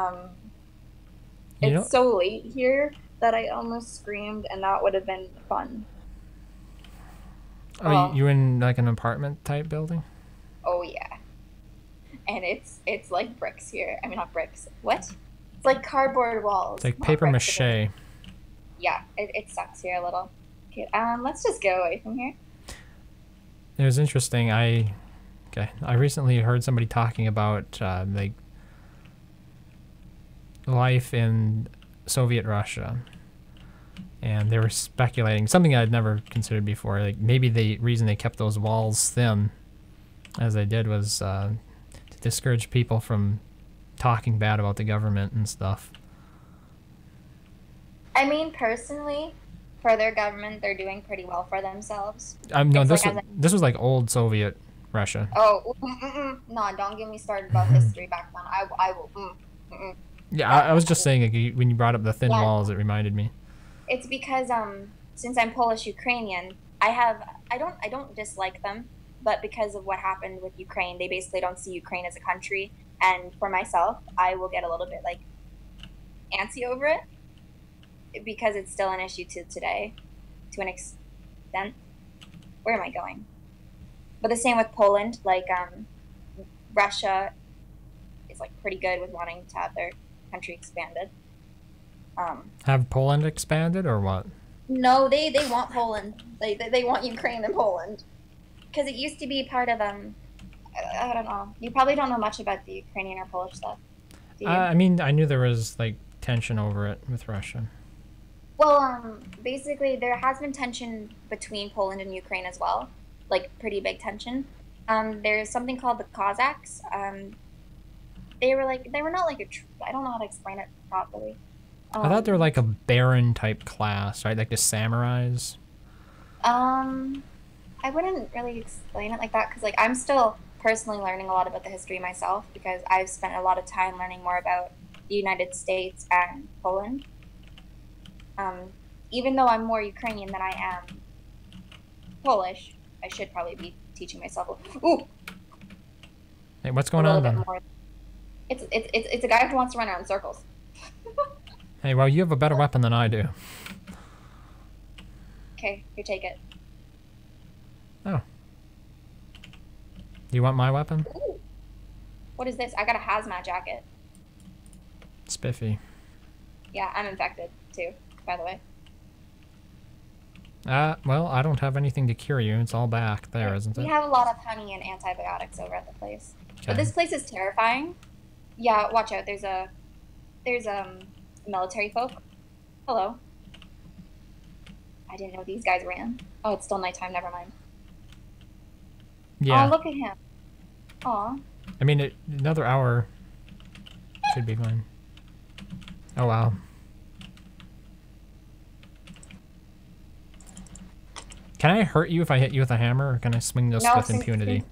know- It's so late here that I almost screamed, and that would have been fun. Oh, Well- you in like an apartment type building? Oh yeah. And it's like bricks here. I mean, not bricks. What? It's like cardboard walls. It's like not paper bricks. mache. Yeah, it sucks here a little. Okay, let's just get away from here. It was interesting. I recently heard somebody talking about like life in Soviet Russia, and they were speculating something I'd never considered before. Like maybe the reason they kept those walls thin, as they did, was to discourage people from talking bad about the government and stuff. I mean, personally, for their government, they're doing pretty well for themselves. No, It's this like was, this was like old Soviet Russia. Oh, no, don't get me started about history back then. I will. Yeah, I was just saying like, when you brought up the thin Yeah. walls, it reminded me. It's because since I'm Polish Ukrainian, I don't dislike them, but because of what happened with Ukraine, they basically don't see Ukraine as a country. And for myself, I will get a little bit like antsy over it because it's still an issue to today, to an extent. Where am I going? But the same with Poland. Like Russia is like pretty good with wanting to have their country expanded. Have Poland expanded or what? No, they want Poland. They want Ukraine and Poland because it used to be part of I don't know. You probably don't know much about the Ukrainian or Polish stuff. Do you? I mean, I knew there was like tension over it with Russia. Well, basically there has been tension between Poland and Ukraine as well, like pretty big tension. There's something called the Cossacks. They were not like I don't know how to explain it properly. I thought they were like a baron type class, right? Like the samurais. I wouldn't really explain it like that because like I'm still personally learning a lot about the history myself because I've spent a lot of time learning more about the United States and Poland. Even though I'm more Ukrainian than I am Polish, I should probably be teaching myself. Ooh, Hey, what's a going little on bit then? more. It's a guy who wants to run around in circles. Hey, well, you have a better weapon than I do. Okay, here, take it. Oh. You want my weapon? Ooh. What is this? I got a hazmat jacket. Spiffy. Yeah, I'm infected too, by the way. Well, I don't have anything to cure you. It's all back there, isn't We it? have a lot of honey and antibiotics over at the place. But Okay. this place is terrifying. Yeah, watch out. There's military folk. Hello. I didn't know these guys ran. Oh, it's still nighttime. Never mind. Yeah. Oh, look at him. Aw. I mean, another hour should be fine. Oh, wow. Can I hurt you if I hit you with a hammer, or can I swing this No, with impunity?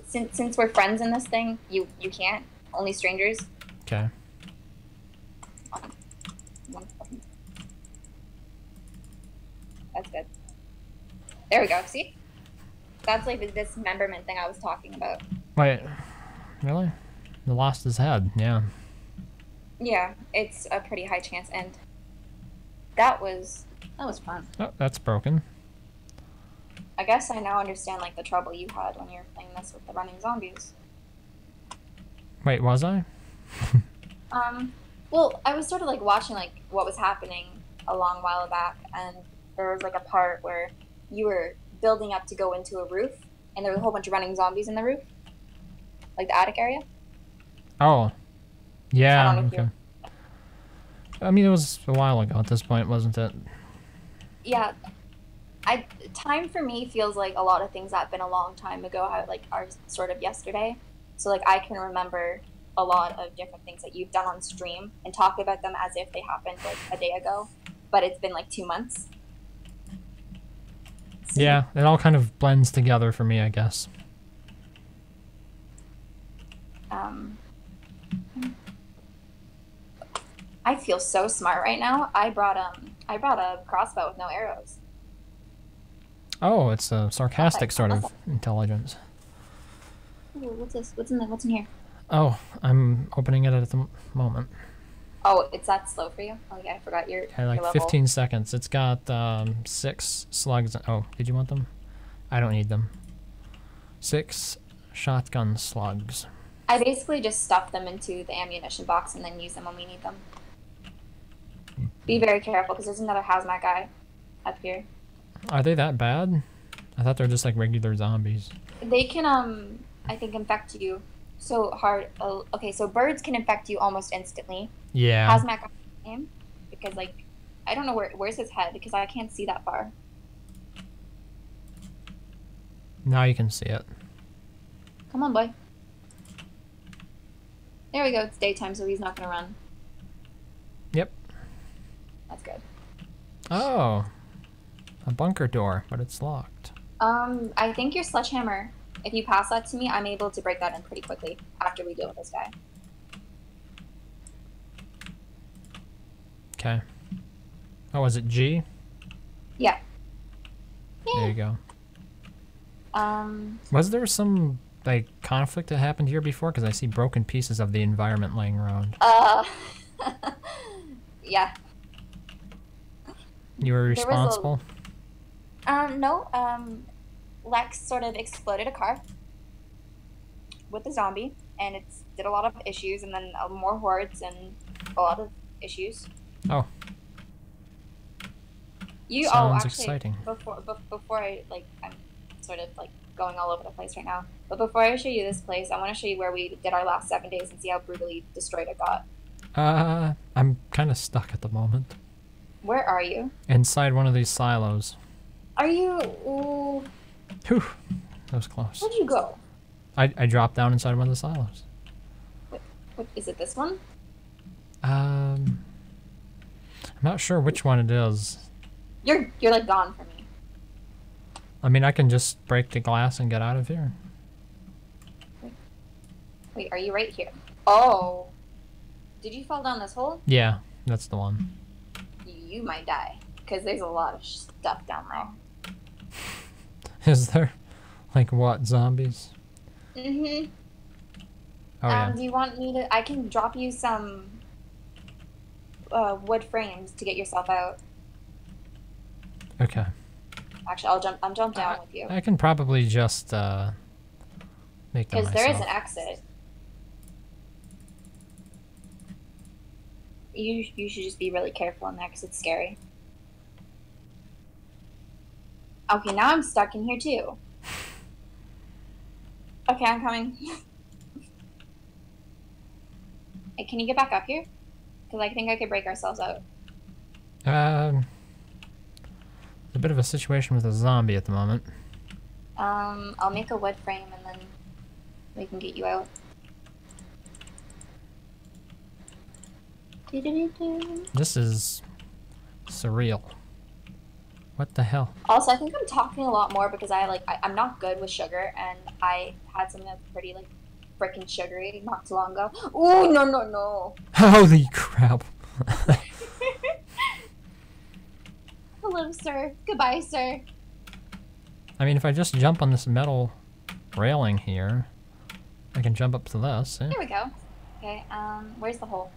since we're friends in this thing, you can't. Only strangers. Okay. That's good. There we go. See? That's like the dismemberment thing I was talking about. Wait. Really? He lost his head, yeah. Yeah, it's a pretty high chance, and that was fun. Oh, that's broken. I guess I now understand like the trouble you had when you were playing this with the running zombies. Wait, was I? Well, I was sort of like watching like what was happening a long while back, and there was like a part where you were building up to go into a roof, and there was a whole bunch of running zombies in the roof, like the attic area. Oh. Yeah, I don't know if okay. I mean, it was a while ago at this point, wasn't it? Yeah, time for me feels like a lot of things that have been a long time ago are sort of yesterday. So like I can remember a lot of different things that you've done on stream and talk about them as if they happened like a day ago, but it's been like 2 months. So, Yeah, it all kind of blends together for me, I guess. I feel so smart right now. I brought a crossbow with no arrows. Oh, it's a sarcastic Okay, sort of awesome. intelligence. Ooh, what's this? What's in here? Oh, I'm opening it at the moment. Oh, it's that slow for you? Oh yeah, I forgot your Okay, like your level. 15 seconds. It's got 6 slugs. Oh, did you want them? I don't need them. 6 shotgun slugs. I basically just stuff them into the ammunition box and then use them when we need them. Be very careful because there's another hazmat guy up here. Are they that bad? I thought they were just like regular zombies. They can I think infect you so hard. Okay, so birds can infect you almost instantly. Yeah. Hazmat guy him because like I don't know where's his head because I can't see that far. Now you can see it. Come on, boy. There we go. It's daytime, so he's not gonna run. Yep. That's good. Oh. A bunker door, but it's locked. I think your sledgehammer, if you pass that to me, I'm able to break that in pretty quickly after we deal with this guy. Okay. Oh, is it G? Yeah. There you go. Um, Was there some like conflict that happened here before? Because I see broken pieces of the environment laying around. yeah. You were There was a- responsible? No, Lex sort of exploded a car with a zombie, and it did a lot of issues, and then more hordes and a lot of issues. Oh. Actually, Sounds exciting. Before I'm sort of like going all over the place right now. But before I show you this place, I want to show you where we did our last 7 days and see how brutally destroyed it got. I'm kind of stuck at the moment. Where are you? Inside one of these silos. Are you? Ooh, Whew. That was close. where'd you go? I dropped down inside one of the silos. What is it? This one? I'm not sure which one it is. You're like gone for me. I mean, I can just break the glass and get out of here. Wait, are you right here? Oh, did you fall down this hole? Yeah, that's the one. You might die because there's a lot of stuff down there. Is there? Like what, zombies? Mm-hmm. Oh yeah. Do you want me to? I can drop you some wood frames to get yourself out. Okay. Actually, I'm jump down with you I can probably just make them because there is an myself. exit. You should just be really careful in there because it's scary. Okay, now I'm stuck in here too. Okay, I'm coming. Hey, can you get back up here? Because I think I could break ourselves out. It's a bit of a situation with a zombie at the moment. I'll make a wood frame and then we can get you out. This is surreal. What the hell? Also, I think I'm talking a lot more because I'm not good with sugar, and I had something that's pretty like freaking sugary not too long ago. Ooh, no. Holy crap. Hello, sir. Goodbye, sir. I mean, if I just jump on this metal railing here, I can jump up to this. Eh? Here we go. Okay, where's the hole?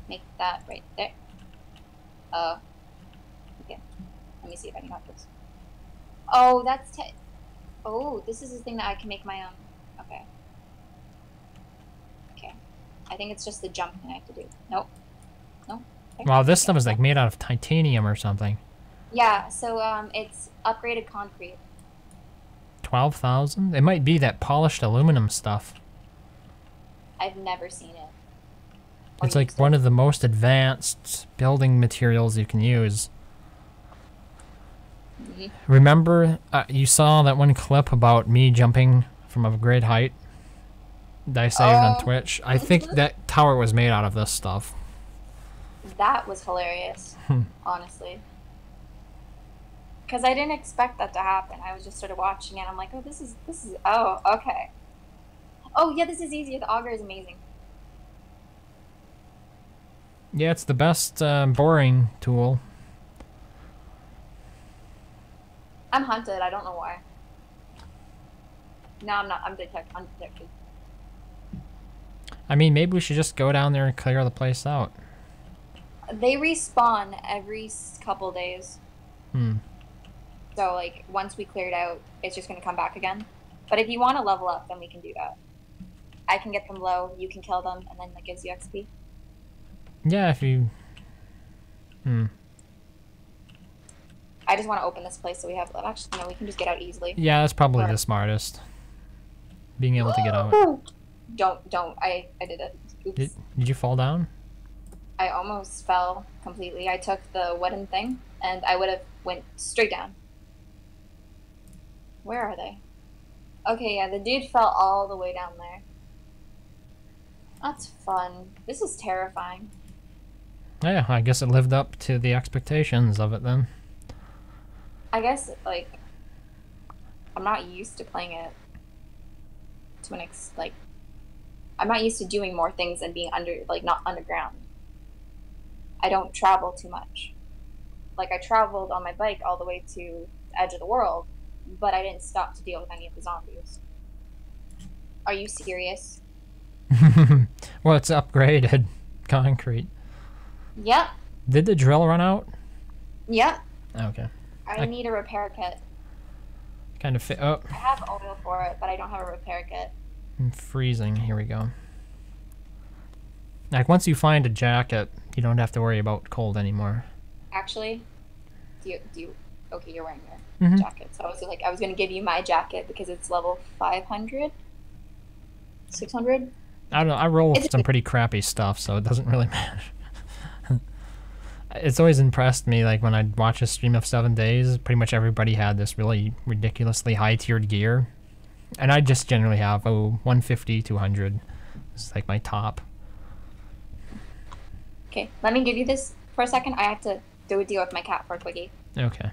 Make that right there. Okay. Let me see if I can got this. Oh, that's oh, this is a thing that I can make my own. Okay. Okay. I think it's just the jump thing I have to do. Nope. Nope. Okay. Wow, this stuff is like made out of titanium or something. Yeah, so it's upgraded concrete. 12,000? It might be that polished aluminum stuff. I've never seen it. It's like one of the most advanced building materials you can use. Remember, you saw that one clip about me jumping from a great height that I saved on Twitch? I think that tower was made out of this stuff. That was hilarious, honestly. Because I didn't expect that to happen. I was just sort of watching it. I'm like, oh, this is, oh, okay. Oh, yeah, this is easy. The auger is amazing. Yeah, it's the best boring tool. I'm hunted. I don't know why. No, I'm not. I'm undetected. I mean, maybe we should just go down there and clear the place out. They respawn every couple days. So, like, once we clear it out, it's just going to come back again. But if you want to level up, then we can do that. I can get them low, you can kill them, and then that gives you XP. Yeah, if you... I just want to open this place so we have... Actually, no, we can just get out easily. Yeah, that's probably the smartest. Being able to get out. Don't. I did it. Oops. Did you fall down? I almost fell completely. I took the wooden thing, and I would have went straight down. Where are they? Okay, yeah, the dude fell all the way down there. That's fun. This is terrifying. Yeah, I guess it lived up to the expectations of it then. I guess, like, I'm not used to playing it to an I'm not used to doing more things and being not underground. I don't travel too much. Like, I traveled on my bike all the way to the edge of the world, but I didn't stop to deal with any of the zombies. Are you serious? Well, it's upgraded concrete. Yep. Did the drill run out? Yep. Okay. I need a repair kit. Kind of fit. Oh. I have oil for it, but I don't have a repair kit. I'm freezing. Here we go. Like, once you find a jacket, you don't have to worry about cold anymore. Actually, do you okay, you're wearing your jacket. So I was going to give you my jacket because it's level 500? 600? I don't know. I roll with some pretty crappy stuff, so it doesn't really matter. It's always impressed me, like, when I watch a stream of 7 days, pretty much everybody had this really ridiculously high-tiered gear. And I just generally have, 150, 200. It's like my top. Okay, let me give you this for a second. I have to do a deal with my cat for a quickie. Okay.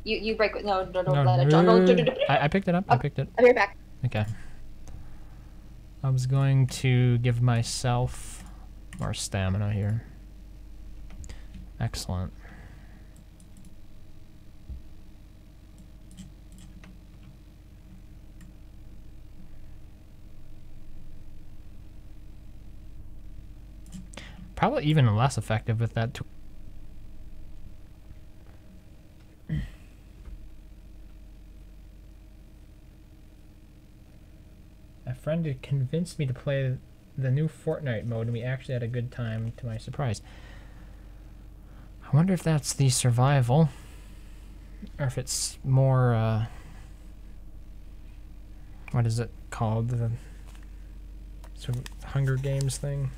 You break with... No, don't No, let it... I picked it up. I picked it. I'll be right back. Okay. I was going to give myself more stamina here. Excellent. Probably even less effective with that tool. A friend had convinced me to play the new Fortnite mode, and we actually had a good time, to my surprise. I wonder if that's the survival, or if it's more, what is it called? The sort of Hunger Games thing?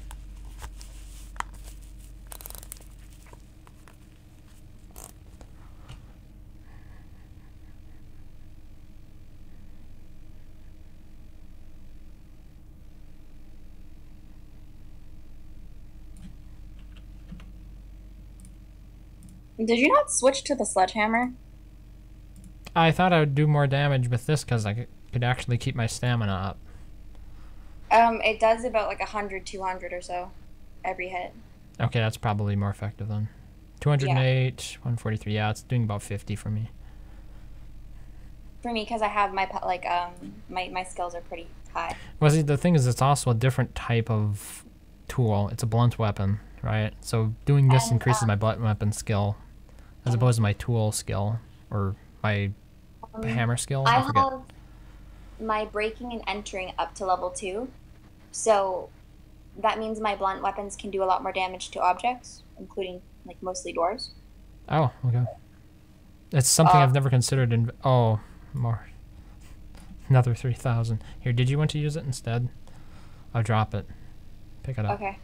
Did you not switch to the sledgehammer? I thought I would do more damage with this because I could actually keep my stamina up. It does about like 100, 200 or so every hit. Okay, that's probably more effective then. 208, 143. Yeah, it's doing about 50 for me. For me, because I have my my skills are pretty high. Well, see, the thing is, it's also a different type of tool. It's a blunt weapon, right? So doing this increases my blunt weapon skill, as opposed to my tool skill or my hammer skill. I have my breaking and entering up to level 2, so that means my blunt weapons can do a lot more damage to objects, including like mostly doors. Oh, okay. It's something I've never considered. More. Another 3,000. Here, did you want to use it instead? I'll drop it. Pick it up. Okay.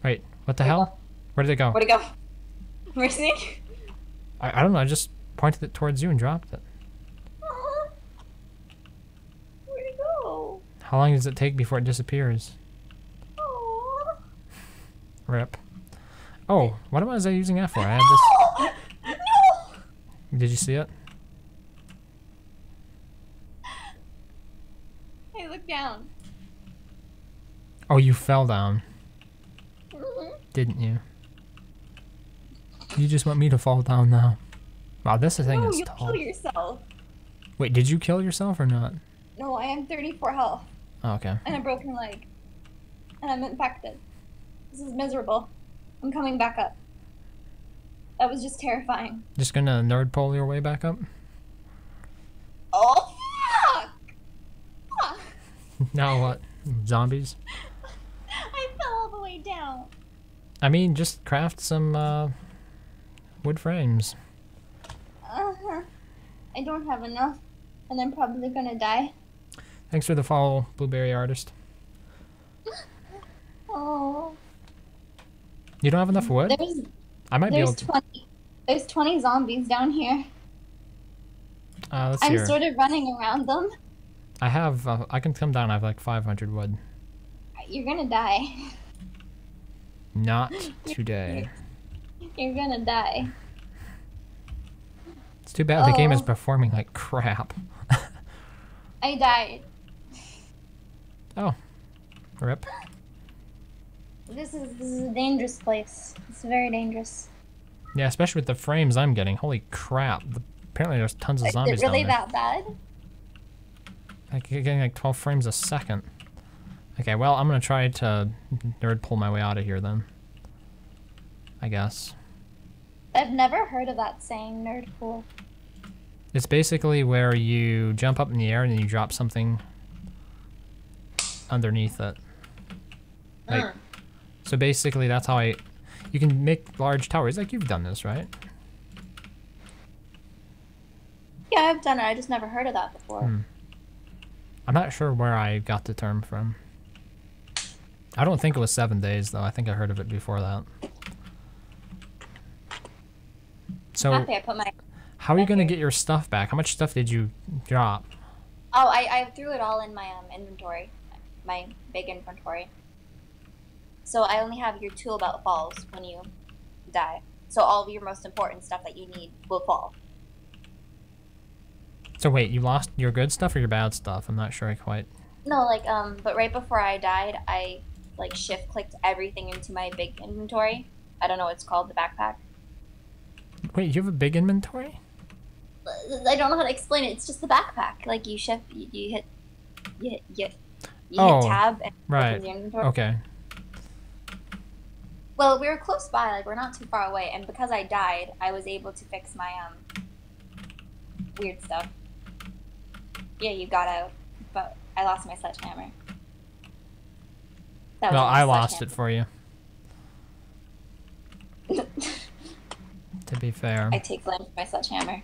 Wait, what the Wait, hell? what? Where did it go? Where'd it go? Mercy? I don't know, I just pointed it towards you and dropped it. Where'd it go? How long does it take before it disappears? Aww. Rip. Oh, what was I using F for? I had this. No! Did you see it? Hey, look down. Oh, you fell down, Mhm. didn't you? You just want me to fall down now. Wow, this thing No, is you'll tall. kill yourself. Wait, did you kill yourself or not? No, I am 34 health Oh, okay. and a broken leg. And I'm infected. This is miserable. I'm coming back up. That was just terrifying. Just gonna nerd pole your way back up? Oh, fuck! Fuck. Now what? Zombies? I fell all the way down. I mean, just craft some wood frames. Uh-huh. I don't have enough. And I'm probably gonna die. Thanks for the follow, Blueberry Artist. Oh. You don't have enough wood? I might be able to. There's 20 zombies down here. Let's I'm hear. sort of running around them. I have. I can come down. I have like 500 wood. You're gonna die. Not today. You're gonna die. It's too bad the game is Oh. performing like crap. I died. Oh, rip. This is a dangerous place. It's very dangerous. Yeah, especially with the frames I'm getting. Holy crap! Apparently, there's tons of Is zombies it really down there. that bad? Like you're getting like 12 frames a second. Okay, well, I'm gonna try to nerd pull my way out of here then. I guess. I've never heard of that saying, nerd pool. It's basically where you jump up in the air and then you drop something underneath it. Like, so basically that's how you can make large towers. Like you've done this, right? Yeah, I've done it. I just never heard of that before. I'm not sure where I got the term from. I don't think it was 7 days though. I think I heard of it before that. So Happy I put my... how are you gonna get your stuff back? How much stuff did you drop? Oh, I threw it all in my inventory. My big inventory. So I only have your tool belt falls when you die. So all of your most important stuff that you need will fall. So wait, you lost your good stuff or your bad stuff? I'm not sure I quite. No, like, but right before I died, I, like, shift-clicked everything into my big inventory. I don't know what it's called, the backpack. Wait, you have a big inventory? I don't know how to explain it. It's just the backpack. Like, you shift, you hit Oh, tab and right. open the inventory. Okay. Well, we were close by, like, we're not too far away, and because I died, I was able to fix my, weird stuff. Yeah, you got out, but I lost my sledgehammer. That Well, was I lost it for you, to be fair. I take blame for my sledgehammer.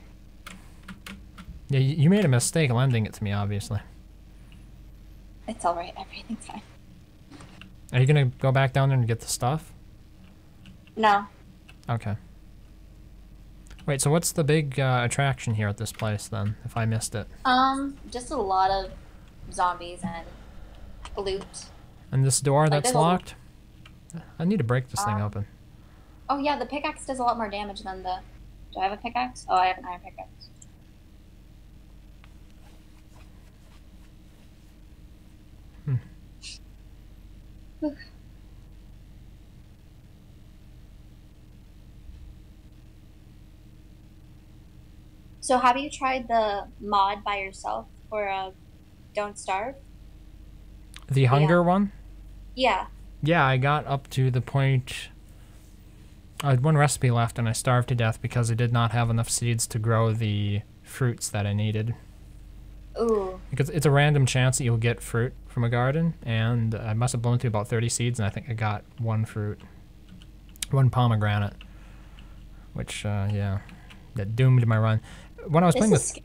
Yeah, you made a mistake lending it to me, obviously. It's alright, everything's fine. Are you gonna go back down there and get the stuff? No. Okay. Wait, so what's the big attraction here at this place then, if I missed it? Just a lot of zombies and loot. And this door Like, that's there's a- locked? I need to break this thing open. Oh yeah, the pickaxe does a lot more damage than the... Do I have a pickaxe? Oh, I have an iron pickaxe. Whew. So have you tried the mod by yourself for Don't Starve? The hunger one? Yeah. Yeah, I got up to the point... I had one recipe left and I starved to death because I did not have enough seeds to grow the fruits that I needed. Ooh. Because it's a random chance that you'll get fruit from a garden, and I must have blown through about 30 seeds, and I think I got one fruit. One pomegranate. Which, yeah, that doomed my run. When I was playing with...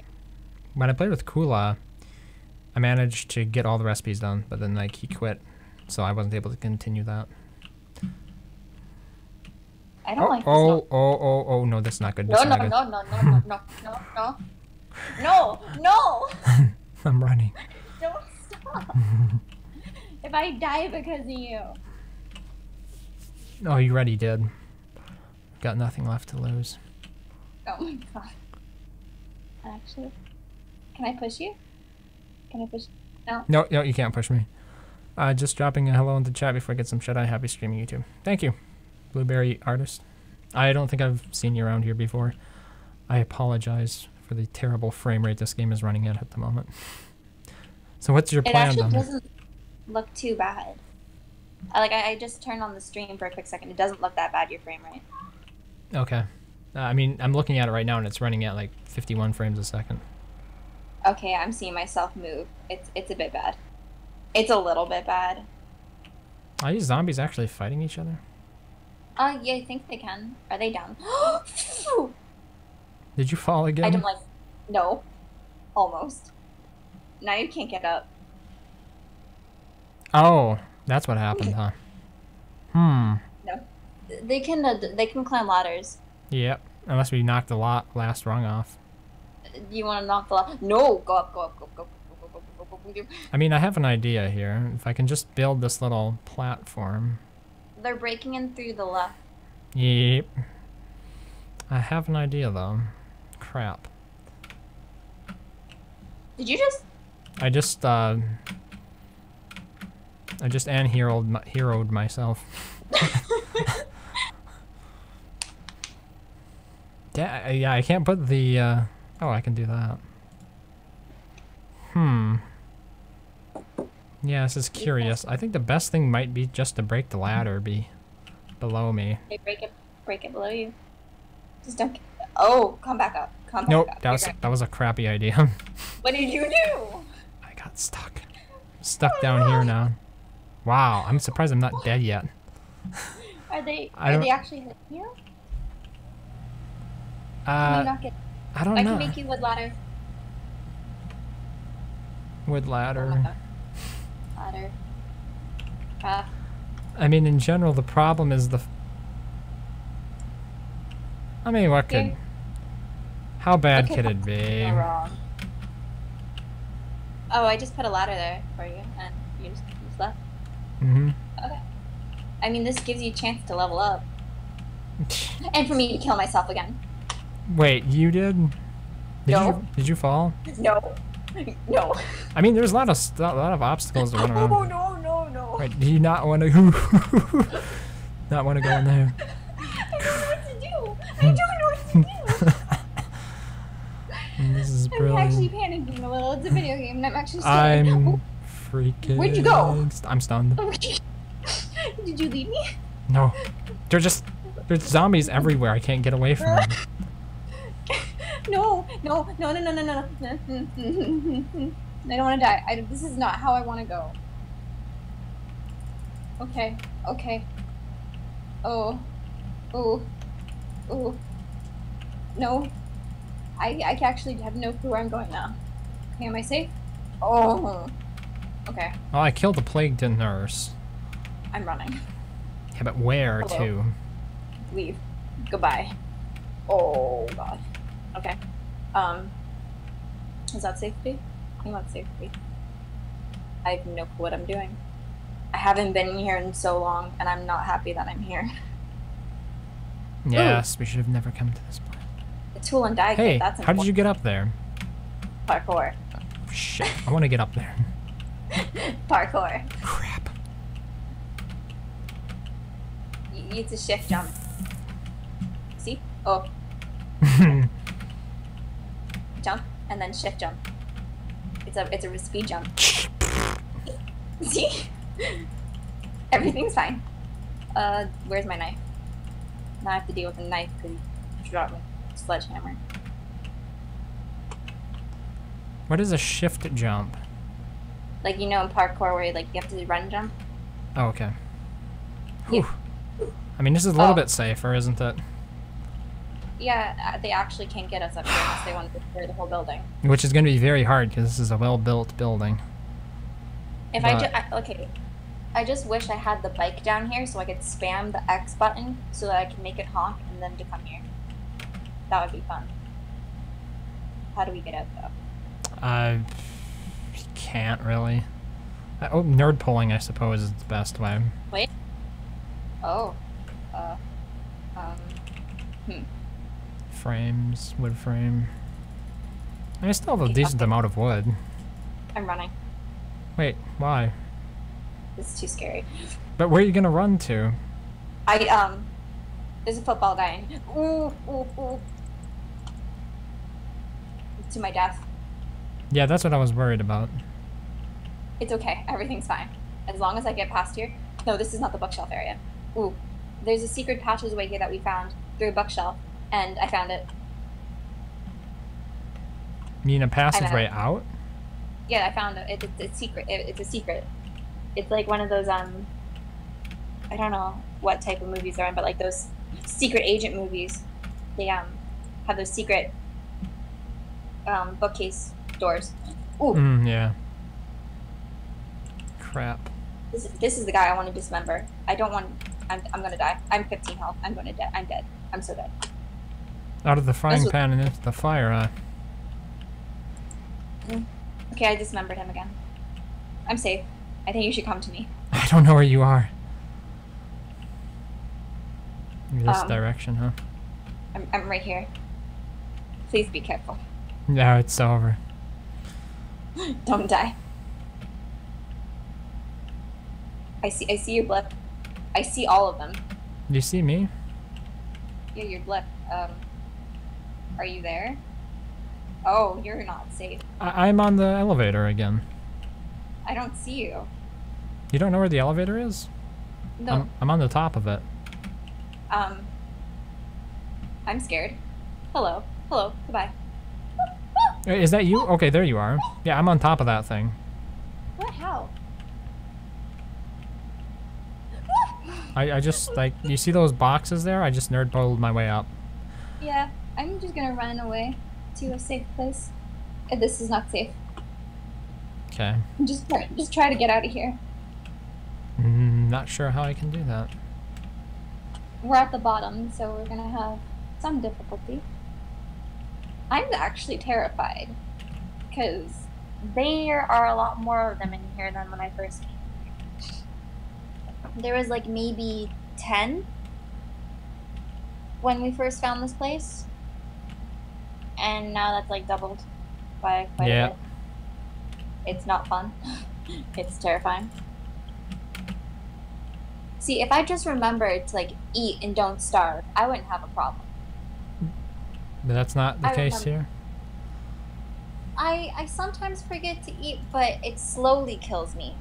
When I played with Kula, I managed to get all the recipes done, but then like he quit, so I wasn't able to continue that. I don't like this. Oh, no, that's not good. No, That's no, not no, good. no, no, no, no, no, no. No, no! I'm running. Don't stop. If I die because of you. Oh, you already did. Got nothing left to lose. Oh my god. Actually, can I push you? Can I push? No. No, you can't push me. Just dropping a hello into chat before I get some shut-eye. Happy streaming YouTube. Thank you, Blueberry Artist. I don't think I've seen you around here before. I apologize for the terrible frame rate this game is running at the moment. So what's your It plan actually on it? doesn't look too bad. I just turned on the stream for a quick second. It doesn't look that bad, your frame rate. Okay. I mean, I'm looking at it right now and it's running at like 51 frames a second. Okay, I'm seeing myself move. It's a bit bad. It's a little bit bad. Are these zombies actually fighting each other? Yeah, I think they can. Are they down? Did you fall again? I don't like. No, almost. Now you can't get up. Oh, that's what happened, huh? Hmm. No, they can climb ladders. Yep. Unless we knocked the last rung off. Do you want to knock the ladder? No, go up, go up, go, go, go, go, go, go, go, go. I mean, I have an idea here. If I can just build this little platform. They're breaking in through the left. Yep. I have an idea though. Crap. Did you just? I just heroed myself. Yeah, I can't put the oh, I can do that. Yeah, this is curious. I think the best thing might be just to break the ladder below me. They break it below you. Just don't. Oh, come back up. Come back Nope, up. that was a crappy idea. What did you do? I got stuck. Stuck down here now. Wow, I'm surprised I'm not dead yet. Are they I don't- actually hitting you? Can you not get? I don't I know. can make you wood ladder. Wood Oh my ladder. god. Ladder. I mean, in general, the problem is I mean, what could... Here. How bad Okay, could it be? Go wrong. Oh, I just put a ladder there for you, and you just left. Mm-hmm. Okay. I mean, this gives you a chance to level up. And for me to kill myself again. Wait, you did? No. Did you fall? No. No. I mean, there's a lot of obstacles to run around. Oh, no, no, no. Wait, do you not want to... not want to go in there? I don't know what to do. I don't know what to do. This is I'm brilliant. actually panicking a little. It's a video game, and I'm actually I'm scared. freaking... Where'd you go? I'm stunned. Did you leave me? No. There's zombies everywhere. I can't get away from them. No, no, no, no, no, no, no, no. I don't want to die. This is not how I want to go. Okay, okay. Oh, oh, oh. No. I actually have no clue where I'm going now. Okay, am I safe? Oh. Okay, Oh, I killed the plagued nurse. I'm running. Yeah, but where Hello. to? Leave. Goodbye. Oh god. Okay. Is that safety? I think that's safety. I have no clue what I'm doing. I haven't been here in so long, and I'm not happy that I'm here. Yes, we should have never come to this point. The tool and die kit, Hey, that's how did you get up there? Parkour. Shit, I want to get up there. Parkour. Crap. It's a shift jump. See? Oh, jump, and then shift jump. It's a speed jump. See? Everything's fine. Where's my knife? Now I have to deal with a knife because you dropped my sledgehammer. What is a shift jump? Like, you know, in parkour where you have to run jump? Oh, okay. Yeah. Whew. I mean, this is a little Oh. bit safer, isn't it? Yeah, they actually can't get us up here unless they want to destroy the whole building. Which is going to be very hard because this is a well-built building. If But- okay, I just wish I had the bike down here so I could spam the X button so that I can make it honk and then to come here. That would be fun. How do we get out though? Can't really. Oh, nerd pulling, I suppose, is the best way. Wait. Oh. Frames, wood frame. I still have a Okay, decent okay. amount of wood. I'm running. Wait, why? This is too scary. But where are you gonna run to? There's a football guy. Ooh, ooh, ooh. To my death. Yeah, that's what I was worried about. It's okay. Everything's fine. As long as I get past here. No, this is not the bookshelf area. Ooh. There's a secret passageway here that we found through a bookshelf, and I found it. You mean a passageway out? Yeah, I found it. It's secret. It's a secret. It's like one of those I don't know what type of movies they're in, but like those secret agent movies. They have those secret bookcase doors. Ooh. Yeah. Crap. This is the guy I want to dismember. I don't want. I'm gonna die. I'm 15 health. I'm gonna die. I'm dead. I'm so dead. Out of the frying was- pan and into the fire, Okay, I dismembered him again. I'm safe. I think you should come to me. I don't know where you are. This Um, direction, huh? I'm right here. Please be careful. No, it's over. Don't die. I see your blip. I see all of them. Do you see me? Yeah, your blip. Are you there? Oh, you're not safe. I'm on the elevator again. I don't see you. You don't know where the elevator is? No. I'm on the top of it. I'm scared. Hello. Hello. Goodbye. Is that you? Okay, there you are. Yeah, I'm on top of that thing. What? How? I just, like, you see those boxes there? I just nerd pulled my way up. Yeah, I'm just gonna run away to a safe place. This is not safe. Okay. Just try to get out of here. Not sure how I can do that. We're at the bottom, so we're gonna have some difficulty. I'm actually terrified because there are a lot more of them in here than when I first came. There was like maybe 10 when we first found this place, and now that's like doubled by quite a bit. It's not fun. It's terrifying. See, if I just remembered to like eat and don't starve, I wouldn't have a problem. But that's not the I case remember. here. I sometimes forget to eat, but it slowly kills me.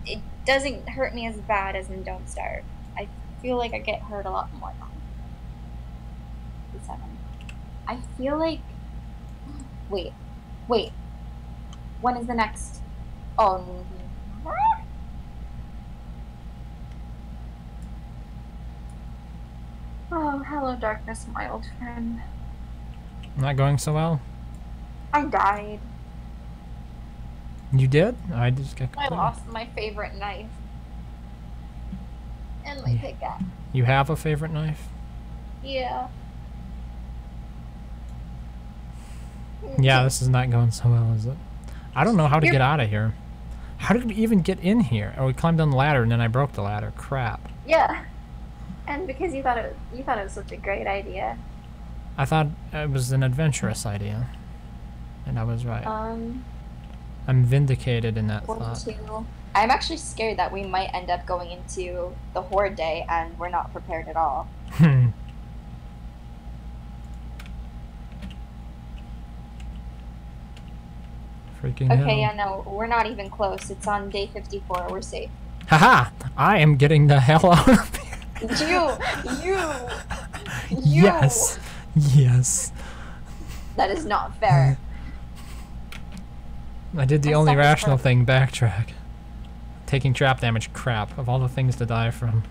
It doesn't hurt me as bad as in Don't Starve. I feel like I get hurt a lot more now. 7. I feel like... Wait. When is the next... Oh, oh, hello darkness, my old friend. Not going so well? I died. You did? I just got I completely- lost my favorite knife. And my pickaxe. You have a favorite knife? Yeah. Yeah, this is not going so well, is it? I don't know how to You're- get out of here. How did we even get in here? Oh, we climbed on the ladder and then I broke the ladder. Crap. Yeah. And because you thought it was such a great idea. I thought it was an adventurous idea. And I was right. I'm vindicated in that thought. 42. I'm actually scared that we might end up going into the Horde Day and we're not prepared at all. Freaking hell. Okay, yeah, no, we're not even close. It's on day 54. We're safe. Haha! I am getting the hell out of here. You! Yes. Yes. That is not fair. I did the I'm only stuck in rational front. thing, backtrack. Taking trap damage, crap, of all the things to die from.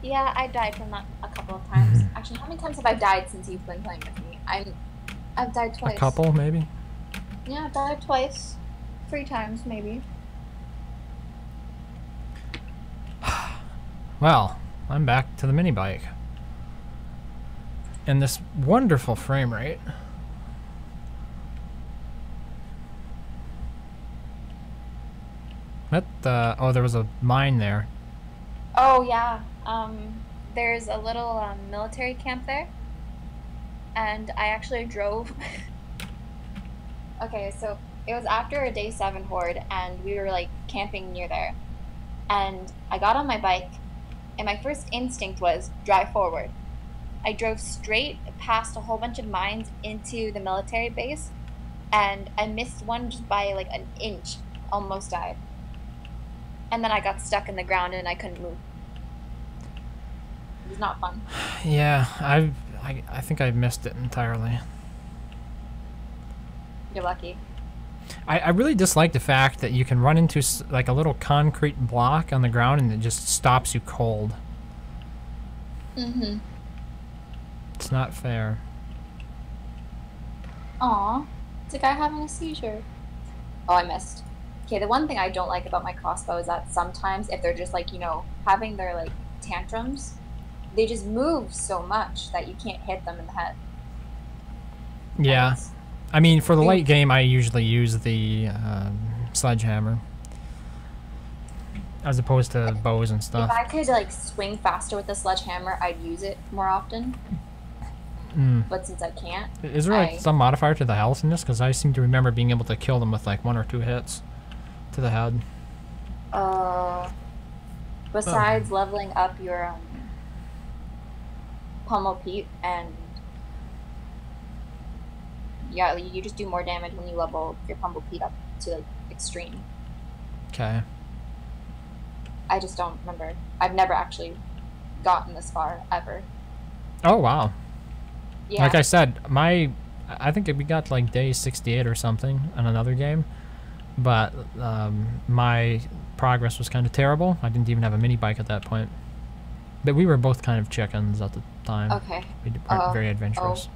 Yeah, I died from that a couple of times. Actually, how many times have I died since you've been playing with me? I've died A twice. couple, maybe? Yeah, I've died twice. 3 times, maybe. Well, I'm back to the mini bike. And this wonderful frame rate. What the... Oh, there was a mine there. Oh, yeah. There's a little military camp there. And I actually drove... Okay, so it was after a day 7 horde, and we were, like, camping near there. And I got on my bike, and my first instinct was drive forward. I drove straight past a whole bunch of mines into the military base, and I missed one just by, like, an inch. Almost died. And then I got stuck in the ground, and I couldn't move. It was not fun. Yeah, I think I missed it entirely. You're lucky. I really dislike the fact that you can run into like a little concrete block on the ground and it just stops you cold. Mm-hmm. It's not fair. Aw, it's a guy having a seizure. Oh, I missed. Okay, the one thing I don't like about my crossbow is that sometimes if they're just like, you know, having their like tantrums, they just move so much that you can't hit them in the head. Yeah. And I mean, for the late game, I usually use the sledgehammer. As opposed to bows and if stuff. I could like swing faster with the sledgehammer, I'd use it more often. Mm. But since I can't, Is there like some modifier to the health in this? Because I seem to remember being able to kill them with like 1 or 2 hits to the head. Besides leveling up your pummel Pete, and yeah, you just do more damage when you level your pummel Pete up to like extreme. Okay. I just don't remember. I've never actually gotten this far ever. Oh wow. Yeah. Like I said, I think we got like day 68 or something on another game, but my progress was kind of terrible. I didn't even have a mini bike at that point. But we were both kind of chickens at the time. Okay. We weren't very adventurous.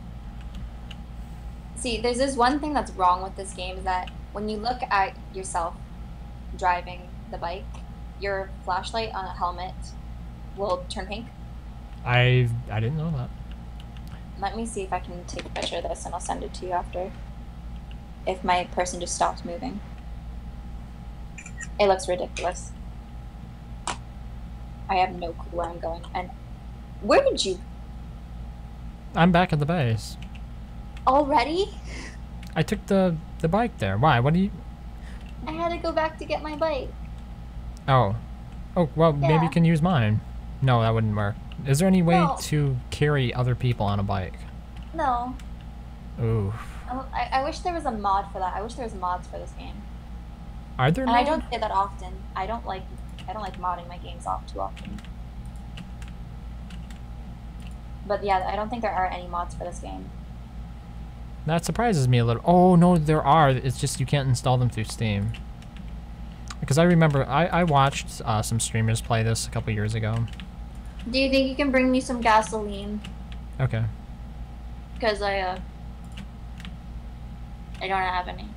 See, there's this one thing that's wrong with this game is that when you look at yourself driving the bike, your flashlight on a helmet will turn pink. I didn't know that. Let me see if I can take a picture of this and I'll send it to you after. If my person just stops moving. It looks ridiculous. I have no clue where I'm going. And where did you... I'm back at the base. Already? I took the bike there. Why? What do you... I had to go back to get my bike. Oh. Oh, well, maybe Yeah. you can use mine. No, that wouldn't work. Is there any way No. to carry other people on a bike? No. Ooh. I wish there was a mod for that. I wish there was mods for this game. Are there And I no- don't say that often. I don't like modding my games off too often. But yeah, I don't think there are any mods for this game. That surprises me a little. Oh, no, there are. It's just you can't install them through Steam. Because I remember I watched some streamers play this a couple years ago. Do you think you can bring me some gasoline? Okay. Because I don't have any.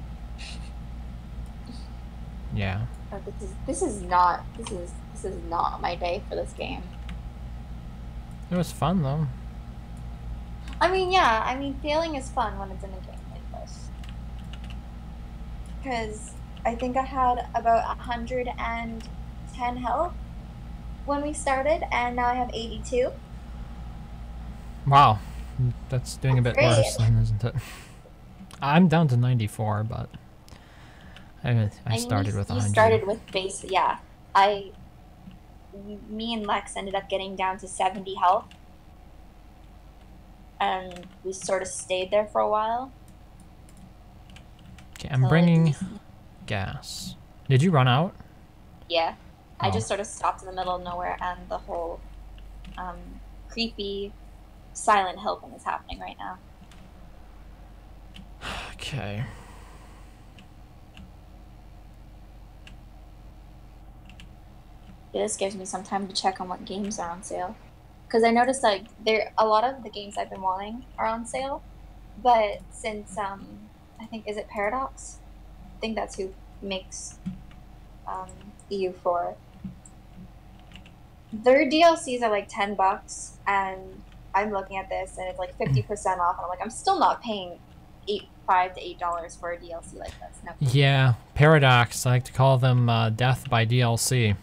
Yeah. Oh, this is not my day for this game. It was fun, though. I mean, yeah. I mean, failing is fun when it's in a game like this. Because I think I had about 110 health when we started, and now I have 82. Wow. That's doing a bit Great. worse then, isn't it? I'm down to 94, but I mean, started with 100. You started with base, yeah. Me and Lex ended up getting down to 70 health. And we sort of stayed there for a while. Okay, I'm till bringing it- gas. Did you run out? Yeah. I Oh. just sort of stopped in the middle of nowhere, and the whole creepy Silent Hill thing is happening right now. Okay. This gives me some time to check on what games are on sale. Because I noticed like there a lot of the games I've been wanting are on sale, but since I think is it Paradox? I think that's who makes um, EU4. Their DLCs are like $10, and I'm looking at this and it's like 50% off, and I'm like, I'm still not paying $5 to $8 for a DLC like this. No. Yeah, Paradox. I like to call them death by DLC,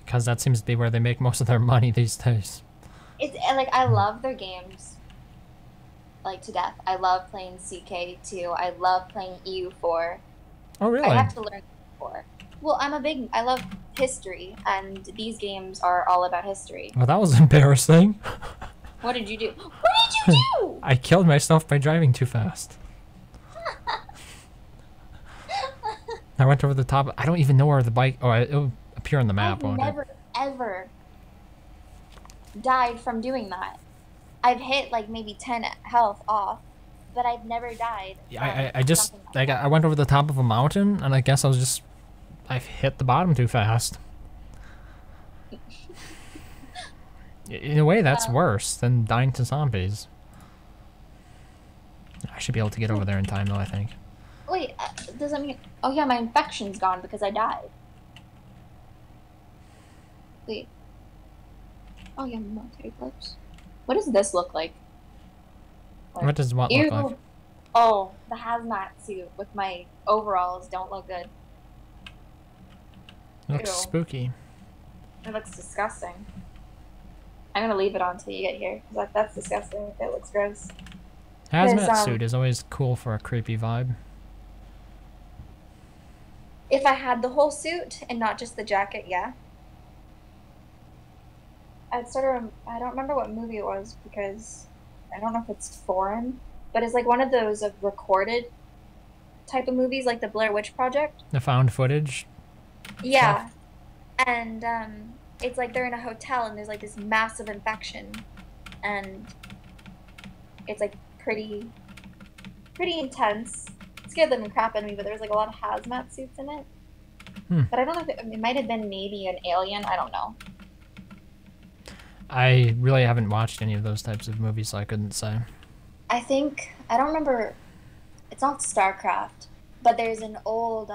because that seems to be where they make most of their money these days. It's like I love their games, like to death. I love playing CK2. I love playing EU4. Oh, really? I have to learn EU4. Well, I love history, and these games are all about history. Well, that was embarrassing. What did you do? What did you do? I killed myself by driving too fast. I went over the top. I don't even know where the bike. Oh, it'll appear on the map. I've Won't it? never ever died from doing that. I've hit like maybe 10 health off, but I've never died. Yeah, I just I went over the top of a mountain, and I guess I hit the bottom too fast. In a way, that's worse than dying to zombies. I should be able to get over there in time, though, I think. Wait, does that mean... Oh yeah, my infection's gone because I died. Wait. Oh yeah, military clips. What does this look like? What does what look like? Oh, the hazmat suit with my overalls don't look good. It looks Ew. spooky. It looks disgusting. I'm gonna leave it on until you get here, because that's disgusting. It looks gross. Hazmat suit is always cool for a creepy vibe. If I had the whole suit and not just the jacket, yeah. I don't remember what movie it was, because I don't know if it's foreign, but it's like one of those recorded type of movies, like the Blair Witch Project. The found footage? Yeah. And it's like they're in a hotel and there's like this massive infection, and it's like pretty intense. It scared the crap out of me, but there was like a lot of hazmat suits in it. But I don't know if it might have been maybe an alien. I don't know. I really haven't watched any of those types of movies, so I couldn't say. I don't remember. It's not StarCraft, but there's an old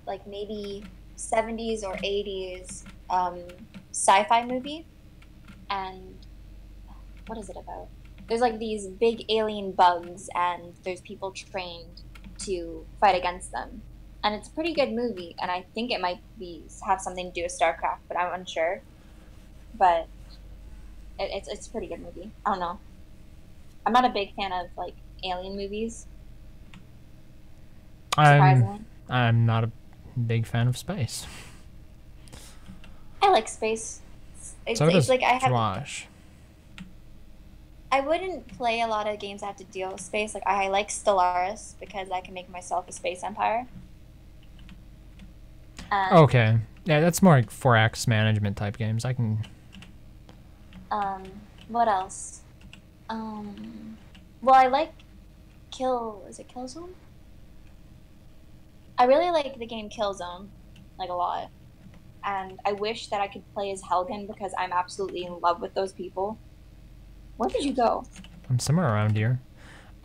like maybe 70s or 80s sci-fi movie, and what is it about? There's like these big alien bugs, and there's people trained to fight against them, and it's a pretty good movie, and I think it might have something to do with StarCraft, but I'm unsure. But it's a pretty good movie. I don't know. I'm not a big fan of like alien movies. Surprisingly. I'm not a big fan of space. I like space. So does like Josh. I wouldn't play a lot of games that have to deal with space. Like I like Stellaris because I can make myself a space empire. Okay. Yeah, that's more like 4X management type games. I can... What else? Well, I like is it Killzone? I really like the game Killzone, like a lot. And I wish that I could play as Helgen because I'm absolutely in love with those people. Where did you go? I'm somewhere around here.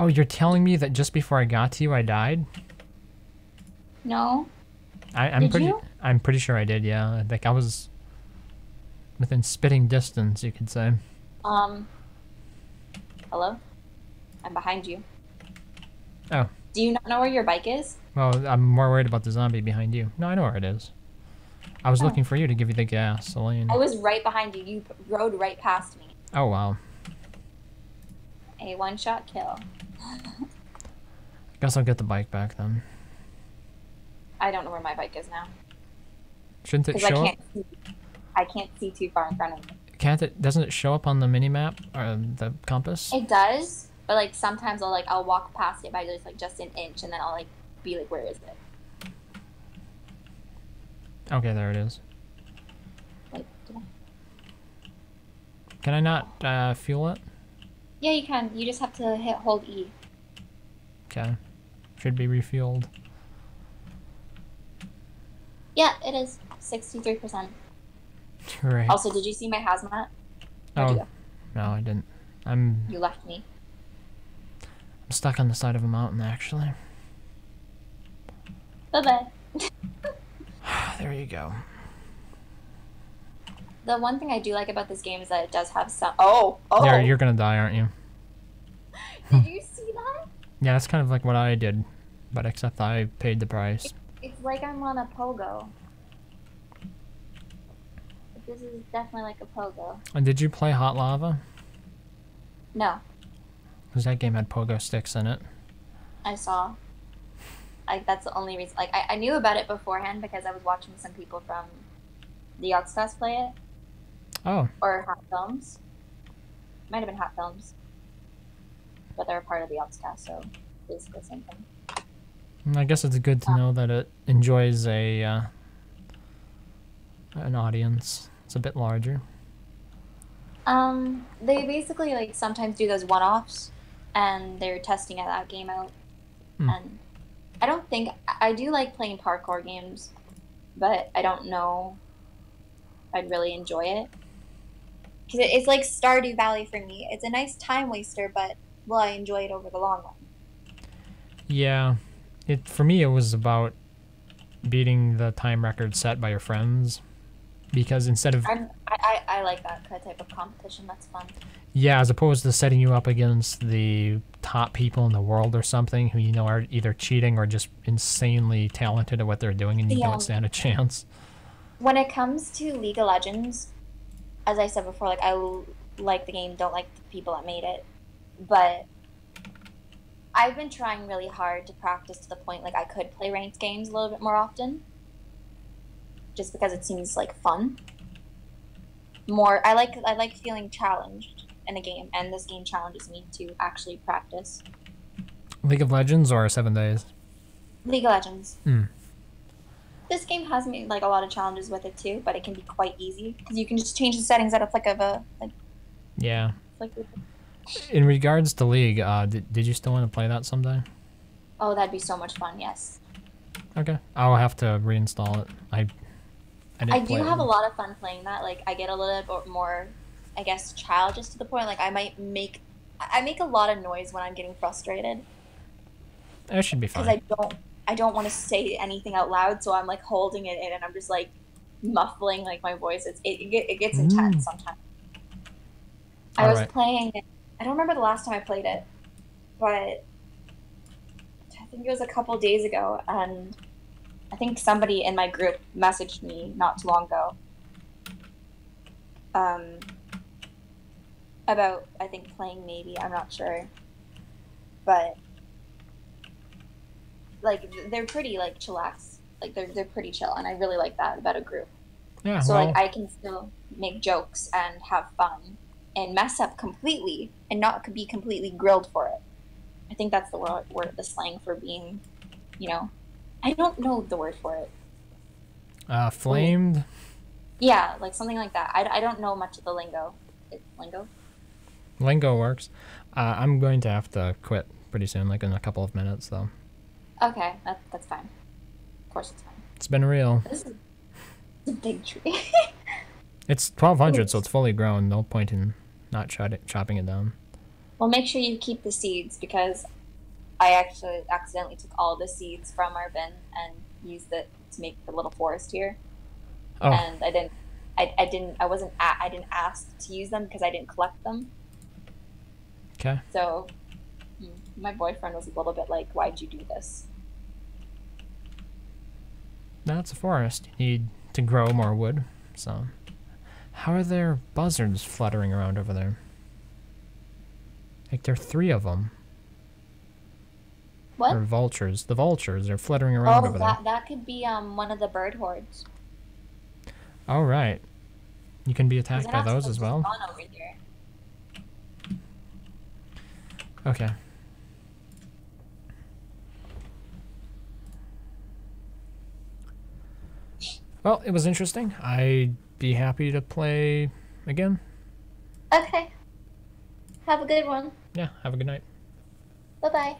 Oh, you're telling me that just before I got to you, I died? No. I'm pretty sure I did, yeah. Like I was within spitting distance, you could say. Hello? I'm behind you. Oh. Do you not know where your bike is? Well, I'm more worried about the zombie behind you. No, I know where it is. I was looking for you to give you the gasoline. I was right behind you. You rode right past me. Oh, wow. A one-shot kill. Guess I'll get the bike back then. I don't know where my bike is now. Shouldn't it show up? I can't see too far in front of me. Doesn't it show up on the mini-map or the compass? It does, but like sometimes I'll walk past it by just an inch, and then I'll like be like, where is it? Okay, there it is. Like, Can I not fuel it? Yeah, you can. You just have to hold E. Okay. Should be refueled. Yeah, it is 63%. Right. Also, did you see my hazmat? Where'd you Oh, go? no, I didn't. I'm You left me. stuck on the side of a mountain, actually. Bye-bye. There you go. The one thing I do like about this game is that it does have some... Oh! You're gonna die, aren't you? Did you see that? Yeah, that's kind of like what I did, but except I paid the price. It's like I'm on a pogo. This is definitely like a pogo. And did you play Hot Lava? No, Because that game had pogo sticks in it. I saw. Like, that's the only reason. Like, I knew about it beforehand because I was watching some people from the Yogscast play it. Oh, Or Hot Films. Might have been Hot Films. But they're a part of the Yogscast, so basically the same thing. I guess it's good to know that it enjoys a an audience. It's a bit larger. They basically, like, sometimes do those one-offs, and they're testing that game out. And I don't think... I do like playing parkour games, but I don't know I'd really enjoy it. Because it's like Stardew Valley for me. It's a nice time waster, but will I enjoy it over the long run? Yeah, for me it was about beating the time record set by your friends, because instead of I like that type of competition. That's fun. yeah, as opposed to setting you up against the top people in the world or something who you know are either cheating or just insanely talented at what they're doing and you don't stand a chance. When it comes to League of Legends, as I said before, like, I like the game, don't like the people that made it, but I've been trying really hard to practice to the point like I could play ranked games a little bit more often, just because it seems like fun. I like feeling challenged in a game, and this game challenges me to actually practice. League of Legends or 7 Days? League of Legends. Hmm. This game has me like a lot of challenges with it too, but it can be quite easy because you can just change the settings at a flick of a Yeah. flick. In regards to League, did you still want to play that someday? Oh, that'd be so much fun. Yes. Okay, I'll have to reinstall it. I didn't I play do it. have a lot of fun playing that. Like, I get a little bit more, I guess, childish to the point. Like, I make a lot of noise when I'm getting frustrated It should be fine. because I don't want to say anything out loud, so I'm like holding it in and I'm just like muffling like my voice. It gets intense sometimes. I was playing. I don't remember the last time I played it, but I think it was a couple days ago, and I think somebody in my group messaged me not too long ago about, I think, playing maybe, I'm not sure, but like they're pretty like chillax, like they're pretty chill, and I really like that about a group. Yeah, So well, like I can still make jokes and have fun and mess up completely and not be completely grilled for it. I think that's the word, the slang for being, you know, I don't know the word for it. flamed. Yeah, like something like that. I don't know much of the lingo. Lingo? Lingo works. I'm going to have to quit pretty soon, like in a couple of minutes, though. Okay, that's fine. Of course it's fine. It's been real. This is a big tree. It's 1200, so it's fully grown. No point in not chopping it down. Well, make sure you keep the seeds because I actually accidentally took all the seeds from our bin and used it to make the little forest here. Oh, And I didn't ask to use them because I didn't collect them. okay. So my boyfriend was a little bit like, "Why'd you do this?" That's a forest. You need to grow more wood, so... How are there buzzards fluttering around over there? Like, there are 3 of them. What? Or vultures. The vultures are fluttering around over there. that could be one of the bird hordes. Oh, right. You can be 'Cause attacked they're by not those supposed as to well? spawn over here. Okay. Well, it was interesting. I'd be happy to play again. Okay. Have a good one. Yeah, have a good night. Bye bye.